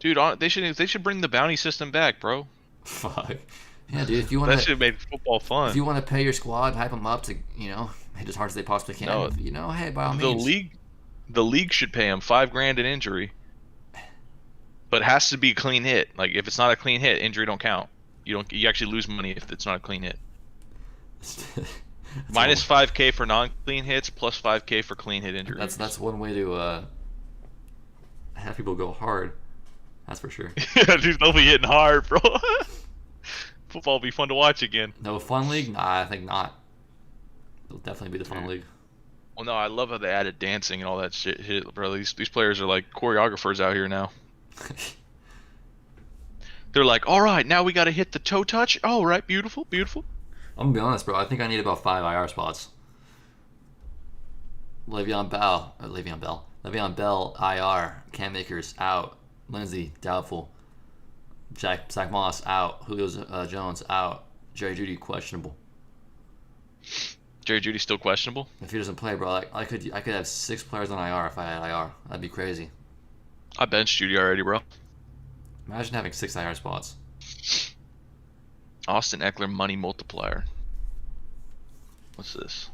Speaker 2: Dude, they should bring the bounty system back, bro.
Speaker 1: Fuck. Yeah, dude. If you want
Speaker 2: That should have made football fun.
Speaker 1: if you want to pay your squad, hype them up to hit as hard as they possibly can.
Speaker 2: No.
Speaker 1: Hey, by all
Speaker 2: The
Speaker 1: means.
Speaker 2: the league should pay him $5,000 in injury, but it has to be a clean hit. Like if it's not a clean hit, injury don't count. You actually lose money if it's not a clean hit. Minus $5,000 for non-clean hits, plus $5,000 for clean hit injuries.
Speaker 1: That's one way to have people go hard. That's for sure.
Speaker 2: Yeah, dude, they'll be hitting hard, bro. Football will be fun to watch again.
Speaker 1: No fun league? Nah, I think not. It'll definitely be the fun league.
Speaker 2: Well, no, I love how they added dancing and all that shit, bro. These players are like choreographers out here now. They're like, all right, now we got to hit the toe touch. All right, beautiful, beautiful.
Speaker 1: I'm gonna be honest, bro. I think I need about 5 IR spots. Le'Veon Bell, IR. Cam Akers out. Lindsey doubtful. Zach Moss out. Julio Jones out. Jerry Jeudy questionable.
Speaker 2: Jerry Jeudy still questionable.
Speaker 1: If he doesn't play, bro, I could have 6 players on IR if I had IR. That'd be crazy.
Speaker 2: I benched Jeudy already, bro.
Speaker 1: Imagine having 6 IR spots.
Speaker 2: Austin Eckler money multiplier. What's this?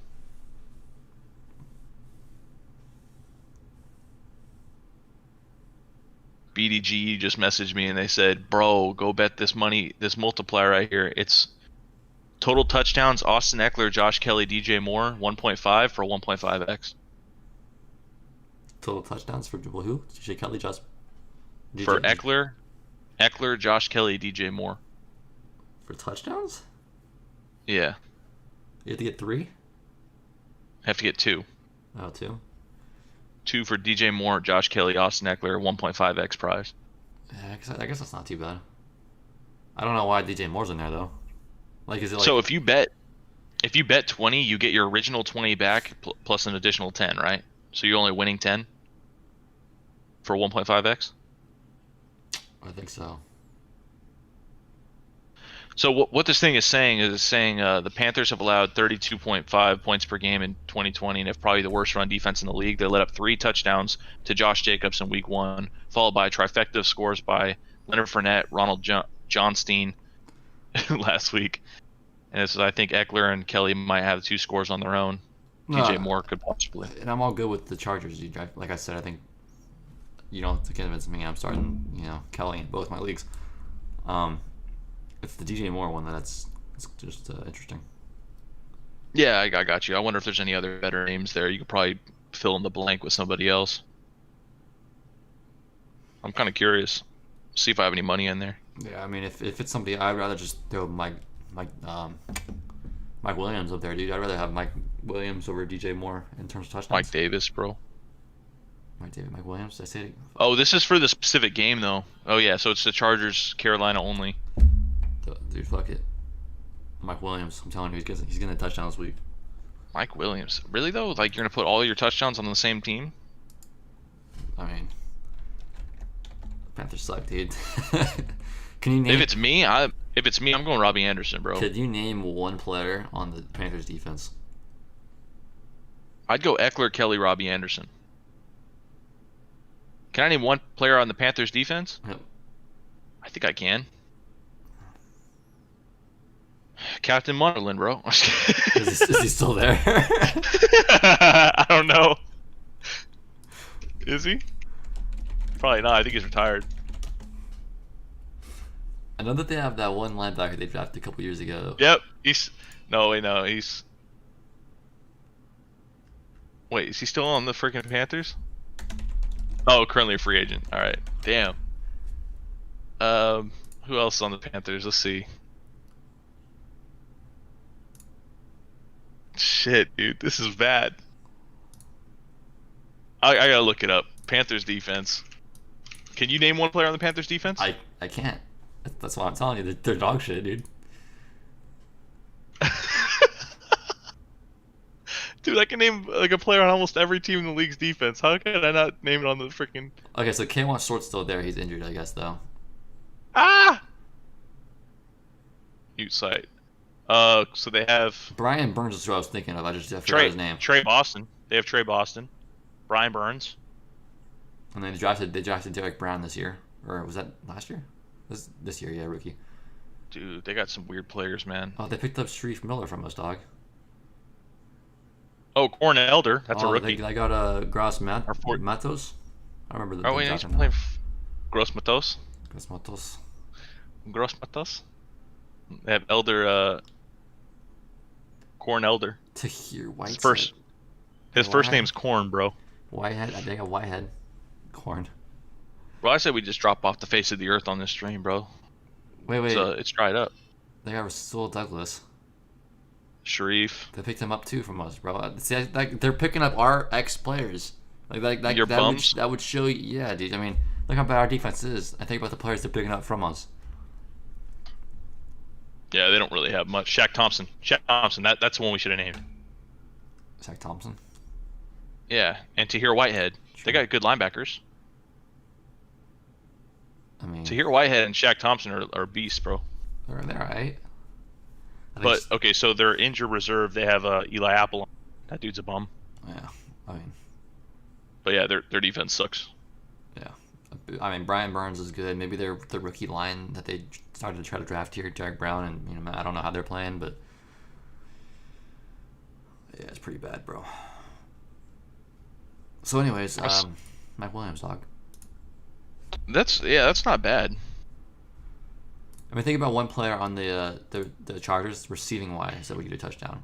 Speaker 2: BDG just messaged me and they said, bro, go bet this multiplier right here. It's total touchdowns, Austin Eckler, Josh Kelly, DJ Moore, 1.5 for 1.5x.
Speaker 1: Total touchdowns for who? DJ Kelly, just
Speaker 2: For Eckler, Josh Kelly, DJ Moore.
Speaker 1: For touchdowns?
Speaker 2: Yeah.
Speaker 1: You have to get 3?
Speaker 2: I have to get 2.
Speaker 1: Oh, 2?
Speaker 2: 2 for DJ Moore, Josh Kelly, Austin Eckler, 1.5x prize.
Speaker 1: Yeah, I guess that's not too bad. I don't know why DJ Moore's in there though. Like, is it like?
Speaker 2: So if you bet 20, you get your original 20 back plus an additional 10, right? So you're only winning 10 for 1.5x.
Speaker 1: I think so.
Speaker 2: So what this thing is saying the Panthers have allowed 32.5 points per game in 2020 and have probably the worst run defense in the league. They let up 3 touchdowns to Josh Jacobs in Week 1, followed by a trifecta of scores by Leonard Fournette, Ronald Johnstein last week. And this is, I think Eckler and Kelly might have 2 scores on their own. DJ Moore could possibly.
Speaker 1: And I'm all good with the Chargers. Like I said, I think you don't have to convince me. I'm starting, Kelly in both my leagues. It's the DJ Moore one it's just interesting.
Speaker 2: Yeah, I got you. I wonder if there's any other better names there. You could probably fill in the blank with somebody else. I'm kind of curious. See if I have any money in there.
Speaker 1: Yeah, I mean, if it's somebody, I'd rather just throw Mike Williams up there, dude. I'd rather have Mike Williams over DJ Moore in terms of touchdowns.
Speaker 2: Mike Davis, bro.
Speaker 1: Mike Williams. Did I say it?
Speaker 2: Oh, this is for the specific game, though. Oh, yeah, so it's the Chargers, Carolina only.
Speaker 1: Dude, fuck it. Mike Williams. I'm telling you, he's getting a touchdown this week.
Speaker 2: Mike Williams. Really, though? Like, you're going to put all your touchdowns on the same team?
Speaker 1: I mean, Panthers suck, dude. Can you name?
Speaker 2: If it's me, I'm going Robbie Anderson, bro.
Speaker 1: Could you name one player on the Panthers defense?
Speaker 2: I'd go Eckler, Kelly, Robbie Anderson. Can I name one player on the Panthers defense?
Speaker 1: Yep.
Speaker 2: I think I can. Captain Munderland, bro.
Speaker 1: Is he still there?
Speaker 2: I don't know. Is he? Probably not. I think he's retired.
Speaker 1: I know that they have that one linebacker they drafted a couple years ago.
Speaker 2: Yep. No, is he still on the freaking Panthers? Oh, currently a free agent. All right. Damn. Who else is on the Panthers? Let's see. Shit, dude, this is bad. I gotta look it up. Panthers defense. Can you name one player on the Panthers defense?
Speaker 1: I can't. That's why I'm telling you. They're dog shit, dude.
Speaker 2: Dude, I can name like a player on almost every team in the league's defense. How can I not name it on the freaking...
Speaker 1: Okay, so K'Wan Short's still there. He's injured, I guess, though.
Speaker 2: Mute site. So they have
Speaker 1: Brian Burns is who I was thinking of. I forgot his name.
Speaker 2: Trey Boston. They have Trey Boston. Brian Burns.
Speaker 1: And then they drafted Derek Brown this year. Or was that last year? This year, yeah, rookie.
Speaker 2: Dude, they got some weird players, man.
Speaker 1: Oh, they picked up Sharif Miller from us, dog.
Speaker 2: Oh, Corn Elder. That's a rookie.
Speaker 1: They got Matos. I remember the.
Speaker 2: Oh, wait, he's playing Gross Matos. They have Elder. Corn Elder.
Speaker 1: Tahir White.
Speaker 2: His first name's Corn, bro.
Speaker 1: Whitehead. I think a Whitehead. Corn.
Speaker 2: Bro, I said we just drop off the face of the earth on this stream, bro.
Speaker 1: Wait.
Speaker 2: It's dried up.
Speaker 1: They got Rasul Douglas.
Speaker 2: Sharif.
Speaker 1: They picked him up too from us, bro. See, like they're picking up our ex players. Like
Speaker 2: your bums.
Speaker 1: That would show you, yeah, dude. I mean, look how bad our defense is. I think about the players they're picking up from us.
Speaker 2: Yeah, they don't really have much. Shaq Thompson. That's the one we should have named.
Speaker 1: Shaq Thompson.
Speaker 2: Yeah, and Tahir Whitehead. True. They got good linebackers.
Speaker 1: I mean,
Speaker 2: Tahir Whitehead and Shaq Thompson are beasts, bro.
Speaker 1: They're alright.
Speaker 2: But okay, so their injured reserve, they have Eli Apple. That dude's a bum.
Speaker 1: Yeah, I mean.
Speaker 2: But yeah, their defense sucks.
Speaker 1: Yeah, I mean Brian Burns is good. Maybe they're the rookie line that they started to try to draft here, Derek Brown, and I don't know how they're playing, but yeah, it's pretty bad, bro. So, anyways, Mike Williams, dog.
Speaker 2: That's not bad.
Speaker 1: I mean, think about one player on the Chargers receiving wise that would get a touchdown.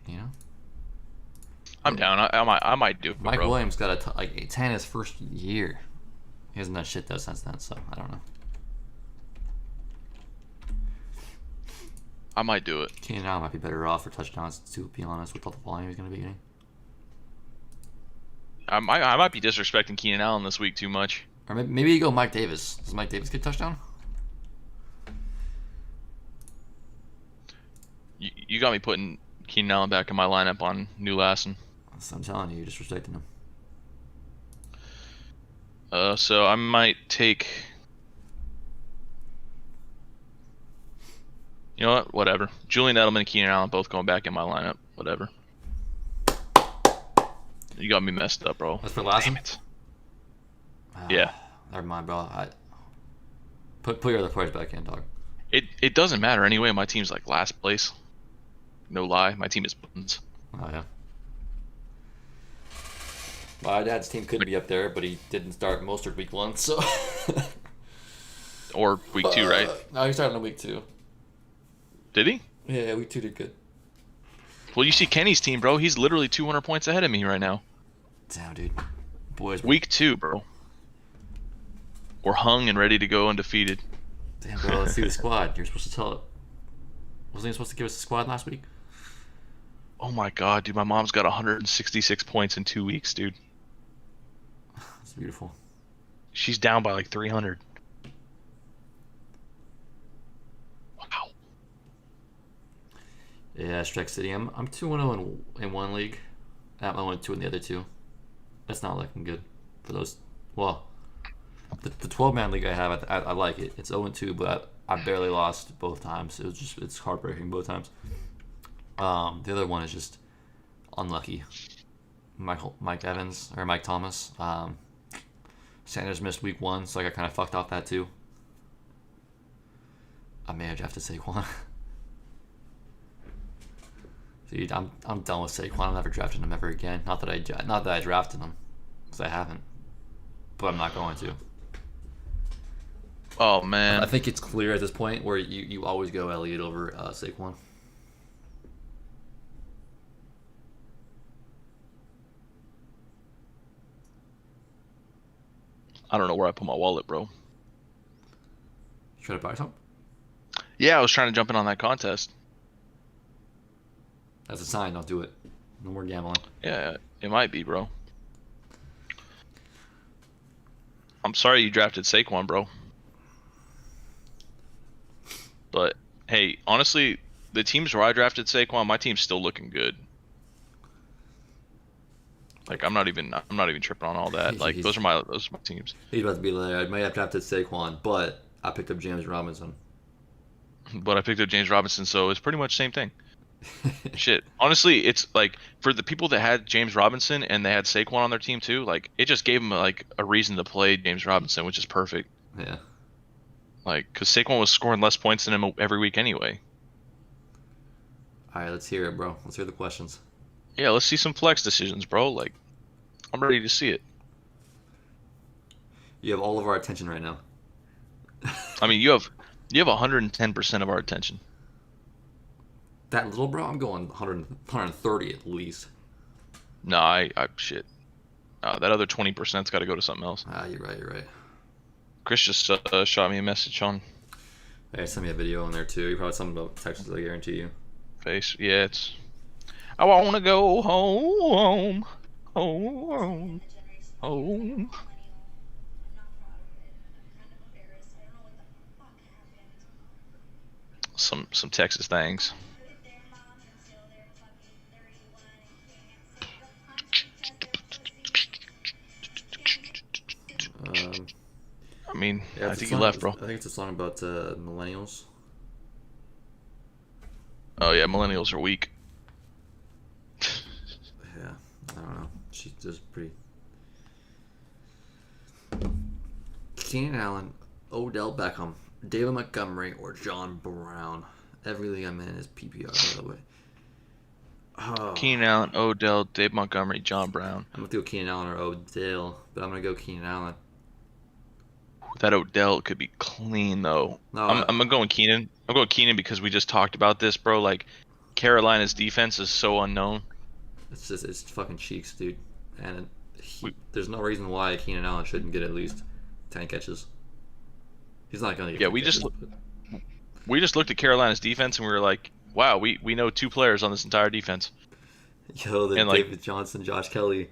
Speaker 1: You know.
Speaker 2: I'm down. I might do it.
Speaker 1: Mike
Speaker 2: bro.
Speaker 1: Williams got a 10 his first year. He hasn't done shit though since then, so I don't know.
Speaker 2: I might do it.
Speaker 1: Keenan Allen might be better off for touchdowns, to be honest, with all the volume he's going to be getting.
Speaker 2: I might be disrespecting Keenan Allen this week too much.
Speaker 1: Or maybe you go Mike Davis. Does Mike Davis get a touchdown?
Speaker 2: You got me putting Keenan Allen back in my lineup on New Lassen.
Speaker 1: So I'm telling you, you're disrespecting him.
Speaker 2: So I might take. You know what? Whatever. Julian Edelman and Keenan Allen both going back in my lineup. Whatever. You got me messed up, bro.
Speaker 1: That's for Lassen?
Speaker 2: Damn it. Yeah.
Speaker 1: Never mind, bro. Put your other players back in, dog.
Speaker 2: It doesn't matter anyway. My team's like last place. No lie. My team is buns.
Speaker 1: Oh, yeah. My dad's team couldn't be up there, but he didn't start Mostert week 1, so...
Speaker 2: Or week 2, right?
Speaker 1: No, he started in week 2.
Speaker 2: Did he?
Speaker 1: Yeah, week 2 did good.
Speaker 2: Well, you see Kenny's team, bro. He's literally 200 points ahead of me right now.
Speaker 1: Damn, dude. Boys.
Speaker 2: Week 2, bro. We're hung and ready to go undefeated.
Speaker 1: Damn, bro. Let's see the squad. You're supposed to tell it. Wasn't he supposed to give us the squad last week?
Speaker 2: Oh my god, dude. My mom's got 166 points in 2 weeks, dude.
Speaker 1: That's beautiful.
Speaker 2: She's down by like 300. Wow.
Speaker 1: Yeah, Strike City. I'm 2-0 in one league. I'm 0-2 in the other 2. That's not looking good for those. Well, the 12-man league I have, I like it. It's 0-2, but I barely lost both times. It's heartbreaking both times. The other one is just unlucky. Mike Evans or Mike Thomas. Sanders missed week 1, so I got kind of fucked off that too. I may have drafted Saquon. Dude, I'm done with Saquon. I'm never drafting him ever again. Not that I drafted him, because I haven't. But I'm not going to.
Speaker 2: Oh man.
Speaker 1: I think it's clear at this point where you always go Elliott over Saquon.
Speaker 2: I don't know where I put my wallet, bro.
Speaker 1: Try to buy something?
Speaker 2: Yeah, I was trying to jump in on that contest.
Speaker 1: That's a sign. Don't do it. No more gambling.
Speaker 2: Yeah, it might be, bro. I'm sorry you drafted Saquon, bro. But hey, honestly, the teams where I drafted Saquon, my team's still looking good. Like I'm not even tripping on all that. Like those are my teams.
Speaker 1: He's about to be like, I might have drafted Saquon, but I picked up James Robinson.
Speaker 2: But I picked up James Robinson, so it's pretty much the same thing. Shit. Honestly, it's like for the people that had James Robinson and they had Saquon on their team too, like it just gave them like a reason to play James Robinson, which is perfect.
Speaker 1: Yeah.
Speaker 2: Like, because Saquon was scoring less points than him every week anyway.
Speaker 1: All right, let's hear it, bro. Let's hear the questions.
Speaker 2: Yeah, let's see some flex decisions, bro. Like, I'm ready to see it.
Speaker 1: You have all of our attention right now.
Speaker 2: I mean, you have 110% of our attention.
Speaker 1: That little, bro? I'm going 130 at least.
Speaker 2: No, I shit. That other 20%'s got to go to something else.
Speaker 1: You're right.
Speaker 2: Chris just shot me a message on
Speaker 1: Hey, send me a video on there too. You probably something about Texas, I guarantee you.
Speaker 2: Face. Yeah, it's. I want to go home, home, home. Some Texas things. I mean,
Speaker 1: yeah,
Speaker 2: I think you left, bro.
Speaker 1: I think it's a song about millennials.
Speaker 2: Oh yeah, millennials are weak.
Speaker 1: Yeah, I don't know. She's just pretty. Keenan Allen, Odell Beckham, David Montgomery, or John Brown. Every league I'm in is PPR, by the way. Oh.
Speaker 2: Keenan Allen, Odell, Dave Montgomery, John Brown.
Speaker 1: I'm going to go Keenan Allen or Odell, but I'm going to go Keenan Allen.
Speaker 2: That Odell could be clean, though.
Speaker 1: No,
Speaker 2: I'm going Keenan. I'm going Keenan because we just talked about this, bro. Like, Carolina's defense is so unknown.
Speaker 1: It's fucking cheeks, dude. And there's no reason why Keenan Allen shouldn't get at least 10 catches. He's not going to get 10 catches,
Speaker 2: we just looked at Carolina's defense and we were like, wow, we know 2 players on this entire defense.
Speaker 1: Yo, David Johnson, Josh Kelly.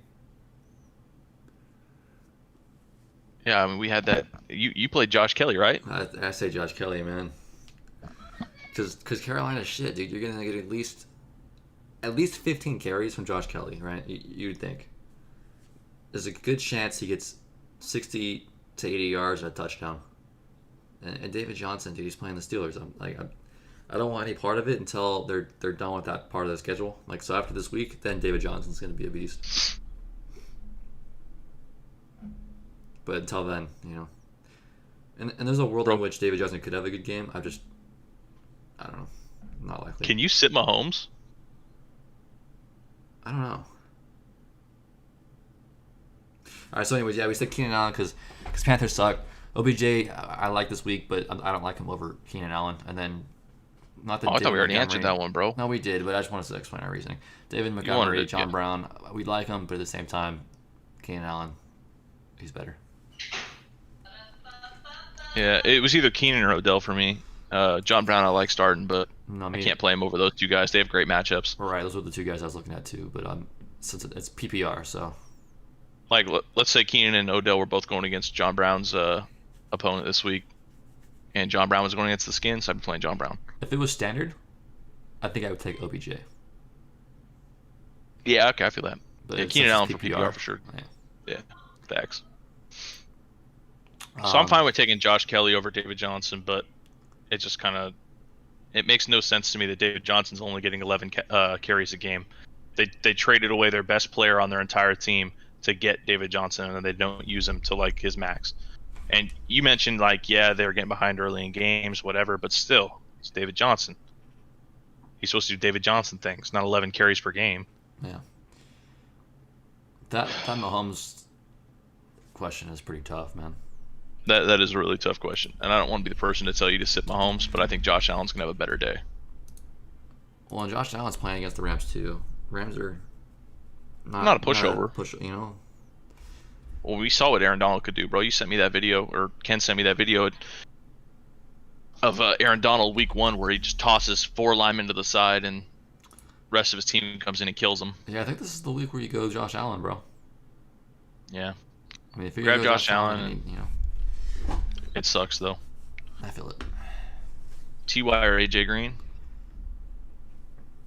Speaker 2: Yeah, I mean we had that. You played Josh Kelly, right?
Speaker 1: I say Josh Kelly, man. Because Carolina's shit, dude. You're gonna get at least 15 carries from Josh Kelly, right? You'd think. There's a good chance he gets 60 to 80 yards and a touchdown. And David Johnson, dude, he's playing the Steelers. I don't want any part of it until they're done with that part of the schedule. Like, so after this week, then David Johnson's gonna be a beast. But until then, and there's a world in which David Johnson could have a good game. I don't know, not likely.
Speaker 2: Can you sit Mahomes?
Speaker 1: I don't know. All right, so anyways, yeah, we said Keenan Allen because Panthers suck. OBJ, I like this week, but I don't like him over Keenan Allen. And then, not that
Speaker 2: I thought we already
Speaker 1: Montgomery-
Speaker 2: answered that one, bro.
Speaker 1: No, we did, but I just wanted to explain our reasoning. David
Speaker 2: wanted
Speaker 1: Montgomery,
Speaker 2: to-
Speaker 1: John
Speaker 2: yeah.
Speaker 1: Brown, we like him, but at the same time, Keenan Allen, he's better.
Speaker 2: Yeah, it was either Keenan or Odell for me. John Brown I like starting, but
Speaker 1: No,
Speaker 2: I can't play him over those two guys. They have great matchups.
Speaker 1: Right, those were the two guys I was looking at too, but since it's PPR, so
Speaker 2: Like, let's say Keenan and Odell were both going against John Brown's opponent this week, and John Brown was going against the Skins, so I'd be playing John Brown.
Speaker 1: if it was standard, I think I would take OBJ.
Speaker 2: Yeah, okay, I feel that.
Speaker 1: But
Speaker 2: Yeah,
Speaker 1: since
Speaker 2: Keenan
Speaker 1: it's
Speaker 2: Allen for PPR for sure.
Speaker 1: Yeah.
Speaker 2: Yeah, facts. So I'm fine with taking Josh Kelly over David Johnson, but it just kind of makes no sense to me that David Johnson's only getting 11 carries a game. They traded away their best player on their entire team to get David Johnson, and then they don't use him to like his max. And you mentioned like, yeah, they're getting behind early in games, whatever, but still, it's David Johnson. He's supposed to do David Johnson things, not 11 carries per game.
Speaker 1: Yeah. That Mahomes question is pretty tough, man.
Speaker 2: That is a really tough question, and I don't want to be the person to tell you to sit Mahomes, but I think Josh Allen's gonna have a better day.
Speaker 1: Well, and Josh Allen's playing against the Rams too. Rams are
Speaker 2: Not a pushover. Well, we saw what Aaron Donald could do, bro. You sent me that video, or Ken sent me that video of Aaron Donald week 1 where he just tosses 4 linemen to the side and rest of his team comes in and kills him.
Speaker 1: Yeah, I think this is the week where you go Josh Allen, bro.
Speaker 2: Yeah.
Speaker 1: I mean, if you
Speaker 2: Grab
Speaker 1: go
Speaker 2: Josh Allen
Speaker 1: you know,
Speaker 2: It sucks, though.
Speaker 1: I feel it.
Speaker 2: T.Y. or A.J. Green?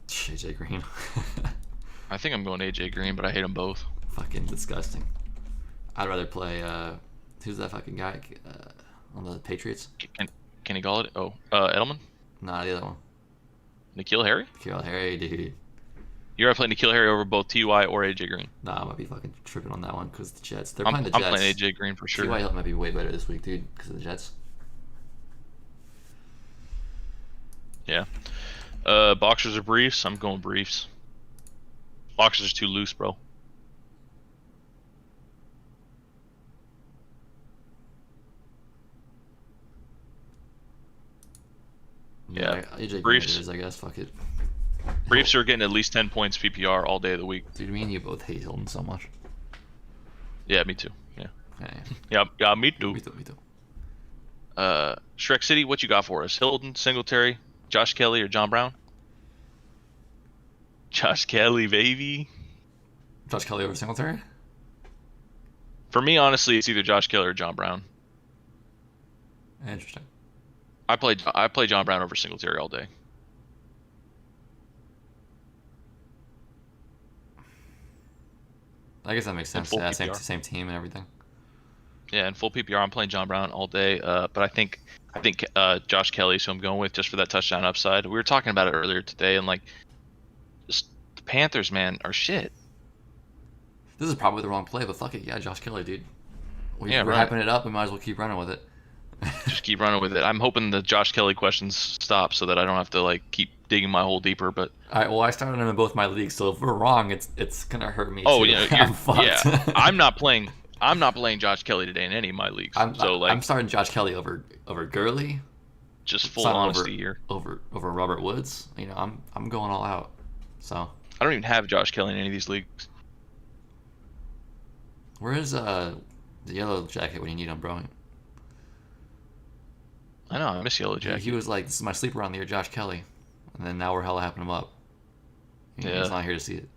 Speaker 1: AJ Green.
Speaker 2: I think I'm going A.J. Green, but I hate them both.
Speaker 1: Fucking disgusting. I'd rather play, who's that fucking guy on the Patriots?
Speaker 2: Kenny Galladay? Oh, Edelman?
Speaker 1: Nah, the other one.
Speaker 2: N'Keal Harry?
Speaker 1: N'Keal Harry, dude.
Speaker 2: You're going to play N'Keal Harry over both T.Y. or A.J. Green?
Speaker 1: Nah, I might be fucking tripping on that one because the Jets. They're
Speaker 2: I'm
Speaker 1: playing the Jets.
Speaker 2: playing A.J. Green for sure.
Speaker 1: T.Y. Hilton might be way better this week, dude, because of the Jets.
Speaker 2: Yeah. Boxers or briefs? I'm going briefs. Boxers are too loose, bro. Yeah.
Speaker 1: AJ Green
Speaker 2: Briefs.
Speaker 1: it is, I guess. Fuck it.
Speaker 2: Briefs are getting at least 10 points PPR all day of the week.
Speaker 1: Dude, me and you both hate Hilton so much.
Speaker 2: Yeah, me too. Yeah.
Speaker 1: Yeah,
Speaker 2: Yeah, me too.
Speaker 1: me too. Me too.
Speaker 2: Shrek City, what you got for us? Hilton, Singletary, Josh Kelly, or John Brown? Josh Kelly, baby.
Speaker 1: Josh Kelly over Singletary?
Speaker 2: For me, honestly, it's either Josh Kelly or John Brown.
Speaker 1: Interesting.
Speaker 2: I play John Brown over Singletary all day.
Speaker 1: I guess that makes sense.
Speaker 2: full
Speaker 1: Yeah,
Speaker 2: PPR.
Speaker 1: same team and everything.
Speaker 2: Yeah, in full PPR, I'm playing John Brown all day. But I think Josh Kelly is who I'm going with just for that touchdown upside. We were talking about it earlier today, and like, just the Panthers, man, are shit.
Speaker 1: This is probably the wrong play, but fuck it. Yeah, Josh Kelly, dude. We're
Speaker 2: right.
Speaker 1: hyping it up. We might as well keep running with it.
Speaker 2: Just keep running with it. I'm hoping the Josh Kelly questions stop so that I don't have to like keep digging my hole deeper. But
Speaker 1: All right, well, I started him in both my leagues, so if we're wrong, it's gonna hurt me.
Speaker 2: oh
Speaker 1: too.
Speaker 2: yeah,
Speaker 1: I'm fucked.
Speaker 2: yeah. I'm not playing Josh Kelly today in any of my leagues.
Speaker 1: I'm
Speaker 2: like,
Speaker 1: starting Josh Kelly over Gurley.
Speaker 2: just full
Speaker 1: Starting
Speaker 2: honesty here.
Speaker 1: over Robert Woods. You know, I'm going all out. So
Speaker 2: I don't even have Josh Kelly in any of these leagues.
Speaker 1: where is the yellow jacket when you need him, bro?
Speaker 2: I know, I miss Yellow Jacket.
Speaker 1: He was like, "This is my sleeper on the year, Josh Kelly," and then now we're hella hyping him up.
Speaker 2: Yeah.
Speaker 1: He's not here to see it.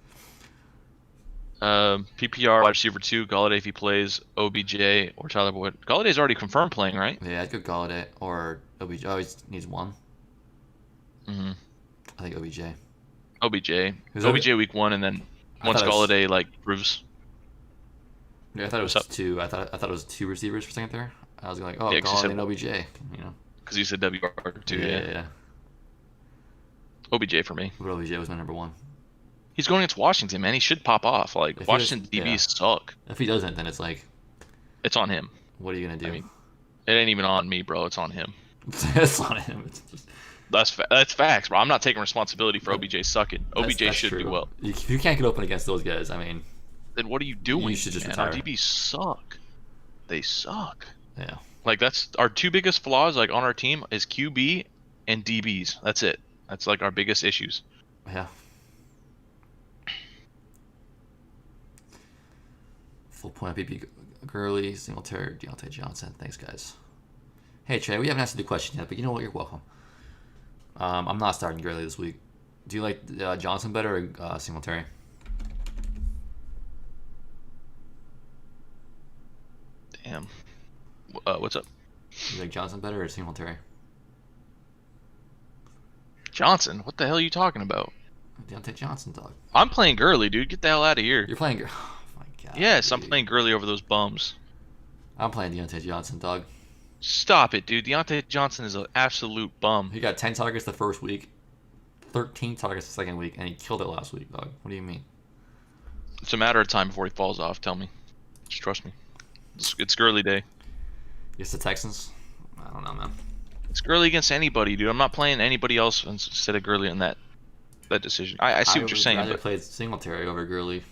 Speaker 2: PPR wide receiver 2, Galladay if he plays, OBJ or Tyler Boyd. Galladay's already confirmed playing, right?
Speaker 1: Yeah, I'd go Galladay or OBJ. Oh, he needs one.
Speaker 2: Mm-hmm.
Speaker 1: I think OBJ.
Speaker 2: OBJ.
Speaker 1: Is
Speaker 2: OBJ
Speaker 1: that-
Speaker 2: week 1, and then
Speaker 1: I
Speaker 2: once
Speaker 1: thought it was-
Speaker 2: Galladay like proves.
Speaker 1: Yeah, I thought it was
Speaker 2: What's up?
Speaker 1: two. I thought it was two receivers for second there. I was like, oh,
Speaker 2: Yeah, 'cause you
Speaker 1: Galladay
Speaker 2: said-
Speaker 1: and OBJ. You know.
Speaker 2: Because he said WR2, yeah. OBJ for me.
Speaker 1: But OBJ was my number one.
Speaker 2: He's going against Washington, man. He should pop off. Like,
Speaker 1: If he
Speaker 2: Washington
Speaker 1: does-
Speaker 2: DBs
Speaker 1: yeah.
Speaker 2: suck.
Speaker 1: If he doesn't, then it's like,
Speaker 2: It's on him.
Speaker 1: what are you gonna do?
Speaker 2: I mean, It ain't even on me, bro. It's on him.
Speaker 1: it's on him. It's just,
Speaker 2: That's facts, bro. I'm not taking responsibility for OBJ sucking.
Speaker 1: that's
Speaker 2: OBJ should
Speaker 1: true.
Speaker 2: do well.
Speaker 1: If you can't get open against those guys, I mean,
Speaker 2: Then what are you doing?
Speaker 1: You should just
Speaker 2: man? Our
Speaker 1: retire.
Speaker 2: DBs suck. They suck.
Speaker 1: yeah.
Speaker 2: Like, that's our two biggest flaws, like, on our team is QB and DBs. That's it. That's like our biggest issues.
Speaker 1: Yeah. Full point PP Gurley, Singletary, Deontay Johnson. Thanks, guys. Hey, Trey, we haven't answered the question yet, but you know what? You're welcome. I'm not starting Gurley this week. Do you like Johnson better or Singletary?
Speaker 2: Damn. What's up?
Speaker 1: You like Johnson better or Singletary?
Speaker 2: Johnson? What the hell are you talking about?
Speaker 1: Deontay Johnson, dog.
Speaker 2: I'm playing Gurley, dude. Get the hell out of here.
Speaker 1: You're playing. Oh my god.
Speaker 2: Yes, I'm
Speaker 1: dude.
Speaker 2: playing Gurley over those bums.
Speaker 1: I'm playing Deontay Johnson, dog.
Speaker 2: Stop it, dude. Deontay Johnson is an absolute bum.
Speaker 1: He got 10 targets the first week, 13 targets the second week, and he killed it last week, dog. What do you mean?
Speaker 2: It's a matter of time before he falls off. Tell me. Just trust me. It's Gurley day.
Speaker 1: Against the Texans? I don't know, man.
Speaker 2: It's Gurley against anybody, dude. I'm not playing anybody else instead of Gurley in that decision. I see what you're saying,
Speaker 1: I
Speaker 2: but
Speaker 1: played Singletary over Gurley.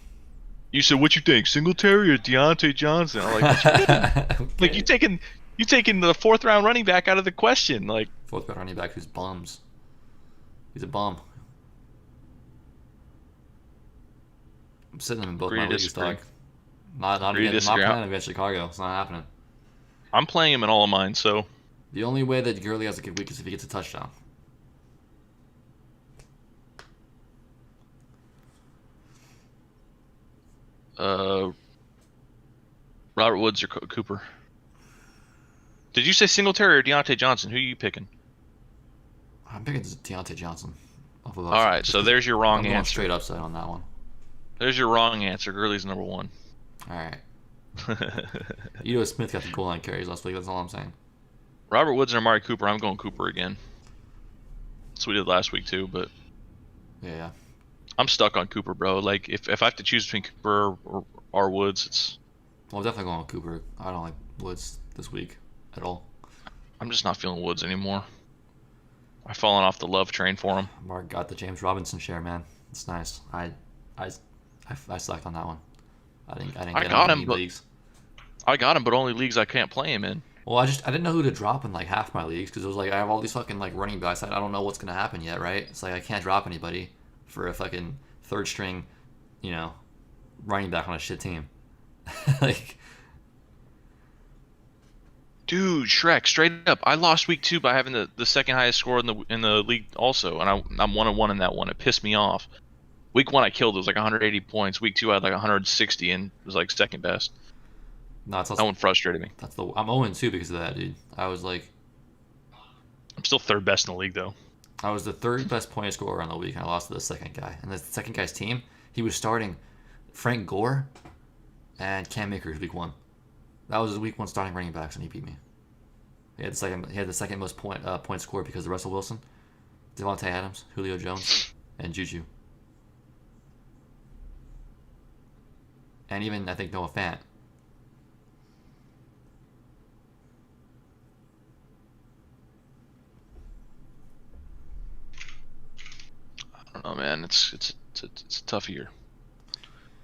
Speaker 2: you said what you think, Singletary or Deontay Johnson? I'm like, like you taking the 4th round running back out of the question, like.
Speaker 1: Fourth round running back who's bums. He's a bum. I'm sitting him in both
Speaker 2: Agree
Speaker 1: my
Speaker 2: to
Speaker 1: leagues,
Speaker 2: disagree.
Speaker 1: dog. Not
Speaker 2: Agree to
Speaker 1: not
Speaker 2: disagree.
Speaker 1: playing against Chicago. It's not happening.
Speaker 2: I'm playing him in all of mine, so
Speaker 1: The only way that Gurley has a good week is if he gets a touchdown.
Speaker 2: Robert Woods or Cooper. Did you say Singletary or Deontay Johnson? Who are you picking?
Speaker 1: I'm picking Deontay Johnson. Off of
Speaker 2: All right, so there's your wrong
Speaker 1: I'm going
Speaker 2: answer.
Speaker 1: straight upside on that one.
Speaker 2: There's your wrong answer. Gurley's number 1.
Speaker 1: All right. Ito Smith got the goal line carries last week. That's all I'm saying.
Speaker 2: Robert Woods and Amari Cooper. I'm going Cooper again. That's what we did last week too, but
Speaker 1: Yeah.
Speaker 2: I'm stuck on Cooper, bro. Like if I have to choose between Cooper or Woods, it's
Speaker 1: Well, I'm definitely going with Cooper. I don't like Woods this week at all.
Speaker 2: I'm just not feeling Woods anymore. I've fallen off the love train for him.
Speaker 1: Mark got the James Robinson share, man. It's nice. I sucked on that one. I didn't
Speaker 2: I
Speaker 1: get
Speaker 2: got
Speaker 1: him in
Speaker 2: him,
Speaker 1: any
Speaker 2: but-
Speaker 1: leagues.
Speaker 2: I got him, but only leagues I can't play him in.
Speaker 1: Well, I didn't know who to drop in like half my leagues because it was like I have all these fucking like running backs. I don't know what's gonna happen yet, right? It's like I can't drop anybody for a fucking third string, running back on a shit team. Like,
Speaker 2: Dude, Shrek, straight up, I lost week 2 by having the second highest score in the league also, and I'm 1-1 in that one. It pissed me off. Week 1 I killed. It was like 180 points. Week 2 I had like 160 and it was like second best.
Speaker 1: no, it's
Speaker 2: That one frustrated me.
Speaker 1: I'm 0-2 because of that, dude. I was like,
Speaker 2: I'm still 3rd best in the league though.
Speaker 1: I was the third best point scorer on the week, and I lost to the second guy. And the second guy's team, he was starting Frank Gore and Cam Akers week 1. That was his week 1 starting running backs, and he beat me. He had the second most point scored because of Russell Wilson, Devontae Adams, Julio Jones, and Juju. And even, I think, Noah Fant.
Speaker 2: I don't know, man. It's a tough year.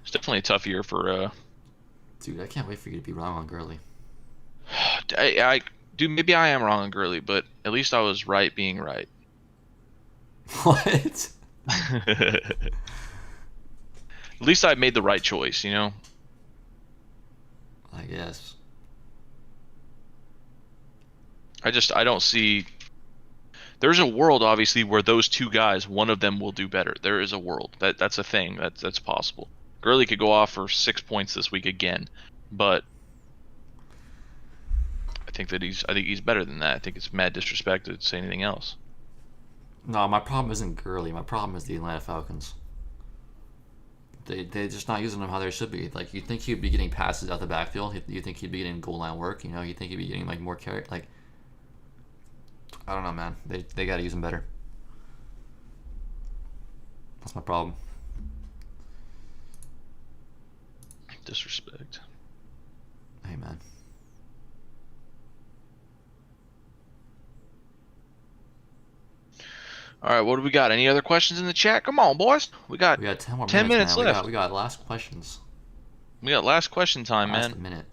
Speaker 2: It's definitely a tough year for.
Speaker 1: Dude, I can't wait for you to be wrong on Gurley.
Speaker 2: Dude, maybe I am wrong on Gurley, but at least I was right being right.
Speaker 1: What?
Speaker 2: At least I made the right choice, you know?
Speaker 1: I guess.
Speaker 2: I don't see. There's a world, obviously, where those two guys, one of them will do better. There is a world. That's a thing. That's possible. Gurley could go off for 6 points this week again, but I think he's better than that. I think it's mad disrespect to say anything else.
Speaker 1: No, my problem isn't Gurley. My problem is the Atlanta Falcons. They're just not using him how they should be. Like, you think he'd be getting passes out the backfield. You think he'd be getting goal line work. You think he'd be getting like more carry. Like, I don't know, man. They got to use him better. That's my problem.
Speaker 2: Disrespect.
Speaker 1: Hey, man.
Speaker 2: All right, what do we got? Any other questions in the chat? Come on, boys. We got
Speaker 1: 10 more
Speaker 2: 10 minutes
Speaker 1: man.
Speaker 2: left.
Speaker 1: We got last questions.
Speaker 2: We got last question time,
Speaker 1: Last
Speaker 2: man.
Speaker 1: minute.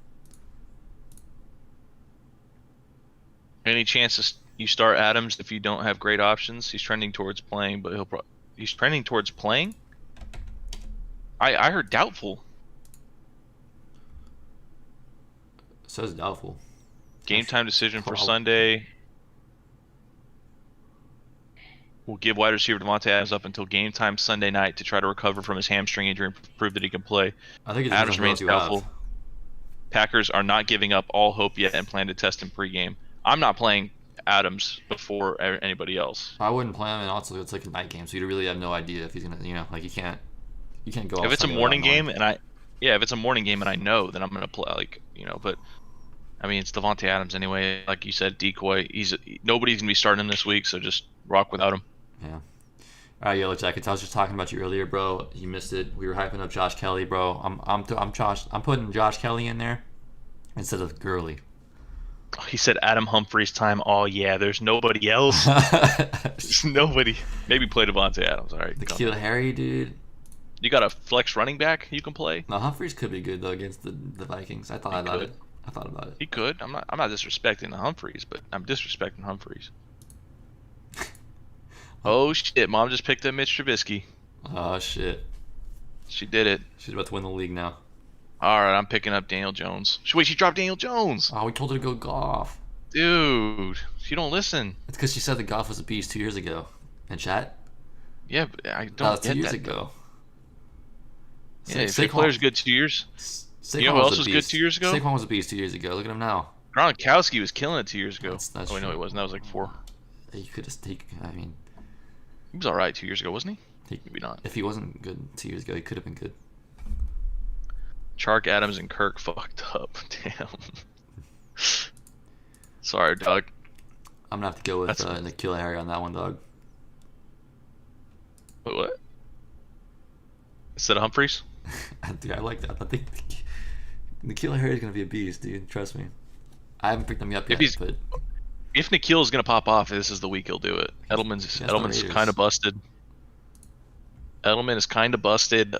Speaker 2: Any chances you start Adams if you don't have great options? He's trending towards playing, but he's trending towards playing. I heard doubtful.
Speaker 1: Says doubtful.
Speaker 2: Game time decision for
Speaker 1: Oh.
Speaker 2: Sunday. We'll give wide receiver Devontae Adams up until game time Sunday night to try to recover from his hamstring injury and prove that he can play.
Speaker 1: I think it's
Speaker 2: Adams
Speaker 1: just
Speaker 2: remains
Speaker 1: what you have.
Speaker 2: doubtful. Packers are not giving up all hope yet and plan to test him pregame. I'm not playing Adams before anybody else.
Speaker 1: I wouldn't play him, and also it's like a night game, so you really have no idea if he's gonna, like you can't go.
Speaker 2: If it's a morning game and if it's a morning game and I know, then I'm gonna play But I mean, it's Devontae Adams anyway. Like you said, decoy. Nobody's gonna be starting him this week, so just rock without him.
Speaker 1: Yeah. All right, Yellow Jackets. I was just talking about you earlier, bro. You missed it. We were hyping up Josh Kelly, bro. I'm putting Josh Kelly in there instead of Gurley.
Speaker 2: He said Adam Humphries time. Oh yeah, there's nobody else. There's nobody. Maybe play Devontae Adams. All right.
Speaker 1: N'Keal Harry, dude.
Speaker 2: You got a flex running back you can play.
Speaker 1: No, Humphries could be good though against the Vikings. I thought about it.
Speaker 2: He could. I'm not disrespecting the Humphries, but I'm disrespecting Humphries. Oh shit! Mom just picked up Mitch Trubisky.
Speaker 1: Oh shit.
Speaker 2: She did it.
Speaker 1: She's about to win the league now.
Speaker 2: All right, I'm picking up Daniel Jones. Wait, she dropped Daniel Jones.
Speaker 1: Oh, we told her to go golf.
Speaker 2: Dude, she don't listen.
Speaker 1: It's because she said the golf was a beast 2 years ago. In chat?
Speaker 2: Yeah, but I don't
Speaker 1: That was 2
Speaker 2: get
Speaker 1: years
Speaker 2: that.
Speaker 1: ago.
Speaker 2: Yeah, if your player's good 2 years.
Speaker 1: Saquon
Speaker 2: You know who else
Speaker 1: a
Speaker 2: was good
Speaker 1: beast.
Speaker 2: 2 years ago?
Speaker 1: Saquon was a beast 2 years ago. Look at him now.
Speaker 2: Gronkowski was killing it 2 years ago.
Speaker 1: That's
Speaker 2: oh, wait, no,
Speaker 1: true.
Speaker 2: he wasn't. That was like 4.
Speaker 1: He could just take. I mean,
Speaker 2: He was all right 2 years ago, wasn't he?
Speaker 1: he,
Speaker 2: Maybe not.
Speaker 1: if he wasn't good 2 years ago, he could have been good.
Speaker 2: Chark, Adams, and Kirk fucked up. Damn. Sorry, Doug.
Speaker 1: I'm gonna have to go with
Speaker 2: That's-
Speaker 1: N'Keal Harry on that one, dog.
Speaker 2: Wait, what? Instead of Humphreys?
Speaker 1: Dude, I like that. I think N'Keal Harry is gonna be a beast, dude. Trust me. I haven't picked him up yet, but
Speaker 2: If N'Keal is gonna pop off, this is the week he'll do it. Edelman's
Speaker 1: the
Speaker 2: Edelman's
Speaker 1: Raiders.
Speaker 2: kind of busted. Edelman is kind of busted.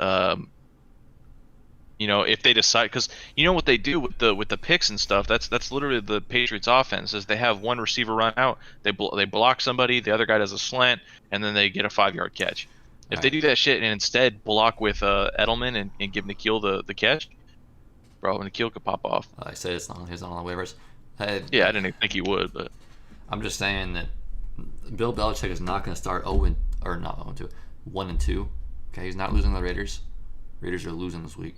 Speaker 2: If they decide, because you know what they do with the picks and stuff. That's literally the Patriots' offense. Is they have one receiver run out, they block somebody, the other guy does a slant, and then they get a 5-yard catch. If they do that shit and instead block with Edelman and give N'Keal the catch, bro, N'Keal could pop off.
Speaker 1: like I said, he's not on the waivers.
Speaker 2: Yeah, I didn't think he would, but
Speaker 1: I'm just saying that Bill Belichick is not going to start 1 and 2. Okay, he's not losing the Raiders. Raiders are losing this week.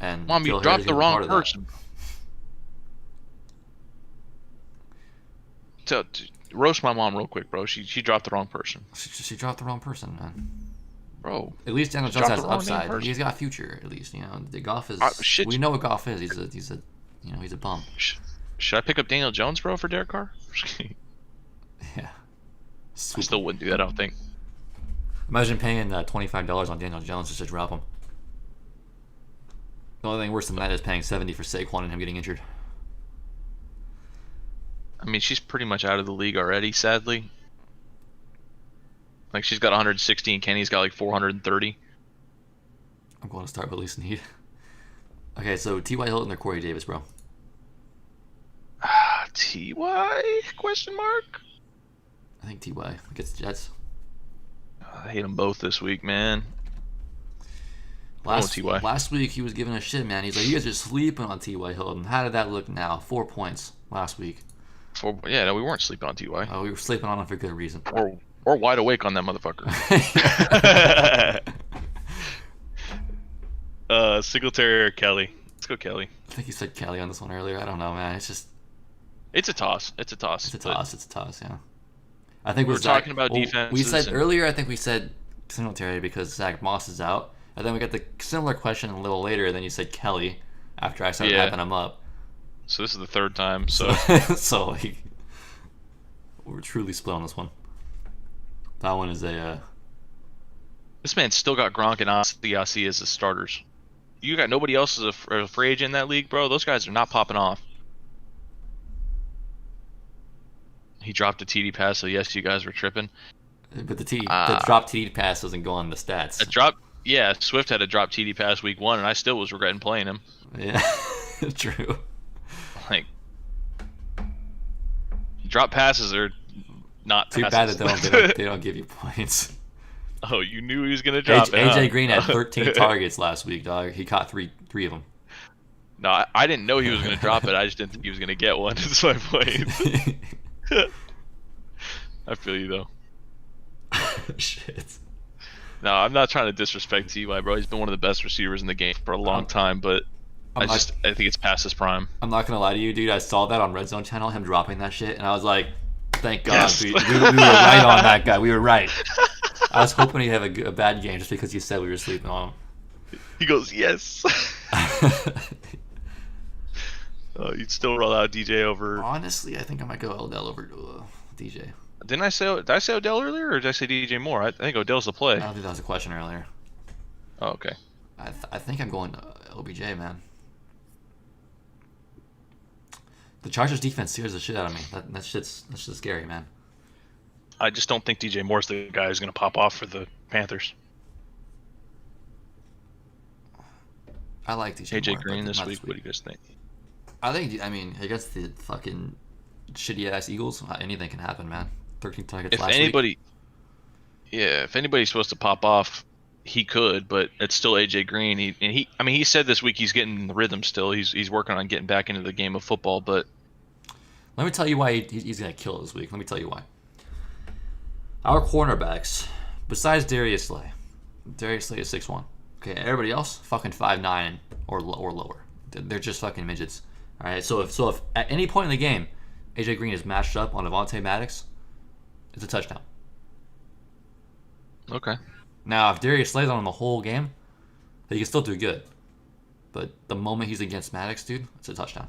Speaker 1: And
Speaker 2: Mom, you
Speaker 1: N'Keal
Speaker 2: dropped
Speaker 1: Harry's
Speaker 2: the
Speaker 1: gonna be
Speaker 2: wrong
Speaker 1: part of that.
Speaker 2: person. Roast my mom real quick, bro. She dropped the wrong person,
Speaker 1: She dropped the wrong person, man.
Speaker 2: bro.
Speaker 1: At least Daniel
Speaker 2: She
Speaker 1: Jones
Speaker 2: dropped
Speaker 1: has
Speaker 2: the wrong damn
Speaker 1: upside.
Speaker 2: person.
Speaker 1: He's got a future, at least. The golf is.
Speaker 2: Shit.
Speaker 1: We know what golf is. He's a bum.
Speaker 2: Should I pick up Daniel Jones, bro, for Derek Carr?
Speaker 1: Yeah.
Speaker 2: I still wouldn't do that. I don't think.
Speaker 1: Imagine paying $25 on Daniel Jones just to drop him. The only thing worse than that is paying $70 for Saquon and him getting injured.
Speaker 2: I mean, she's pretty much out of the league already, sadly. Like, she's got 160 and Kenny's got like 430.
Speaker 1: I'm going to start with Lee Snead. Okay, so T.Y. Hilton or Corey Davis, bro?
Speaker 2: T.Y. question mark?
Speaker 1: I think T.Y. against the Jets.
Speaker 2: I hate them both this week, man. T.Y.
Speaker 1: Last week he was giving a shit, man. He's like, you guys are sleeping on T.Y. Hilton. How did that look now? 4 points last week.
Speaker 2: No, we weren't sleeping on T.Y.
Speaker 1: Oh, we were sleeping on him for good reason.
Speaker 2: Or wide awake on that motherfucker. Singletary or Kelly? Let's go Kelly.
Speaker 1: I think you said Kelly on this one earlier. I don't know, man.
Speaker 2: It's a toss. It's a toss.
Speaker 1: It's a
Speaker 2: but
Speaker 1: toss. It's a toss. Yeah. I think
Speaker 2: We're
Speaker 1: with Zach,
Speaker 2: talking about
Speaker 1: well, we
Speaker 2: defenses
Speaker 1: said
Speaker 2: and-
Speaker 1: earlier. I think we said Singletary because Zach Moss is out, and then we got the similar question a little later. Then you said Kelly after I started
Speaker 2: Yeah.
Speaker 1: hyping him up.
Speaker 2: So this is the third time. So
Speaker 1: So like, we're truly split on this one. That one is a.
Speaker 2: this man still got Gronk and Asiasi as his starters. You got nobody else as a free agent in that league, bro. Those guys are not popping off. He dropped a TD pass, so yes, you guys were tripping.
Speaker 1: But the drop TD pass doesn't go on the stats.
Speaker 2: A drop, yeah. Swift had a drop TD pass week 1, and I still was regretting playing him.
Speaker 1: Yeah, true.
Speaker 2: Like, drop passes are not
Speaker 1: Too
Speaker 2: passes.
Speaker 1: bad that they don't give you points.
Speaker 2: Oh, you knew he was gonna drop it.
Speaker 1: AJ
Speaker 2: huh?
Speaker 1: Green had 13 targets last week, dog. He caught three of them.
Speaker 2: No, I didn't know he was gonna drop it. I just didn't think he was gonna get one. That's my point. I feel you though.
Speaker 1: Shit.
Speaker 2: No, I'm not trying to disrespect Ty, bro. He's been one of the best receivers in the game for a long time, but I think it's past his prime.
Speaker 1: I'm not gonna lie to you, dude. I saw that on Red Zone Channel, him dropping that shit, and I was like, "Thank God,
Speaker 2: Yes.
Speaker 1: we were right on that guy. We were right." I was hoping he'd have a bad game just because you said we were sleeping on
Speaker 2: He goes, yes.
Speaker 1: him.
Speaker 2: You'd still roll out DJ over.
Speaker 1: Honestly, I think I might go Odell over DJ.
Speaker 2: Did I say Odell earlier, or did I say DJ Moore? I think Odell's the
Speaker 1: I
Speaker 2: play.
Speaker 1: don't think that was a question earlier.
Speaker 2: Oh, okay.
Speaker 1: I think I'm going OBJ, man. The Chargers defense scares the shit out of me. That's shit's scary, man.
Speaker 2: I just don't think DJ Moore's the guy who's going to pop off for the Panthers.
Speaker 1: I like DJ
Speaker 2: AJ
Speaker 1: Moore,
Speaker 2: Green
Speaker 1: but
Speaker 2: this
Speaker 1: not
Speaker 2: week. What do you guys think?
Speaker 1: I mean, against the fucking shitty ass Eagles, anything can happen, man. 13 targets
Speaker 2: If
Speaker 1: last week.
Speaker 2: anybody, yeah, if anybody's supposed to pop off, he could, but it's still AJ Green. He said this week he's getting the rhythm still. He's working on getting back into the game of football, but
Speaker 1: Let me tell you why he's going to kill this week. Let me tell you why. Our cornerbacks, besides Darius Slay is 6'1". Okay, everybody else, fucking 5'9" or lower. They're just fucking midgets. All right, so if at any point in the game, AJ Green is matched up on Avonte Maddox, it's a touchdown.
Speaker 2: okay.
Speaker 1: Now, if Darius Slay's on him the whole game, he can still do good. But the moment he's against Maddox, dude, it's a touchdown.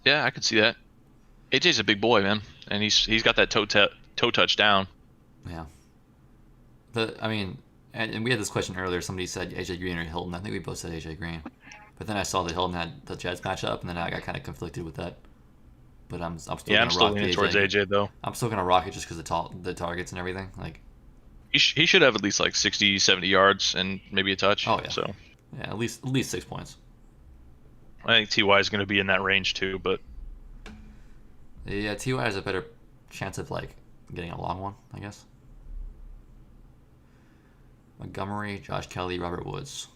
Speaker 2: Yeah, I could see that. AJ's a big boy, man, and he's got that toe touch down.
Speaker 1: Yeah. And we had this question earlier. Somebody said AJ Green or Hilton. I think we both said AJ Green. But then I saw that Hilton had the Jets match up, and then I got kind of conflicted with that. But I'm still
Speaker 2: Yeah, I'm
Speaker 1: gonna
Speaker 2: still
Speaker 1: rock
Speaker 2: leaning
Speaker 1: AJ.
Speaker 2: towards AJ though.
Speaker 1: I'm still gonna rock it just because the targets and everything. Like,
Speaker 2: He should have at least like 60, 70 yards and maybe a touch.
Speaker 1: Oh, yeah.
Speaker 2: So
Speaker 1: yeah, at least 6 points.
Speaker 2: I think Ty is going to be in that range too, but
Speaker 1: Yeah, Ty has a better chance of like getting a long one, I guess. Montgomery, Josh Kelly, Robert Woods.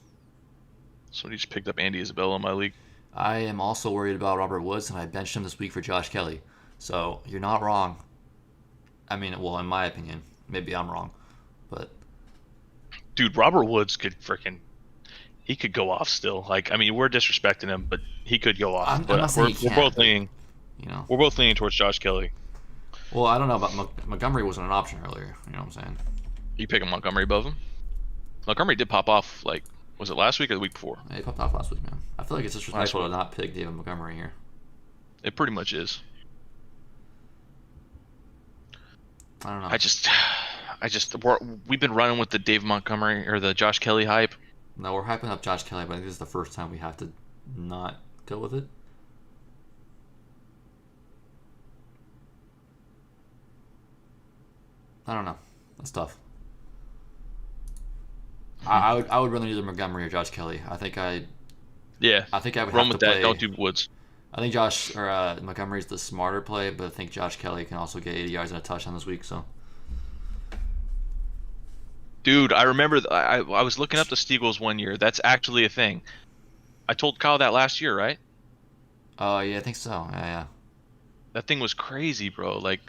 Speaker 2: somebody just picked up Andy Isabella in my league.
Speaker 1: I am also worried about Robert Woods, and I benched him this week for Josh Kelly. So you're not wrong. I mean, well, in my opinion, maybe I'm wrong, but
Speaker 2: Dude, Robert Woods could he could go off still. Like, I mean, we're disrespecting him, but he could go off.
Speaker 1: I'm
Speaker 2: but
Speaker 1: not saying he
Speaker 2: we're
Speaker 1: can't,
Speaker 2: both leaning.
Speaker 1: you know.
Speaker 2: We're both leaning towards Josh Kelly.
Speaker 1: Well, I don't know about Montgomery wasn't an option earlier. You know what I'm saying?
Speaker 2: You picking Montgomery above him? Montgomery did pop off. Like, was it last week or the week before?
Speaker 1: Yeah, he popped off last week, man. I feel like it's disrespectful to
Speaker 2: week.
Speaker 1: not pick David Montgomery here.
Speaker 2: It pretty much is.
Speaker 1: I don't know.
Speaker 2: We've been running with the Dave Montgomery or the Josh Kelly hype.
Speaker 1: No, we're hyping up Josh Kelly, but I think this is the first time we have to not go with it. I don't know. That's tough. I would rather either Montgomery or Josh Kelly. I think I
Speaker 2: Yeah,
Speaker 1: would
Speaker 2: run
Speaker 1: have
Speaker 2: with
Speaker 1: to
Speaker 2: that.
Speaker 1: play.
Speaker 2: Don't do Woods.
Speaker 1: I think Montgomery's the smarter play, but I think Josh Kelly can also get 80 yards and a touchdown this week. So
Speaker 2: Dude, I remember I was looking up the Steagles one year. That's actually a thing. I told Kyle that last year, right?
Speaker 1: yeah, I think so. Yeah.
Speaker 2: That thing was crazy, bro. Like,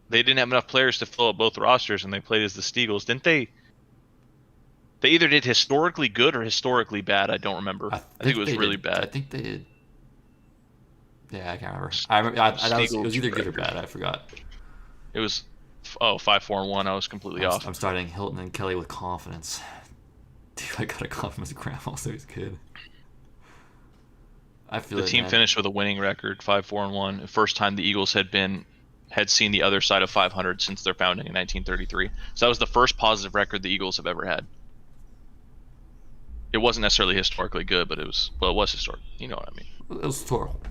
Speaker 2: they didn't have enough players to fill up both rosters, and they played as the Steagles. Didn't They either did historically good or historically bad. I don't remember. I think it was
Speaker 1: they
Speaker 2: really
Speaker 1: did. I
Speaker 2: bad.
Speaker 1: think they did. Yeah, I can't remember. I remember. It was either good or bad. I forgot.
Speaker 2: It was 5-4-1. I was completely off.
Speaker 1: I'm starting Hilton and Kelly with confidence. Dude, I gotta compliment Grandma, so he's good. I feel
Speaker 2: The team finished with a winning record, 5-4-1. The first time the Eagles had seen the other side of 500 since their founding in 1933. So that was the first positive record the Eagles have ever had. It wasn't necessarily historically good, but it was historic. You know what I mean?
Speaker 1: It was horrible.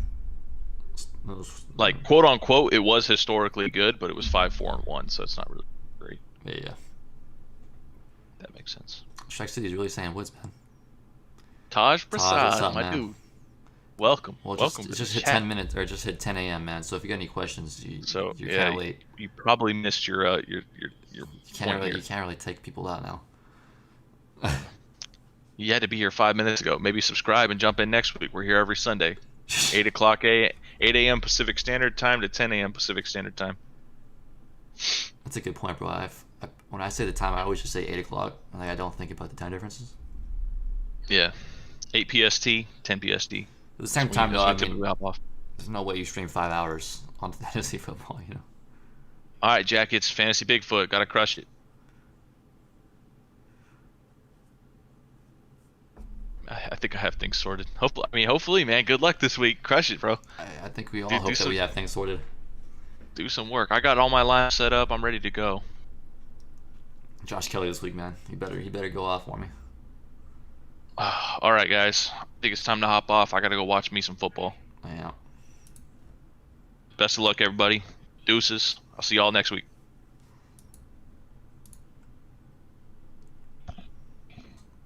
Speaker 2: Like, quote unquote, it was historically good, but it was 5-4-1, so it's not really great.
Speaker 1: Yeah.
Speaker 2: That makes sense.
Speaker 1: Strike City is really saying Woods, man.
Speaker 2: Taj
Speaker 1: what's
Speaker 2: Prasad,
Speaker 1: up,
Speaker 2: my
Speaker 1: man?
Speaker 2: dude. Welcome.
Speaker 1: Well,
Speaker 2: Welcome
Speaker 1: just
Speaker 2: to
Speaker 1: hit
Speaker 2: the chat.
Speaker 1: 10 minutes, or just hit 10 a.m., man. So if you got any questions, you're kind of late.
Speaker 2: You probably missed your
Speaker 1: You
Speaker 2: point
Speaker 1: can't really take people out now.
Speaker 2: You had to be here 5 minutes ago. Maybe subscribe and jump in next week. We're here every Sunday, 8 a.m. Pacific Standard Time to 10 a.m. Pacific Standard Time.
Speaker 1: That's a good point, bro. When I say the time, I always just say 8 o'clock. Like, I don't think about the time differences.
Speaker 2: Yeah, 8 PST, 10 PST.
Speaker 1: At the same time, though, I mean,
Speaker 2: hop off.
Speaker 1: there's no way you stream 5 hours on fantasy football, you know.
Speaker 2: All right, Jack. It's Fantasy Bigfoot. Gotta crush it. I think I have things sorted. Hopefully, man. Good luck this week. Crush it, bro.
Speaker 1: I think we all
Speaker 2: Dude,
Speaker 1: hope that we have things sorted.
Speaker 2: Do some work. I got all my lines set up. I'm ready to go.
Speaker 1: Josh Kelly this week, man. He better go off for me.
Speaker 2: All right, guys. I think it's time to hop off. I gotta go watch me some football.
Speaker 1: Yeah.
Speaker 2: Best of luck, everybody. Deuces. I'll see y'all next week.